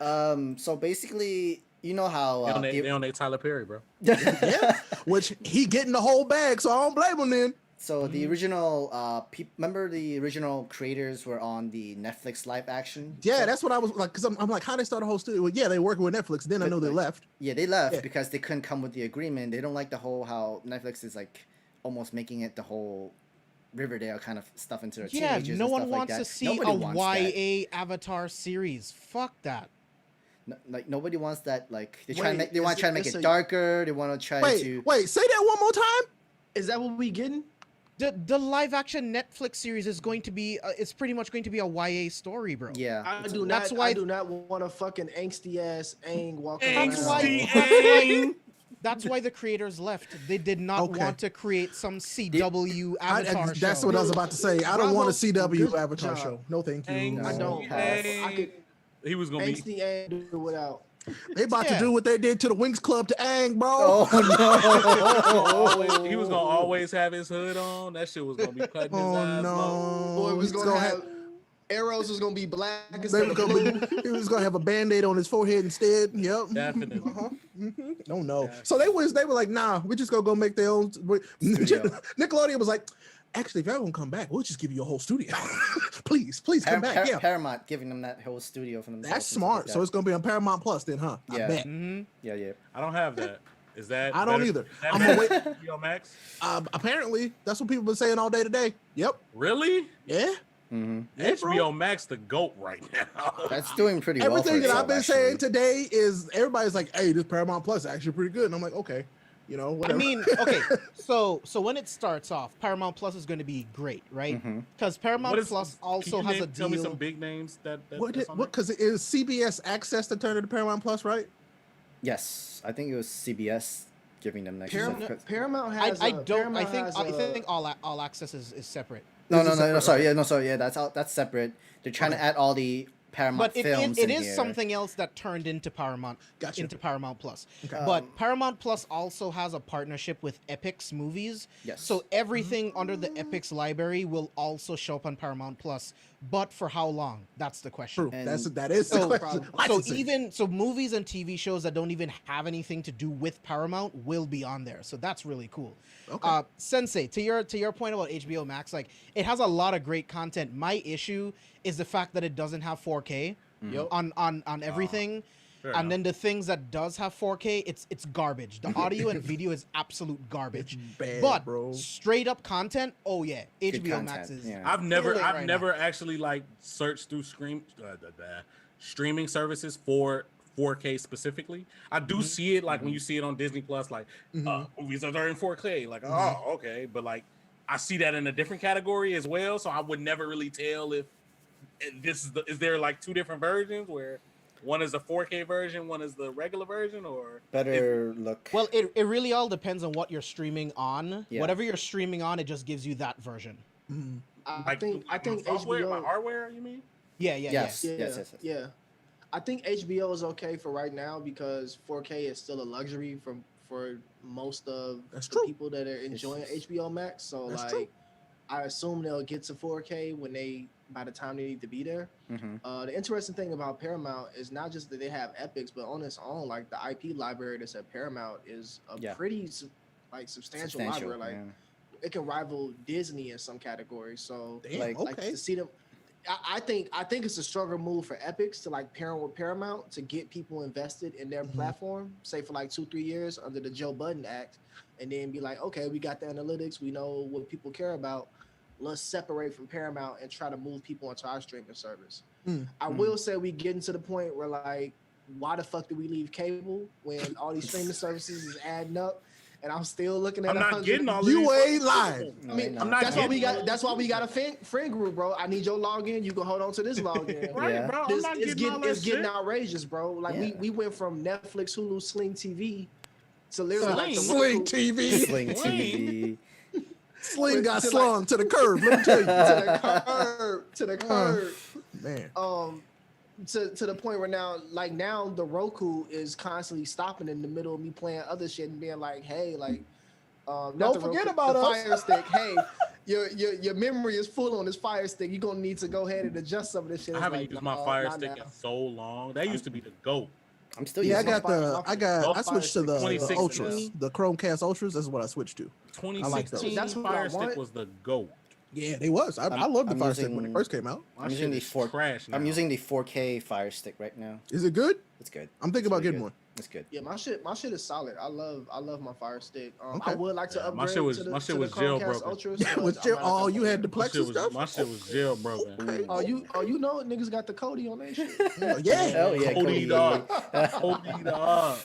So basically, you know how They on their Tyler Perry, bro. Yeah, which he getting the whole bag, so I don't blame him then. So the original remember the original creators were on the Netflix live action? Yeah, So- that's what I was like. Because I'm like, how they start a whole studio? Well, yeah, they working with Netflix. Then I know they left. Yeah, they left Yeah. because they couldn't come with the agreement. They don't like the whole how Netflix is like almost making it the whole Riverdale kind of stuff into their Yeah, teenagers no and one stuff like wants that. to see Nobody a wants that. YA Avatar series. Fuck that. Like nobody wants that. Like they Wait, want is to try to it- make it's it a- darker. They want to try to. Wait, say that one more time. Is that what we getting? The live action Netflix series is going to be it's pretty much going to be a YA story, bro. Yeah. I do not. That's why- I do not want a fucking angsty ass Aang walking That's around. why, Angsty that's why the creators left. They did not Okay. want to create some CW Avatar show. That's what I was about to say. I don't Bravo, want a CW good Avatar job. show. No, thank you. Angsty I don't. Pass. I could He was gonna be. angsty Aang do without. They about Yeah. to do what they did to the Wings Club to Aang, bro. Oh He was gonna always have his hood on. That shit was gonna be cutting his Oh eyes. no! low. Boy, was He's gonna have arrows was gonna be black They instead was of gonna blue. be, he was gonna have a band-aid on his forehead instead. Yep. Definitely. Oh no. Yeah. So they were like, nah, we're just gonna go make their own. Studio. Nickelodeon was like, actually, if y'all gonna come back, we'll just give you a whole studio. please come back. Yeah. Paramount giving them that whole studio for themselves. That's and stuff like smart. So that. it's gonna be on Paramount Plus then, huh? I Yeah. bet. Mhm. yeah. I don't have that. Is that? I don't better- either. is that I'm better gonna than HBO Max. Apparently, that's what people been saying all day today. Yep. Really? Yeah. Mm-hmm. Yeah, bro. HBO Max, the goat right now. That's doing pretty well. Everything for that I've itself, been actually. saying today is everybody's like, hey, this Paramount Plus is actually pretty good. And I'm like, okay, you know, I whatever. mean, okay, so when it starts off, Paramount Plus is going to be great, right? Mhm. Because Paramount What is- Plus can also you has a Tell me some deal. big names that. what? that's on Because it is CBS Access to turn into Paramount Plus, right? Yes, I think it was CBS giving them next. Paramount I, has. I don't. I Paramount think has, I think all access is separate. No, This no, is no, no. separate, Sorry, okay. yeah, no, sorry, yeah. That's separate. They're trying to add all the Paramount But Films. it in is here. something else that turned into Paramount Gotcha. into Paramount Plus. Okay. But Paramount Plus also has a partnership with Epix Movies. Yes. So everything under the Epix library will also show up on Paramount Plus. But for how long? That's the question. True. And that is the so- question. So Licensing. movies and TV shows that don't even have anything to do with Paramount will be on there. So that's really cool. Okay. Sensei, to your point about HBO Max, like it has a lot of great content. My issue is the fact that it doesn't have 4K Yep. on everything. Fair And enough. then the things that does have 4K, it's garbage. The audio and video is absolute garbage. bad, but bro. straight up content, oh yeah, Good HBO Max content, is. yeah. I've never killing right never actually like searched through streaming services for 4K specifically. I do see it like when you see it on Disney Plus, like movies that are in 4K. Like, oh, okay, but like I see that in a different category as well, so I would never really tell if is there like two different versions where one is the 4K version, one is the regular version, or better look. Well, it really all depends on what you're streaming on. Yeah. Whatever you're streaming on, it just gives you that version. I think my software, HBO. my hardware. You mean? Yeah, yeah, Yes. yeah. Yes. Yeah. I think HBO is okay for right now because 4K is still a luxury for most of That's the true. people that are enjoying HBO Max. So That's like, true. I assume they'll get to 4K by the time they need to be there. Mm-hmm. The interesting thing about Paramount is not just that they have epics, but on its own, like the IP library that's at Paramount is a Yeah. pretty substantial library. Like it can rival Disney in some categories. So Damn, like- like okay. to see them. I think it's a stronger move for Epics to like pair with Paramount to get people invested in their platform, say for like 2-3 years under the Joe Budden Act, and then be like, okay, we got the analytics, we know what people care about. Let's separate from Paramount and try to move people onto our streaming service. I will say we getting to the point where like, why the fuck did we leave cable when all these streaming services is adding up? And I'm still looking at. I'm not 100 getting all You these- ain't lying. I mean, I'm not that's why we getting got. That's why we got a friend group, bro. I need your login. You can hold on to this login. Right, Yeah. bro. I'm This not is getting all that it's getting shit. outrageous, bro. Like Yeah. we went from Netflix, Hulu, Sling TV to literally like the Sling Roku- TV. Sling TV. Sling got To, like- slung to the curb. Let me tell you. to the curb. Man. To the point where now the Roku is constantly stopping in the middle of me playing other shit and being like, hey, like, not Don't the forget Roku, about the us. Fire Stick. Hey, your memory is full on this Fire Stick. You're gonna need to go ahead and adjust some of this shit. I It's haven't like, used my nah, Fire not Stick now. in so long. That used to be the GOAT. I'm still Yeah, I using got it. I switched to the 26 Ultras, now. the Chromecast Ultras. That's what I switched to. 2016 That's what I Fire Stick want. was the GOAT. Yeah, they was. I loved the I'm Fire Stick when it using- first came out. My I'm shit using the is 4. trash now. I'm using the 4K Fire Stick right now. Is it good? It's good. I'm thinking It's about really getting good. one. It's good. Yeah, my shit is solid. I love my Fire Stick. Okay. I would like to Yeah, my upgrade shit was- to the, my shit to the was Chromecast jailbroken. Ultras. That but was I'm jail. not Oh, gonna you had the my Plex shit and was stuff. my shit was jailbroken. Okay. Oh, you know niggas got the Cody on that shit. Yeah. Hell yeah, Cody Cody. dog. Cody dog.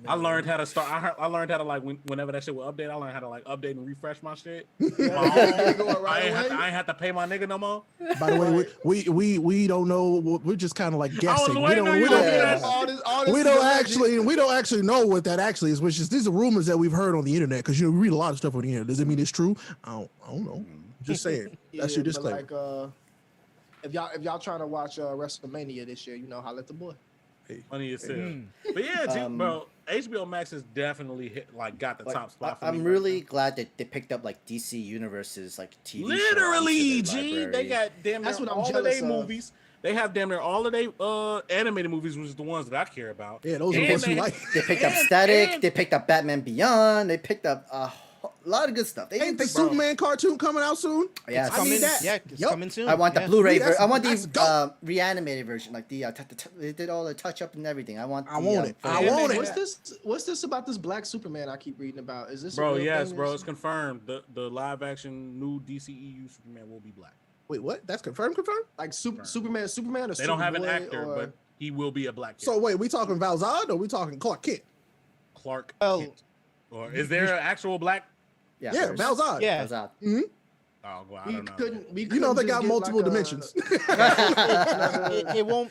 I learned how to start. I learned how to like whenever that shit would update. I learned how to like update and refresh my shit. My own. Going right away. I ain't have to pay my nigga no more. By the way, we don't know. We're just kind of like guessing. We waiting don't. on We you don't. to do that. All this We is don't alleged. actually know what that actually is, which is these are rumors that we've heard on the internet because you read a lot of stuff on the internet. Does it mean it's true? I don't know. Just saying. That's your but disclaimer. like, if y'all trying to watch WrestleMania this year, you know, holla at the boy. Funny as hell. But yeah, bro, HBO Max has definitely got the Like, top spot for me. I'm right really now. glad that they picked up like DC Universe's like TV show Literally, onto their G. library. They got damn near That's what I'm all of jealous their of. movies. They have damn near all of their animated movies, which is the ones that I care about. Yeah, those are the And ones you they- like. They picked up And- Static. and- They picked up Batman Beyond. They picked up a lot of good stuff. They Ain't didn't the pick. Superman cartoon coming out soon? Yes. I need that. Yeah, it's Yup. coming soon. I want the Yeah. Blu-ray. That's- I want that's the dope. reanimated version, like the they did all the touch up and everything. I want. I want it. I Yeah, want man. it. What's this about this black Superman I keep reading about? Is this a Bro, real yes, thing? bro, it's confirmed. The live action new DCEU Superman will be black. Wait, what? That's confirmed? Confirmed? like Superman or They don't have an Superboy actor, or- but he will be a black kid. So wait, we talking Val Zod or we talking Clark Kent? Clark Well, Kent. Or is there an actual black? Yeah, there's- Val Zod. Yeah. Val Zod. Oh, well, I we don't know. couldn't. We You know couldn't they just got get multiple like a- dimensions.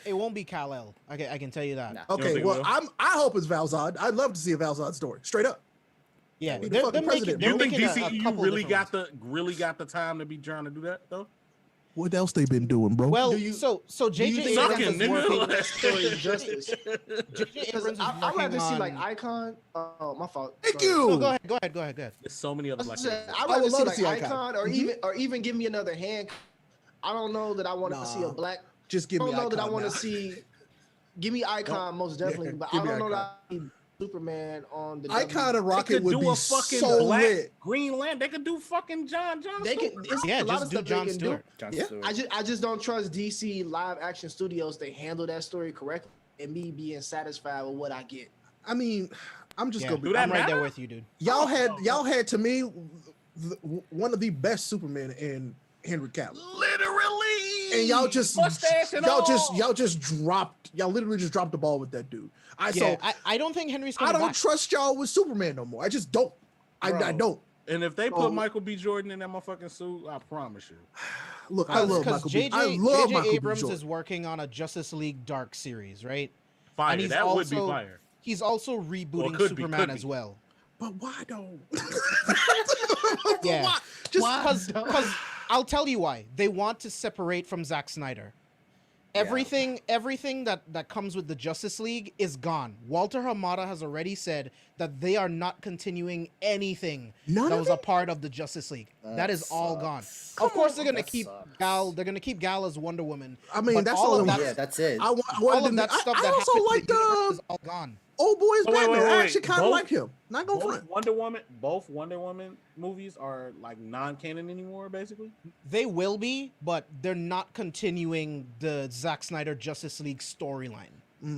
It won't be Kal-El. I can tell you that. Nah. Okay, think well, will? I hope it's Val Zod. I'd love to see a Val Zod story. Straight up. Yeah, Be the they're fucking making. president, Do you they're think making a DCEU couple really different got ones. the time to be trying to do that though? What else they been doing, bro? Well, Do you- so Do you JJ think Sucking, Abrams is nigga. working. that story is justice? JJ Abrams is I'd working rather see on. like Icon. Oh, my fault. Thank Go ahead. you. No, go ahead. There's so many other black characters. I'd I rather would see love to like see Icon. Icon, or Mhm. even give me another hand. I don't know that I want to see a Nah. black. Just I give me don't know that I Icon want to now. see. Give me Icon most definitely, but I give me don't know Icon. that I need Superman on the Icon and They Rocket could would do be a fucking so black lit. Green Lantern. They could do fucking John They Stewart. can. It's Yeah, a lot just of do stuff Jon they can Stewart. Jon Yeah. Stewart. I just don't trust DC live action studios. They handle that story correctly, and me being satisfied with what I get. I mean, I'm just Yeah, gonna be. Do that I'm right there matter? with you, dude. Y'all had to me one of the best Superman in Henry Cavill. Literally. And y'all just Mustache and all. y'all literally just dropped the ball with that dude. Yeah, I don't think Henry's I coming don't back. trust y'all with Superman no more. I just don't. I Bro. don't. And if they Oh. put Michael B. Jordan in that motherfucking suit, I promise you. Look, I love Because Michael B. I JJ love Michael B. Abrams Jordan. is working on a Justice League Dark series, right? Fire. And he's That would be also- fire. He's also rebooting could be, Superman could as be. well. But why don't? Yeah. Why? Just Why? Because I'll tell you why. They want to separate from Zack Snyder. Everything that comes with the Justice League is gone. Walter Hamada has already said that they are not continuing anything None that of was a it? part of the Justice League. That is all gone. sucks. Of course, they're gonna That keep sucks. Gal. They're gonna keep Gal as Wonder Woman. I mean, but that's all all of I that. Yeah, that's it. I All wanted of that to, stuff I that also happened like to the universe the is all gone. old boys So wait, Batman. I wait. actually kind of Both- like him. Not gonna Both front. Wonder Woman movies are like non-canon anymore, basically. They will be, but they're not continuing the Zack Snyder Justice League storyline.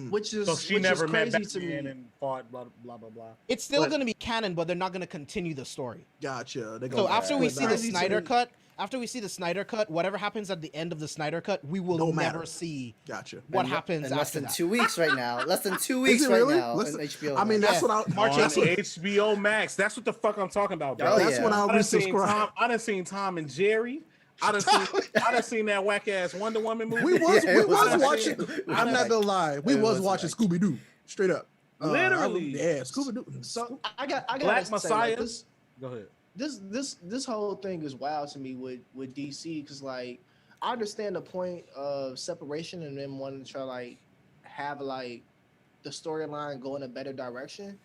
Which is So she which never is met crazy to Batman me. and fought blah blah blah blah. It's still But- going to be canon, but they're not going to continue the story. Gotcha. They So gonna after we put see the that- Crazy to Snyder me. cut, whatever happens at the end of the Snyder cut, we will Don't never matter. see Gotcha. what In happens less after than that. 2 weeks right now. Less than 2 Is weeks it right really? now Listen, on HBO. I mean, Max. that's Yeah. what I. March On 18th. HBO Max. That's what the fuck I'm talking about, bro. Oh, That's yeah. when I'll I done seen resubscribe. Tom and Jerry. I done seen that whack ass Wonder Woman movie. We was Yeah, we it was was actually- watching. it was I'm not like- gonna lie. We it was was watching like- Scooby Doo straight up. Literally. Yeah, Scooby Doo. So I got Black say, Messiah. like, this Go ahead. this whole thing is wild to me with DC, because like I understand the point of separation and them wanting to try like have like the storyline go in a better direction,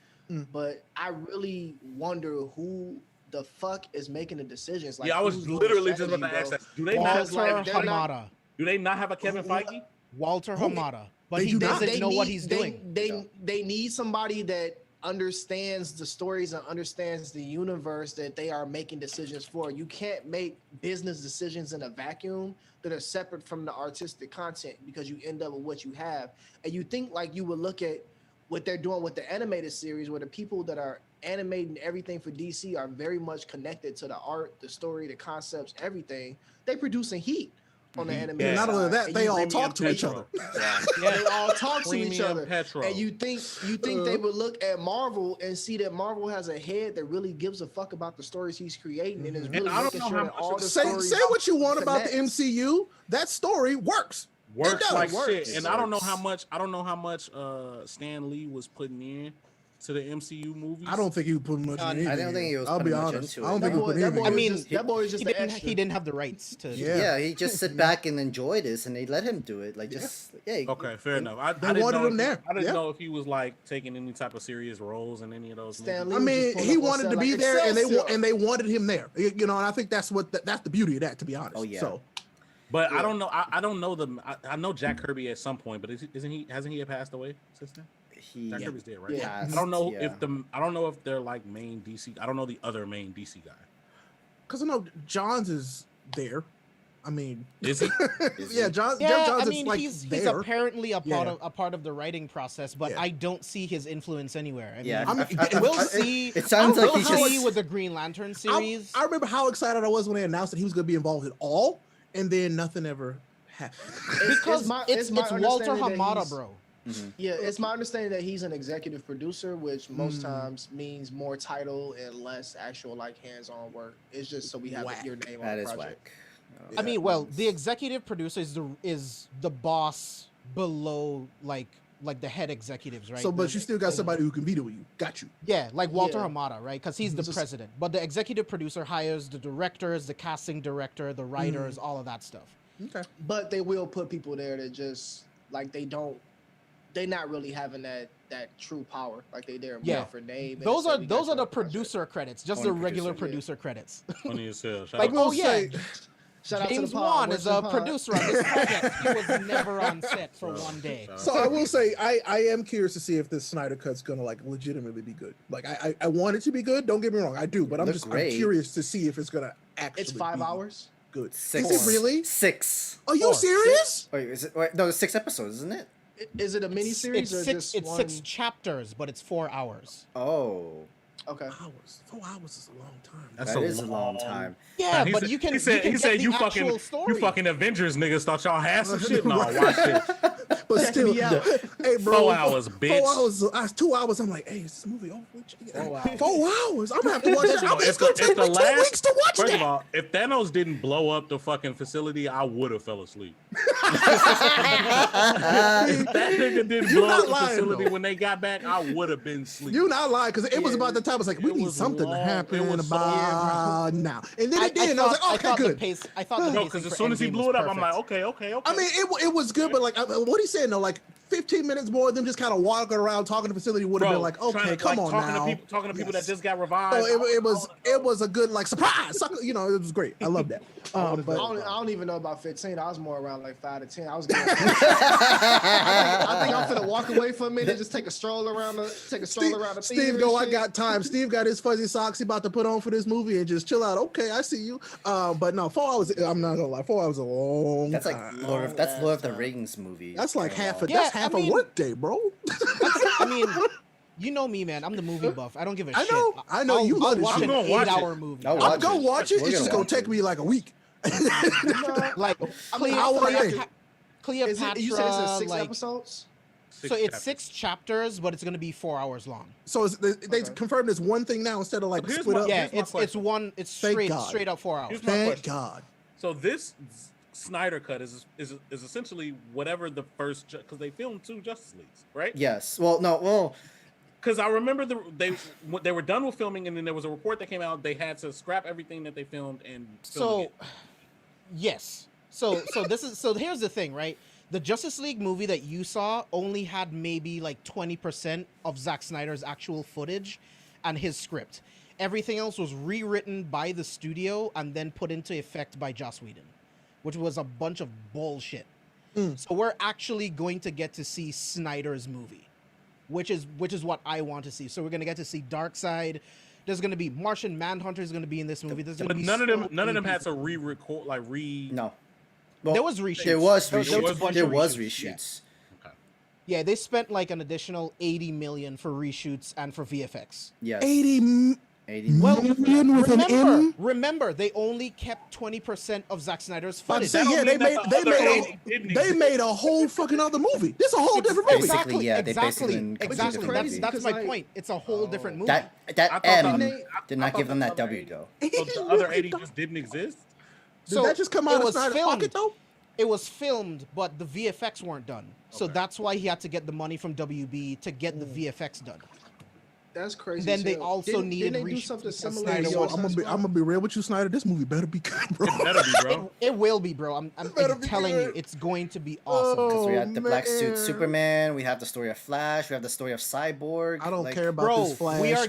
but I really wonder who the fuck is making the decisions. Like, Yeah, I was who's doing literally just about strategy, to ask bro? that. Do they Walter not? Walter they're not- Hamada. Do they not have a Kevin Feige? Walter Oh, Hamada. But they he do not. doesn't know what he's they, doing. They need somebody that understands the stories and understands the universe that they are making decisions for. You can't make business decisions in a vacuum that are separate from the artistic content, because you end up with what you have. And you think like you would look at what they're doing with the animated series, where the people that are animating everything for DC are very much connected to the art, the story, the concepts, everything. They producing heat on the animated And not only side. that, And they you- all Premium talk to each Petro. other. they all talk to each Premium other. Petro. And you think they would look at Marvel and see that Marvel has a head that really gives a fuck about the stories he's creating, and is really I don't making know sure how that much all of the Say stories what you want about the connect. MCU. That story works. Works does. like It works. shit. And I don't know how much Stan Lee was putting in to the MCU movies. I don't think he would put much. I in don't anything. think he was I'll be putting much honest. into I don't it. think he That put boy- that anything. boy I in. mean, that boy is just he the didn't, extra. he didn't have the rights to. Yeah. Yeah, he just sit back and enjoy this, and they let him do it. Like, just yeah. Okay, fair enough. I They didn't wanted know him if there. I didn't Yeah. know if he was like taking any type of serious roles in any of those Stan movies. I Lee was mean, just pulling he up on wanted set to be like, there, and "Excelsior." they wanted him there. You know, and I think that's the beauty of that. To be honest. Oh, yeah. So But Yeah. I don't know. I don't know I know Jack Kirby at some point, but hasn't he passed away since then? He Jack Kirby's dead, right? Yeah. I don't know Yeah. I don't know if they're like main DC. I don't know the other main DC guy. because I know Johns is there. I mean, Is he? yeah, Jeff Yeah, Johns I mean, is like he's there. apparently a part Yeah. of the writing process, but Yeah. I don't see his influence anywhere. I Yeah, mean, I mean, we'll see. It sounds we'll like he see just. with the Green Lantern series. I remember how excited I was when they announced that he was going to be involved at all, and then nothing ever happened. because it's my Walter understanding that Hamada, he's- bro. Yeah, it's my understanding that he's an executive producer, which most times means more title and less actual like hands-on work. It's just so we have Whack. your name on That the is project. whack. I mean, well, the executive producer is the boss below like the head executives, right? So, but The- you still got somebody who can veto you. Got you. Yeah, like Walter Yeah. Hamada, right? Because he's the Just- president. But the executive producer hires the directors, the casting director, the writers, all of that stuff. Okay. But they will put people there that just like they're not really having that true power. Like they there more for name. and Those to say are we got those are the your project. producer credits, just Only the regular producer, producer credits. Funny as hell. Shout Like, out will oh yeah, say- Shout out to James the pod, Wan is Western a Pod. producer on this project. He was never on set for one day. Shout out. So I will say I am curious to see if this Snyder Cut's gonna like legitimately be good. Like I want it to be good. Don't get me wrong, I do, but I'm great. curious to see if it's gonna actually. It's 5 be hours. Good. Six. Is it really? 6. Are you Four. serious? Wait, is it? Wait, no, it's 6 episodes, isn't it? Is it a mini series or just It's one? 6 chapters, but it's 4 hours. Oh, Okay. Hours. 4 hours is a long time. That's that is a long time. Yeah, He but said- you can. He said, you he can said get you the fucking actual story. you fucking Avengers niggas thought y'all had some shit. No, watch it. But Check still, me out. hey bro, 4 hours, bitch. 4 hours. 2 hours. I'm like, hey, is this movie over? 4 hours. 4 hours. I'm gonna have to watch it. No, It's gonna take me 2 weeks to watch First that. of all, if Thanos didn't blow up the fucking facility, I would have fell asleep. If that nigga didn't You're blow not up the lying, facility though. when they got back, I would have been asleep. You're not lying because it was about the time. It's like we It need was something long. to happen It was so- about now, and then it did. And I was like, okay, thought good. The pace, I thought the No, pacing because as for soon as he Endgame blew was it up, I'm like, perfect. okay. I mean, it was good, but like what he's saying though, like 15 minutes more of them just kind of walking around talking to the facility would have Bro, been like, trying okay, to, come like, on talking now. talking to people Yes. that just got revived. So it was a good like surprise, you know, it was great. I love that. I But don't even know about 15. I was more around like 5 to 10. I was getting, I think I'm finna walk away for a minute, just take a stroll around the theater. Steve and go, I shit. got time. Steve got his fuzzy socks he about to put on for this movie and just chill out. Okay, I see you. But no, 4 hours. I'm not gonna lie, 4 hours is a long. That's like time. Lord of the Rings movie. That's like half a Yeah, that's half I a mean- work day, bro. I mean, you know me, man. I'm the movie buff. I don't give a I shit. know you love I'll this watch shit. an I'm gonna watch 8-hour movie. I'll I'm watch gonna it. watch it. We're It's just gonna watch take it. me like a week. Like hour a day. Cleopatra. You said it's 6 like, episodes? so it's 6 chapters, but it's gonna be 4 hours long. So they confirmed this one thing now instead of like Here's split my- up. Yeah, Here's my it's question. one. It's Thank God. straight up 4 hours. Here's my Thank question. God. So this Snyder cut is essentially whatever the first, because they filmed 2 Justice Leagues, right? Yes. Well, no. Well, Because I remember they were done with filming, and then there was a report that came out. They had to scrap everything that they filmed and film So, again. yes. So here's the thing, right? The Justice League movie that you saw only had maybe like 20% of Zack Snyder's actual footage and his script. Everything else was rewritten by the studio and then put into effect by Joss Whedon, which was a bunch of bullshit. So we're actually going to get to see Snyder's movie, which is what I want to see. So we're going to get to see Darkseid. There's going to be Martian Manhunter is going to be in this movie. There's going to But be none of so them many had people. to re-record no. Well, There was reshoots. There was There was a reshoots. bunch There of was reshoots, yeah. reshoots. Yeah, they spent like an additional 80 million for reshoots and for VFX. Yes. 80 Well, million with an M. remember, they only kept 20% of Zack Snyder's I'd footage. say, don't yeah, mean they that the other 80 didn't they exist. made a whole fucking other movie. This is a whole different movie. Basically, yeah, they basically exactly. completed the That's movie. that's Because, my like- point. It's a whole different movie. That I that thought M the- did I not thought give them the that other W 80 though. So the other 80 just didn't exist? Did that just come out it of was Snyder's filmed. pocket though? It was filmed, but the VFX weren't done. So Okay. that's why he had to get the money from WB to get the VFX done. That's crazy. Then as they hell. also Didn't needed they do reshoots something because similar? Snyder to Yo, was- I'm gonna be real with you, Snyder. This movie better be good, bro. It better be, bro. It will be, bro. I'm better be telling you, good. it's going to be awesome. Because we Oh, had the black suit man. Superman, we have the story of Flash, we have the story of Cyborg. I don't like, care about Bro, this Flash. we are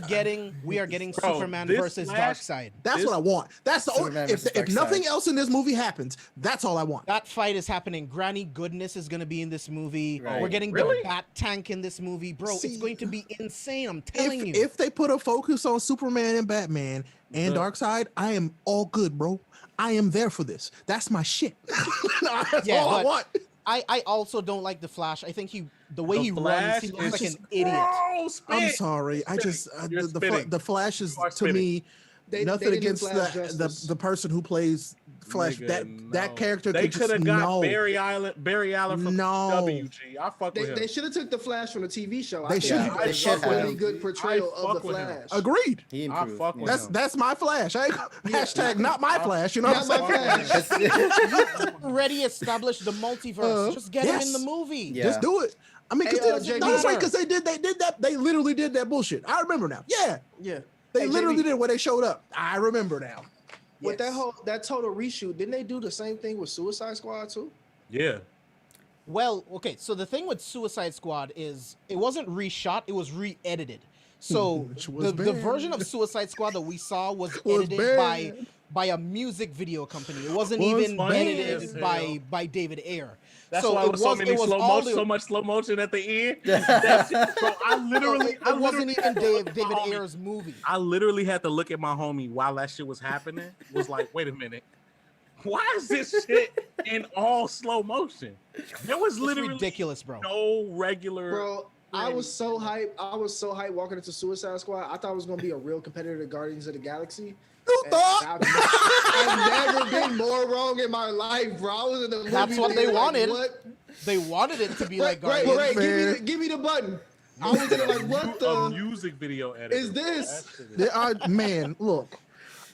getting Bro, Superman this versus Flash- Darkseid. That's this- what I want. That's the only. Superman If, versus if nothing Darkseid. else in this movie happens, that's all I want. That fight is happening. Granny Goodness is going to be in this movie. Right. We're getting Really? the Bat Tank in this movie, bro. See, it's going to be insane. I'm telling you. If they put a focus on Superman and Batman and Good. Darkseid, I am all good, bro. I am there for this. That's my shit. That's Yeah, all I but- want. I also don't like the Flash. I think the way The he runs, Flash he looks is like just- an idiot. Bro, I'm spit. sorry. I just You're spitting. the Flash is You are to spitting. me They nothing didn't do against Flash the justice. the person who plays Flash. Nigga, that no. character They could could have just got no. Barry Allen from No. WG. I fuck with him. They should have took the Flash from the TV show. They I think should. he They did should a really have. good portrayal I of the fuck with him. Flash. Agreed. He I improved. fuck with yeah. him. That's my Flash. Hashtag not my Flash. You know Not what I'm my saying? Flash. Already established the multiverse. Just get him yes. in the movie. Yeah. Just do it. I mean, Hey, because JB. they did that. They literally did that bullshit. I remember now. Yeah, Yeah. they Hey, literally JB. did when they showed up. I remember now. with Yes. that total reshoot, didn't they do the same thing with Suicide Squad too? Yeah. Well, okay, so the thing with Suicide Squad is it wasn't reshot, it was re-edited. So Which was the bad. version of Suicide Squad that we saw was Was edited bad. by a music video company. It wasn't Was even funny edited as by David Ayer. That's so why it it was so many slow all motion, the- so much slow motion at the end. That's it, bro. it wasn't even David homie. Ayer's movie. I literally had to look at my homie while that shit was happening. Was like, wait a minute, why is this shit in all slow motion? There was It's literally ridiculous, bro. no regular. Bro, I was so hyped. I was so hyped walking into Suicide Squad. I thought it was gonna be a real competitor to Guardians of the Galaxy. You And thought? I've never been more wrong in my life, bro. I was in the movie. That's what they like, wanted. What? They wanted it to be like Right, Guardians. Man. give me the button. I was in there like, what a the? music video editor. is this? That shit is- There are, man, look.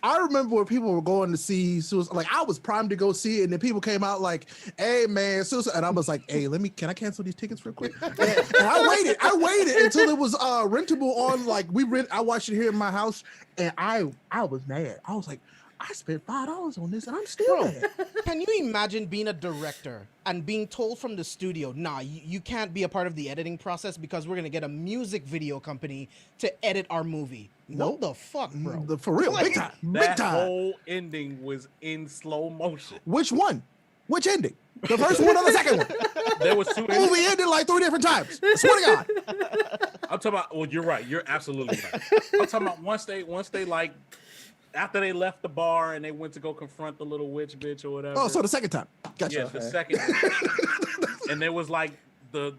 I remember when people were going to see Suicide, like I was primed to go see it, and then people came out like, "Hey, man, Suicide," and I was like, "Hey, can I cancel these tickets real quick?" And I waited until it was rentable on like I watched it here in my house, and I was mad. I was like, I spent $5 on this, and I'm still mad. Can you imagine being a director and being told from the studio, nah, you can't be a part of the editing process because we're gonna get a music video company to edit our movie? Nope. What the fuck, bro? For real, big time, big That time. whole ending was in slow motion. Which one? Which ending? The first one or the second one? There was two The endings. movie ended like 3 different times. I swear to God. I'm talking about. Well, you're right. You're absolutely right. I'm talking about once they like after they left the bar and they went to go confront the little witch bitch or whatever. Oh, so the second time. Gotcha. yeah, the second. And there was like the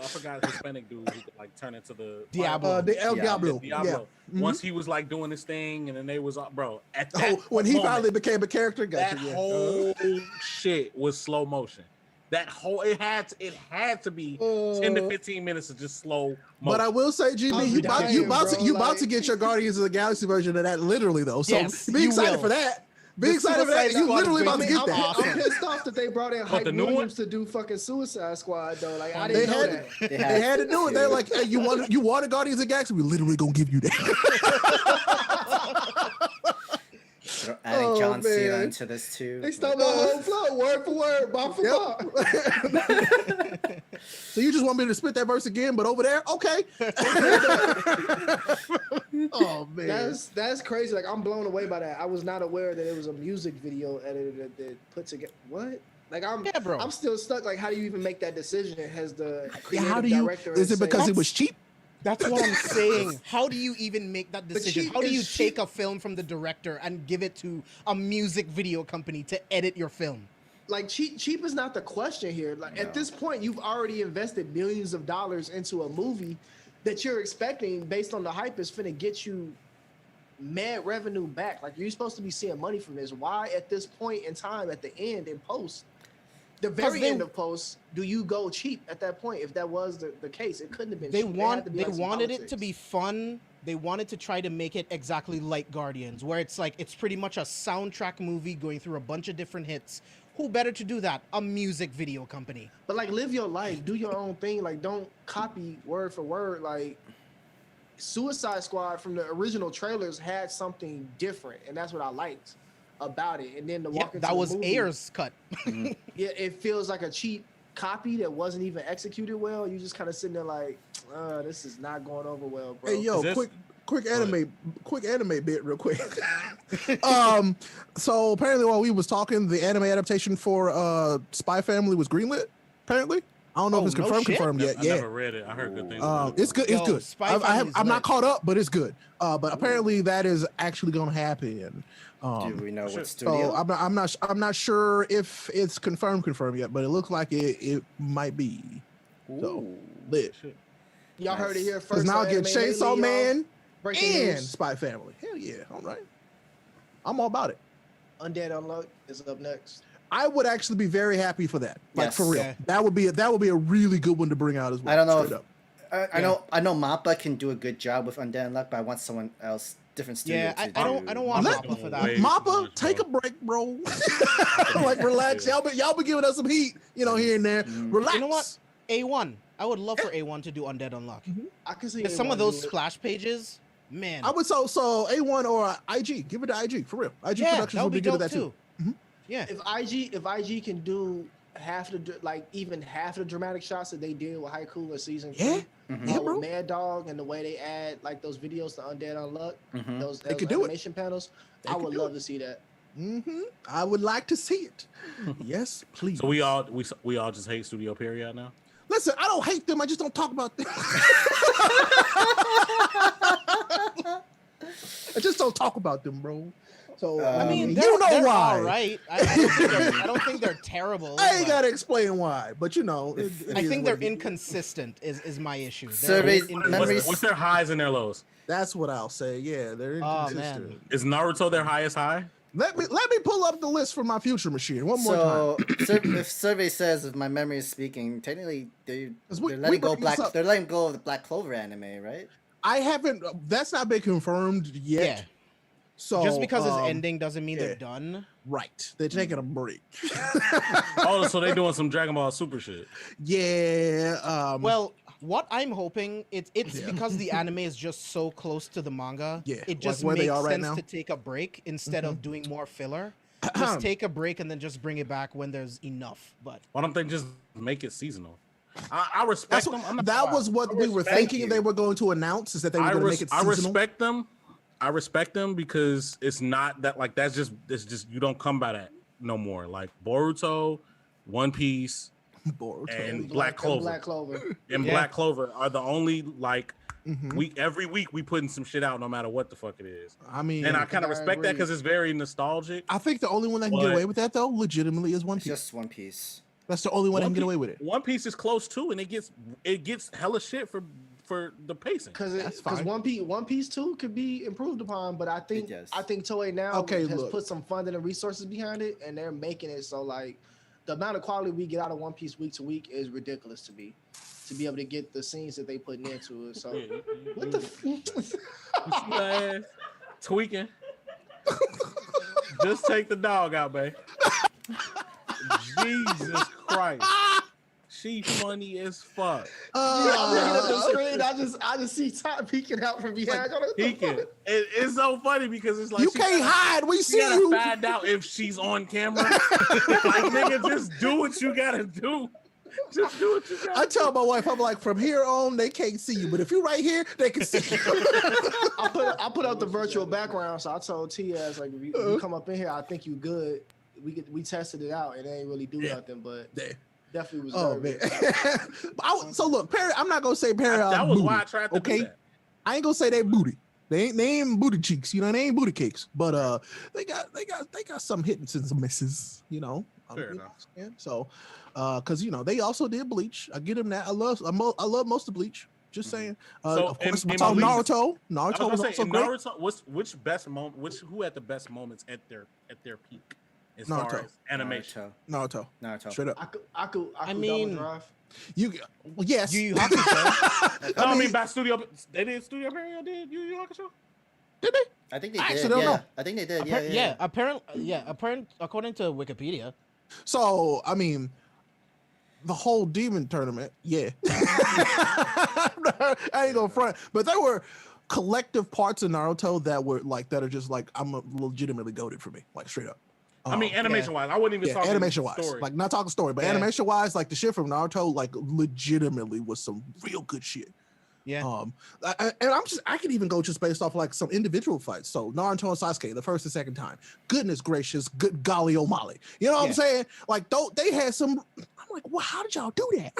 I forgot Hispanic dude who could like turn into the Diablo. The El Yeah, Diablo. Diablo. Yeah. Once he was like doing his thing, and then they was bro. At Oh, that when he moment, finally became a character, gotcha. that Yeah. whole shit was slow motion. That whole it had to be 10 to 15 minutes of just slow motion. But I will say, GB, I'm you about dying, to get your Guardians of the Galaxy version of that literally though. So Yes, be you excited will. for that. Be The excited for that. Suicide You Squad literally is about to going get to be that. awesome. I'm pissed off that they brought in Hype the new Williams one? to do fucking Suicide Squad though. Like I They didn't know had that. they had to do it. They're like, hey, you wanted Guardians of the Galaxy? We literally gonna give you that. They're adding Oh, John Cena man. into this too. They stole my whole flow, word for word, bar for bar. Yep. So you just want me to spit that verse again, but over there? Okay. Oh man. That's crazy. Like I'm blown away by that. I was not aware that it was a music video editor that put together. What? Like bro. I'm still stuck. Like how do you even make that decision? Has the Yeah, creative how do you? director Is it say- because it was cheap? That's what I'm saying. How do you even make that decision? cheap How do is you cheap. take a film from the director and give it to a music video company to edit your film? like cheap is not the question here. Like at this point, you've already invested millions of dollars into a movie that you're expecting based on the hype is finna get you mad revenue back. Like you're supposed to be seeing money from this. Why at this point in time, at the end in post, the very end of post, do you go cheap at that point? If that was the case, it couldn't have been. They cheap. There had to be, they like, some wanted it to politics. be fun. They wanted to try to make it exactly like Guardians, where it's like it's pretty much a soundtrack movie going through a bunch of different hits. Who better to do that? A music video company. But like, live your life, do your own thing. Like, don't copy word for word. Like, Suicide Squad from the original trailers had something different, and that's what I liked about it. And then to Yeah, walk into that the was movie, Ayer's cut. Yeah, it feels like a cheap copy that wasn't even executed well. You just kind of sitting there like, this is not going over well, bro. Hey, yo, Is this- quick anime bit real quick. So apparently while we was talking, the anime adaptation for Spy Family was greenlit, apparently. I don't know Oh, if it's no shit? confirmed yet. I Yeah. never read it. I heard good things. about it. It's good. It's Yo, good. Spy Family's I'm lit. not caught up, but it's good. But apparently that is actually going to happen. Do we know what shit. studio? So I'm not sure if it's confirmed yet, but it looks like it might be. So Ooh. lit. Shit. Y'all heard it here Because first. now on I get Anime Chainsaw Lately, y'all. Man Breaking and news. Spy Family. Hell yeah! All right, I'm all about it. Undead Unluck is up next. I would actually be very happy for that. Like Yes. for real, Yeah. that would be a really good one to bring out as well. I don't know straight if- up. I know Mappa can do a good job with Undead Luck, but I want someone else, different studio. Yeah, to I don't want Let- Mappa for that. Wait. Mappa, take a break, bro. Like relax. Y'all been giving us some heat, here and there. Relax. You know what? A1. I would love for A1 to do Undead Unlock. I can see Because some of those splash pages, Man. I would so A1 or IG. Give it to IG for real. IG Yeah, Productions that would would be be good at dope that too. too. Yeah. If IG can do half the like even half the dramatic shots that they did with Haiku in season 3, Yeah, with bro. Mad Dog and the way they add like those videos to Undead Unluck, those They could do it. animation panels, I would love to see that. I would like to see it. Yes, please. So we all just hate Studio Period now. Listen, I don't hate them. I just don't talk about them. I just don't talk about them, bro. So I mean, you they're know why. all right. I don't think they're terrible. I ain't but gotta explain why, but you know, I think they're inconsistent. Is my issue. Surveys, inconsistent. What's their highs and their lows? That's what I'll say. Yeah, they're Oh, inconsistent. man. Is Naruto their highest high? Let me pull up the list for my future machine one more time. So if survey says, if my memory is speaking, technically they're 'Cause we letting go bring this up. They're letting go of the Black Clover anime, right? I haven't. That's not been confirmed yet. Yeah. So Just because it's ending doesn't mean yeah. they're done. Right, they're taking a break. Oh, so they doing some Dragon Ball Super shit. Yeah. Well, what I'm hoping it's because the anime is just so close to the manga. Yeah, It like just where they makes are right sense now. to take a break instead of doing more filler. Just take a break and then just bring it back when there's enough. But Why don't they just make it seasonal? I respect them. I'm not that gonna was lie. what we were respect thinking you. they were going to announce, is that they were going to make it I seasonal. respect them. I respect them because it's not that like it's just you don't come by that no more. Like Boruto, One Piece, Boruto. and Black Clover. Black Clover. And Yeah. Black Clover are the only like Mhm. every week we putting some shit out no matter what the fuck it is. I mean, And I kind I of respect that agree. because it's very nostalgic. I think the only one that can get But- away with that though, legitimately, is One It's Piece. just One Piece. That's the only one that can get Piece- away with it. One Piece is close too, and it gets hella shit for the pacing. That's fine. One Piece too could be improved upon, but I think does. Toei now Okay, has look. put some funding and resources behind it, and they're making it so like the amount of quality we get out of One Piece week to week is ridiculous to me. To be able to get the scenes that they putting into it, so what the You see that ass tweaking? Just take the dog out, babe. Jesus Christ. She funny as fuck. I'm looking at the screen. I just see Todd peeking out from behind. Peeking. It's so funny because it's like You she can't gotta- hide. We You see gotta you. find out if she's on camera. Like, nigga, just do what you gotta do. Just do what you gotta I do. tell my wife, I'm like, from here on, they can't see you, but if you're right here, they can see you. I put up the virtual background, so I told T as like, if you come up in here, I think you good. We tested it out, and it ain't really do nothing, but Yeah. definitely was. Oh man. So look, Perry. I'm not gonna say Perry. That was booty, why I tried to okay? do that. I ain't gonna say they booty. They ain't booty cheeks. You know, they ain't booty cakes. But they got some hits and some misses. You know. Fair You know enough. what I'm saying? So, because you know they also did Bleach. I get them that. I love most of Bleach. Just saying. So, Of course, in we saw Bleach- Naruto. I Naruto was was gonna say also in great. Naruto, who had the best moments at their peak as far Naruto. as animation? Naruto. Naruto. Straight up. I mean- double drive. You. Well, yes. Yu Yu Hakusho. No, I mean by studio. They did Studio Period. Did Yu Yu Hakusho? Did they? I think they I did. actually don't Yeah, know. I think they did. Yeah, apparently, according to Wikipedia. So, I mean, the whole demon tournament, yeah. I ain't gonna front, but there were collective parts of Naruto that were like that are just like I'm legitimately goated for me, like straight up. I mean, animation wise, I wouldn't even yeah, talk animation wise, story. like not talking story, but Yeah. animation wise, like the shit from Naruto, like legitimately was some real good shit. Yeah. And I could even go just based off like some individual fights. So Naruto and Sasuke, the first and second time, goodness gracious, good golly o'molly. You know what I'm Yeah. saying? Like they had some. I'm like, well, how did y'all do that?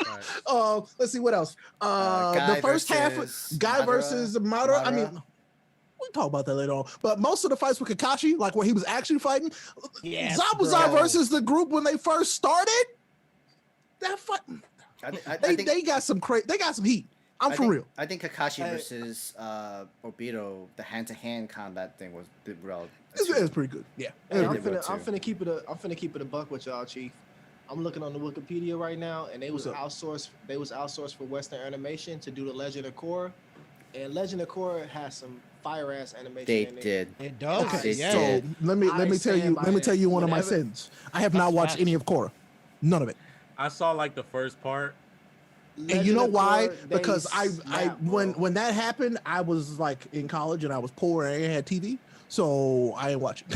Right. Let's see what else. Guy The first half, versus Guy Madara. versus Madara. I mean, Madara. we can talk about that later on. But most of the fights with Kakashi, like where he was actually fighting, Yes, Zabuza bro. versus the group when they first started. That fight, I they think got some they got some heat. I'm for real. I think Kakashi versus Obito, the hand-to-hand combat thing was well. It's pretty good. Yeah. Hey, I'm did well, finna keep it a buck with y'all, Chief. I'm looking on the Wikipedia right now, and they was outsourced. They was outsourced for Western animation to do the Legend of Korra, and Legend of Korra has some fire ass animation. They in it. did. It does. Okay, yeah. So let me I tell you stand by tell it. you one of my Whatever- sins. I have That's not watched facts. any of Korra. None of it. I saw like the first part. And you know why? Legend of Korra, they Because snap, bro. when that happened, I was like in college and I was poor and I ain't had TV, so I ain't watching.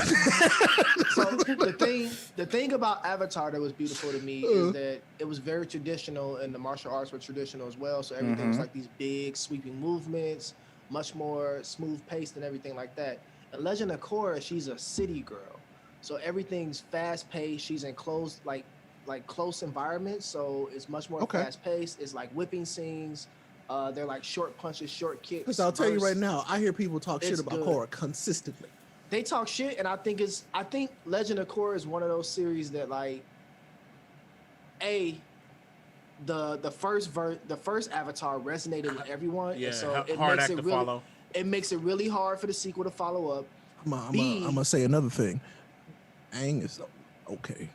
So the thing about Avatar that was beautiful to me is that it was very traditional, and the martial arts were traditional as well. So everything was like these big sweeping movements, much more smooth paced and everything like that. And Legend of Korra, she's a city girl, so everything's fast paced. She's in close close environments, so it's much more fast paced. It's like whipping scenes. They're like short punches, short kicks. Because I'll tell you right now, I hear people talk shit about Korra consistently. They talk shit, and I think Legend of Korra is one of those series that like, the first Avatar resonated with everyone. Yeah, and so it hard makes act it to really, follow. It makes it really hard for the sequel to follow up. I'm gonna say another thing. Aang is okay.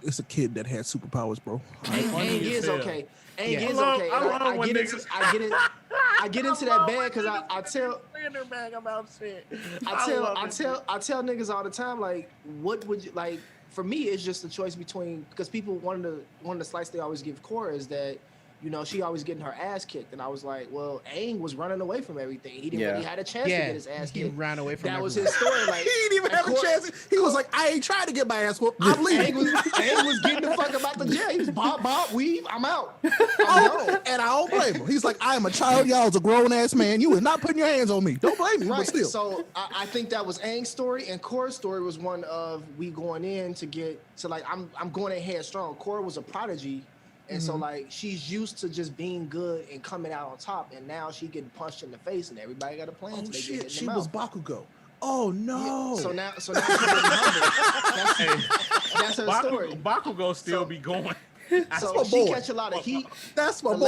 It's a kid that has superpowers, bro. Aang is okay. Aang is love- okay. I And love I when get into niggas- I get into that bag because I tell slander bag about shit. I tell niggas all the time, like, what would you like? For me, it's just a choice between, because people, one of the slights they always give Korra is that, you know, she always getting her ass kicked, and I was like, well, Aang was running away from everything. He didn't really had a chance to get his ass he kicked. ran away from That was everyone. his story. Like, He didn't even have a chance. He was like, I ain't trying to get my ass whooped. I'm leaving. Aang was getting the fuck about the jail. He was bob, weave, I'm out. And I don't blame him. He's like, I am a child. Y'all's a grown ass man. You is not putting your hands on me. Don't blame me, but Right. still. So I think that was Aang's story, and Korra's story was one of we going in to get to, like, I'm going in headstrong. Korra was a prodigy, and so like she's used to just being good and coming out on top, and now she getting punched in the face, and everybody got a plan. Oh to shit, she was Bakugo. Oh no. So now she's getting humble. That's her story. Bakugo still be going. So my she boy. catch a lot of heat. That's my The boy.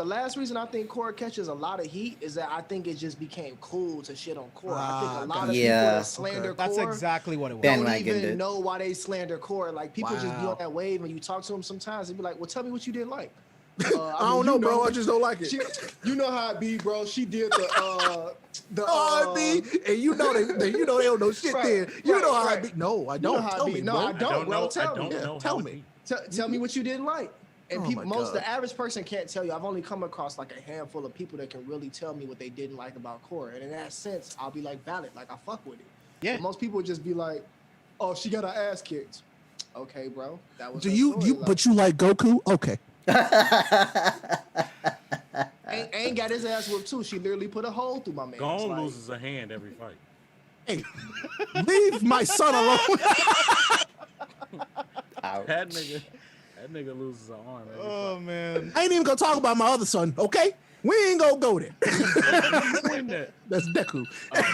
last reason I think Korra catches a lot of heat is that I think it just became cool to shit on Korra. I think a lot of people that slander Korra That's exactly what it was. Ben don't Wagon even did. know why they slander Korra. Like, people just be Wow. on that wave, and you talk to them sometimes, they be like, well, tell me what you didn't like. I don't know, bro. I just don't like it. You know how it be, bro. She did the R&B, and you know they don't know shit. Right, then you know how right. I be. No, I You don't. know how Tell it be. me, No, bro. I don't, bro. Tell me. Yeah, tell me. Tell me what you didn't like. And Oh people, my God. the average person can't tell you. I've only come across like a handful of people that can really tell me what they didn't like about Korra. And in that sense, I'll be like, valid, like I fuck with it. Yeah. But most people would just be like, oh, she got her ass kicked. Okay, bro. That was Do her you story. you Like, but you like Goku? Okay. ain't got his ass whooped too. She literally put a hole through my man. Gon Like, loses a hand every fight. Hey, leave my son alone. That nigga loses an arm every Oh man. I ain't even gonna talk about my other son. Okay, we ain't gonna go there. fight. Win that. That's Deku. Funny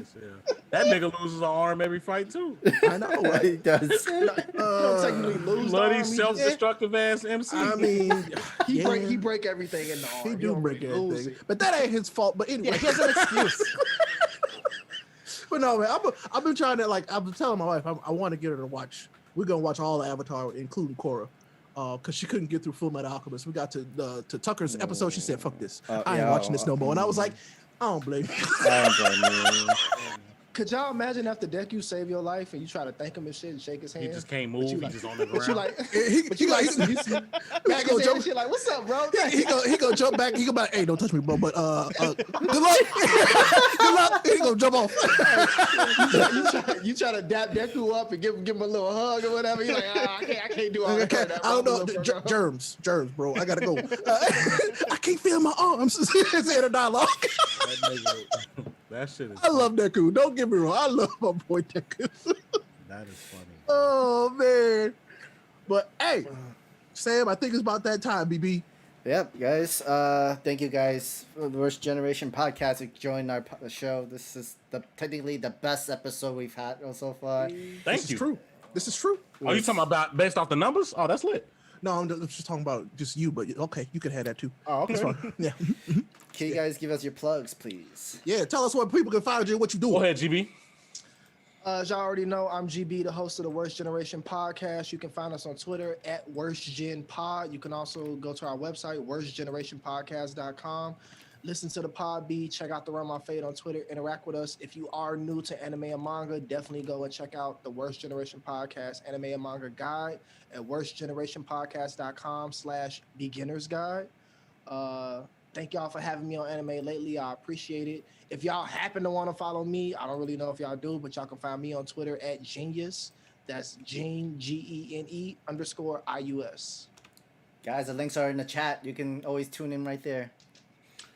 as hell. That nigga loses an arm every fight too. I know, right? He does. you don't technically lose the Bloody arm, he just- self-destructive ass MC. I mean, He break everything in the arm. He do don't break really lose everything, it. but that ain't his fault. But anyway, He has an excuse. But no, man, I've been trying to, like, I've been telling my wife I want to get her to watch. We're gonna watch all the Avatar, including Korra, because she couldn't get through Full Metal Alchemist. We got to Tucker's episode. She said, "Fuck this, I ain't watching this no more." And I was like, I don't blame you. I don't blame you. Could y'all imagine after Deku save your life and you try to thank him and shit and shake his hand? He just can't But move. you He like- just on the But you ground. like, he but you like, he you back go his head jump- and shit like, what's up, bro? he go jump back. He go back. Hey, don't touch me, bro. But good luck. Good luck. He go jump off. you try to dap Deku up and give him a little hug or whatever. You're like, I can't do all that. Okay, I don't know. Germs, bro. I gotta go. I can't feel my arms. Saying a dialogue. That shit is. I love Deku. Don't get me wrong. I love my boy Deku. That is funny. Oh man. But hey, Sam, I think it's about that time, BB. Yep, guys. Thank you guys for the Worst Generation podcast to join our show. This is technically the best episode we've had so far. Thank you. This is true. Are you talking about based off the numbers? Oh, that's lit. No, I'm just talking about just you, but okay, you could have that too. Oh, okay. That's fine. Yeah. Can you guys give us your plugs, please? Yeah, tell us where people can find you and what you Go doing. ahead, GB. As y'all already know, I'm GB, the host of the Worst Generation podcast. You can find us on Twitter at WorstGenPod. You can also go to our website, worstgenerationpodcast.com. Listen to the pod B. Check out the Run My Fade on Twitter. Interact with us. If you are new to anime and manga, definitely go and check out the Worst Generation Podcast Anime and Manga Guide at worstgenerationpodcast.com/beginners guide. Thank y'all for having me on Anime Lately. I appreciate it. If y'all happen to want to follow me, I don't really know if y'all do, but y'all can find me on Twitter at Genius. That's Gene, GENE_IUS. Guys, the links are in the chat. You can always tune in right there.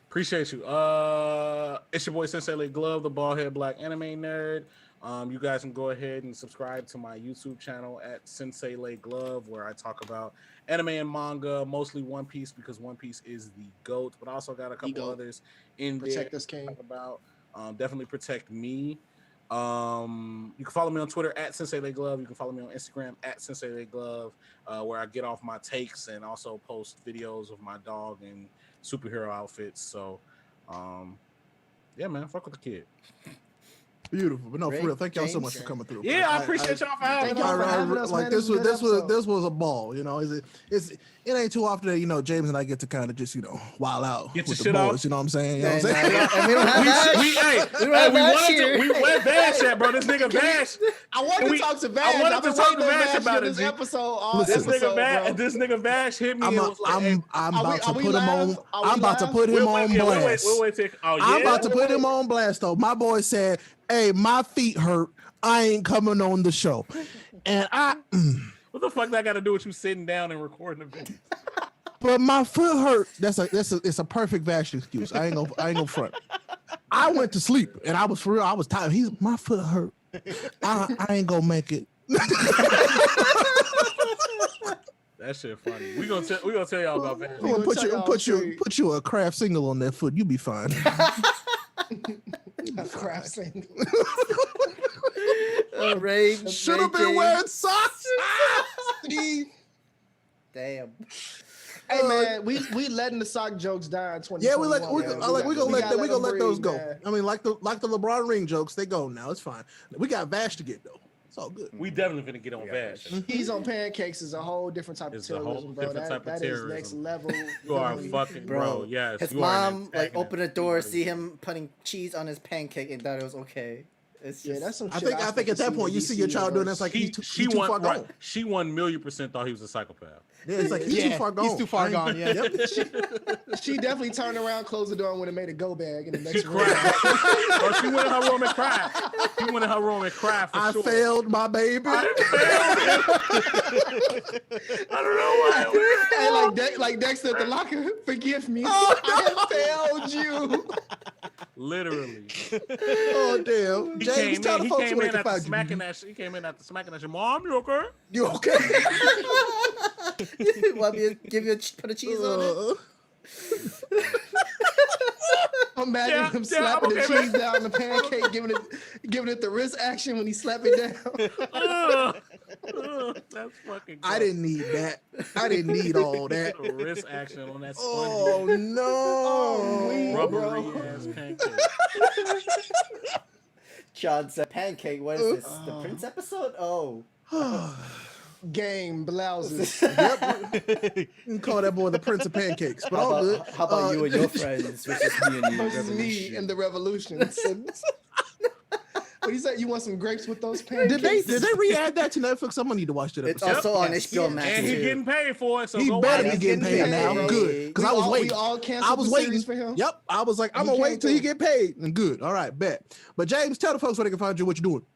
Appreciate you. It's your boy Sensei Late Glove, the bald head black anime nerd. You guys can go ahead and subscribe to my YouTube channel at Sensei Late Glove, where I talk about anime and manga, mostly One Piece because One Piece is the GOAT, but I also got a couple others in Protect there us, King. to talk about. Definitely protect me. You can follow me on Twitter at Sensei Late Glove. You can follow me on Instagram at Sensei Late Glove, where I get off my takes and also post videos of my dog and superhero outfits. So yeah, man, fuck with the kid. Beautiful, but no, Great, for real. Thank y'all so James. much for coming through. Yeah, I appreciate y'all for having Thank y'all us. for having us, like man. this This was a good episode. this was a ball. You know, it ain't too often that James and I get to kind of just wild out Get with your the shit boys. off. You know what I'm saying? You know And, what I'm saying? and we don't have Vash. We don't have Vash here. went Vash at, bro. This nigga Vash. I wanted And to we- talk to I Vash. wanted I've to been talk waiting to on Vash Vash about for it, this G. episode. All Listen, episode, bro. This nigga Vash hit me. I'm and was like, hey, about to are we put him live? on. Are we I'm about to live? put him we'll on wait, blast. we'll wait. Oh, yeah? I'm about to put him on blast though. My boy said, "Hey, my feet hurt. I ain't coming on the show," and What the fuck that got to do with you sitting down and recording the video? but my foot hurt. It's a perfect Vash excuse. I ain't gonna front. I went to sleep and I was for real. I was tired. My foot hurt. I ain't gonna make it. That shit funny. We gonna tell y'all about Vash. I'm gonna gonna tell y'all put you a craft single on that foot. You be fine. Crap single. Raid. Should have been wearing socks. Damn. Hey man, we letting the sock jokes die in 2021. Yeah, we gonna gotta let those breathe, go. man. I mean, like the LeBron ring jokes, they go now. It's fine. We got Vash to get though. It's all good. We definitely finna get on Vash. He's on pancakes is a whole different type of It's a whole terrorism, bro. different type of That is terrorism. next level. You are Literally. fucking Bro, Yes, his you are an mom antagonist. opened the door, see him putting cheese on his pancake, and thought it was okay. It's just, Yeah, that's some I shit. think at that point you see your child doing that's like he's too far gone. She 1,000,000% thought he was a psychopath. Yeah, it's like he's too far gone. He's too far gone. Yeah. Yep. She definitely turned around, closed the door, and would have made a go bag in the She next room. cried. Or she went in her room and cried. She went in her room and cried for I sure. failed my baby. I don't know why. Hey, like Dexter at the locker, forgive me. Oh, I failed you. Literally. Oh damn. James, tell the folks where they can find you. He came in after smacking that shit. Mom, you okay? You okay? Want me to put a cheese on it? Imagine him slapping the cheese down the pancake, giving it the wrist action when he slap it down. That's fucking. I didn't need that. I didn't need all that. A wrist action on that Oh spongy, no. rubbery ass pancake. John said pancake. What is this? The Prince episode? Oh. Game blouses. Yep. You can call that boy the Prince of Pancakes, but all good. How about you and your friends versus me and you? Versus me and the revolution. What he said? You want some grapes with those pancakes? Did they re-add that to Netflix? I'm gonna need to watch that It's episode. also on Yes. HBO Max And he too. getting paid for it, so He go better watch be it. getting paid now. paid. Good, because I was waiting. We all canceled I was the waiting series for him. Yep, I was like, I'm He gonna wait came till he through. get paid. And good, all right, bet. But James, tell the folks where they can find you. What you doing?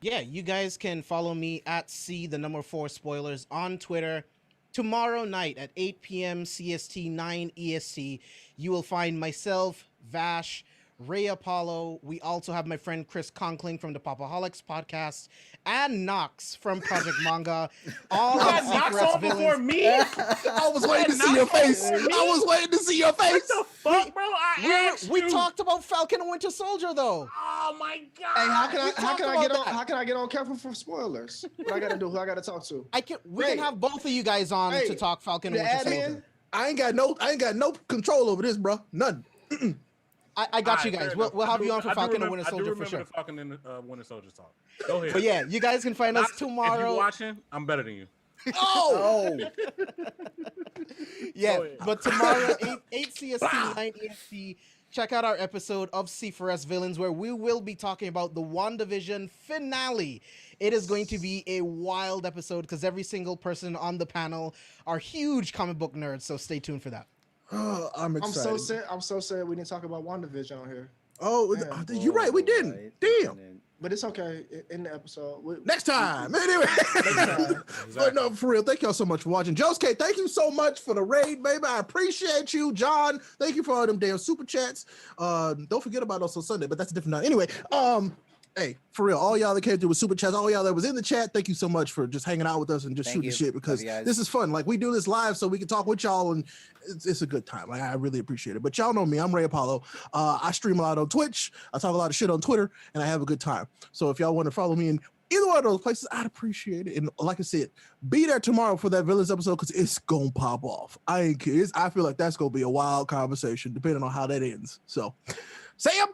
Yeah, you guys can follow me at C4 spoilers on Twitter. Tomorrow night at 8 p.m. CST, 9 EST, you will find myself, Vash, Ray Apollo. We also have my friend Chris Conkling from the Popaholics podcast, and Knox from Project Manga. All You of got knocked Secret's off before villains. me? I was waiting to see your face. I was waiting to see your face. What the fuck, bro? I asked We you. talked about Falcon and Winter Soldier though. Oh my god. Hey, how can We I talked get about on? that. How can I get on Careful for spoilers? What I gotta do? Who I gotta talk to? We can Ray. have both of you guys on Hey, to talk Falcon The and Winter admin. Soldier. I ain't got no control over this, bro. None. I got you Alright, guys. fair We'll enough. have you on for I do Falcon and remember- Winter Soldier I do for remember sure. the Falcon and Winter Soldier talk. Go ahead. But yeah, you guys can find us If you tomorrow. watching, I'm better than you. Oh, Oh. Yeah, Go ahead. but tomorrow 8 CST, 9 EST, check out our episode of C4S Villains, where we will be talking about the WandaVision finale. It is going to be a wild episode because every single person on the panel are huge comic book nerds, so stay tuned for that. I'm excited. I'm so sad we didn't talk about WandaVision on here. Oh, Damn. you're right. We didn't. Right. Damn. But it's okay in the episode. Next time. Anyway. But no, for real, thank y'all so much for watching. Josuke, thank you so much for the raid, baby. I appreciate you. John, thank you for all them damn super chats. Don't forget about us on Sunday, but that's a different night. Anyway, hey, for real, all y'all that came through with super chats, all y'all that was in the chat, thank you so much for just hanging out with us and just shooting shit, because this is fun. Like, we do this live so we can talk with y'all, and it's a good time. Like, I really appreciate it. But y'all know me, I'm Ray Apollo. I stream a lot on Twitch, I talk a lot of shit on Twitter, and I have a good time. So if y'all want to follow me in either one of those places, I'd appreciate it. And like I said, be there tomorrow for that Villains episode, because it's gonna pop off. I ain't kidding. I feel like that's gonna be a wild conversation, depending on how that ends. So, Sam.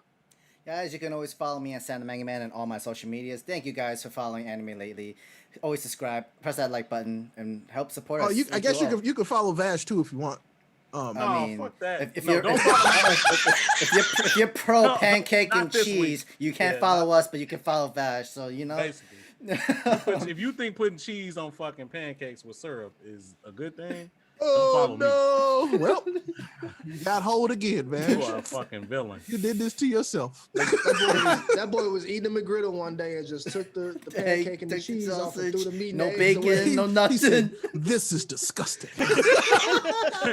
Guys, you can always follow me at Santa Manga Man on all my social medias. Thank you guys for following anime lately. Always subscribe, press that like button, and help support us. I guess you could follow Vash too if you want. I mean, fuck that. if Don't you're pro No, pancake not and this cheese, week. you can't follow us, but you can follow Vash. So Basically. If you think putting cheese on fucking pancakes with syrup is a good thing, oh no! Well, you got hold again, man. you are a fucking villain. You did this to yourself. That boy was eating a McGriddle one day and just took the pancake and the cheese off and threw the meat. No and eggs away. bacon, no He nothing. said, "This is disgusting."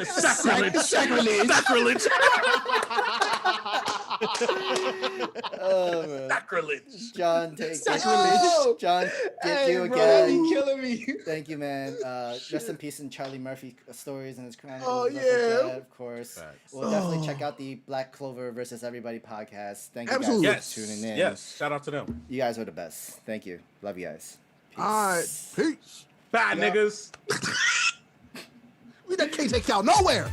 Sacrilege. Sacrilege. Oh, man. Sacrilege. John, take Sacrilege. John, thank Hey, you bro, again. you killing me. Thank you, man. Rest in peace in Charlie Murphy stories and his crime. Oh, and stuff yeah. like that, of course. Facts. We'll definitely check out the Black Clover versus Everybody podcast. Thank you Absolutely. guys for tuning in. Yes. Shout out to them. You guys are the best. Thank you. Love you guys. Peace. All right, peace. Bye, niggas. We that can't take y'all nowhere.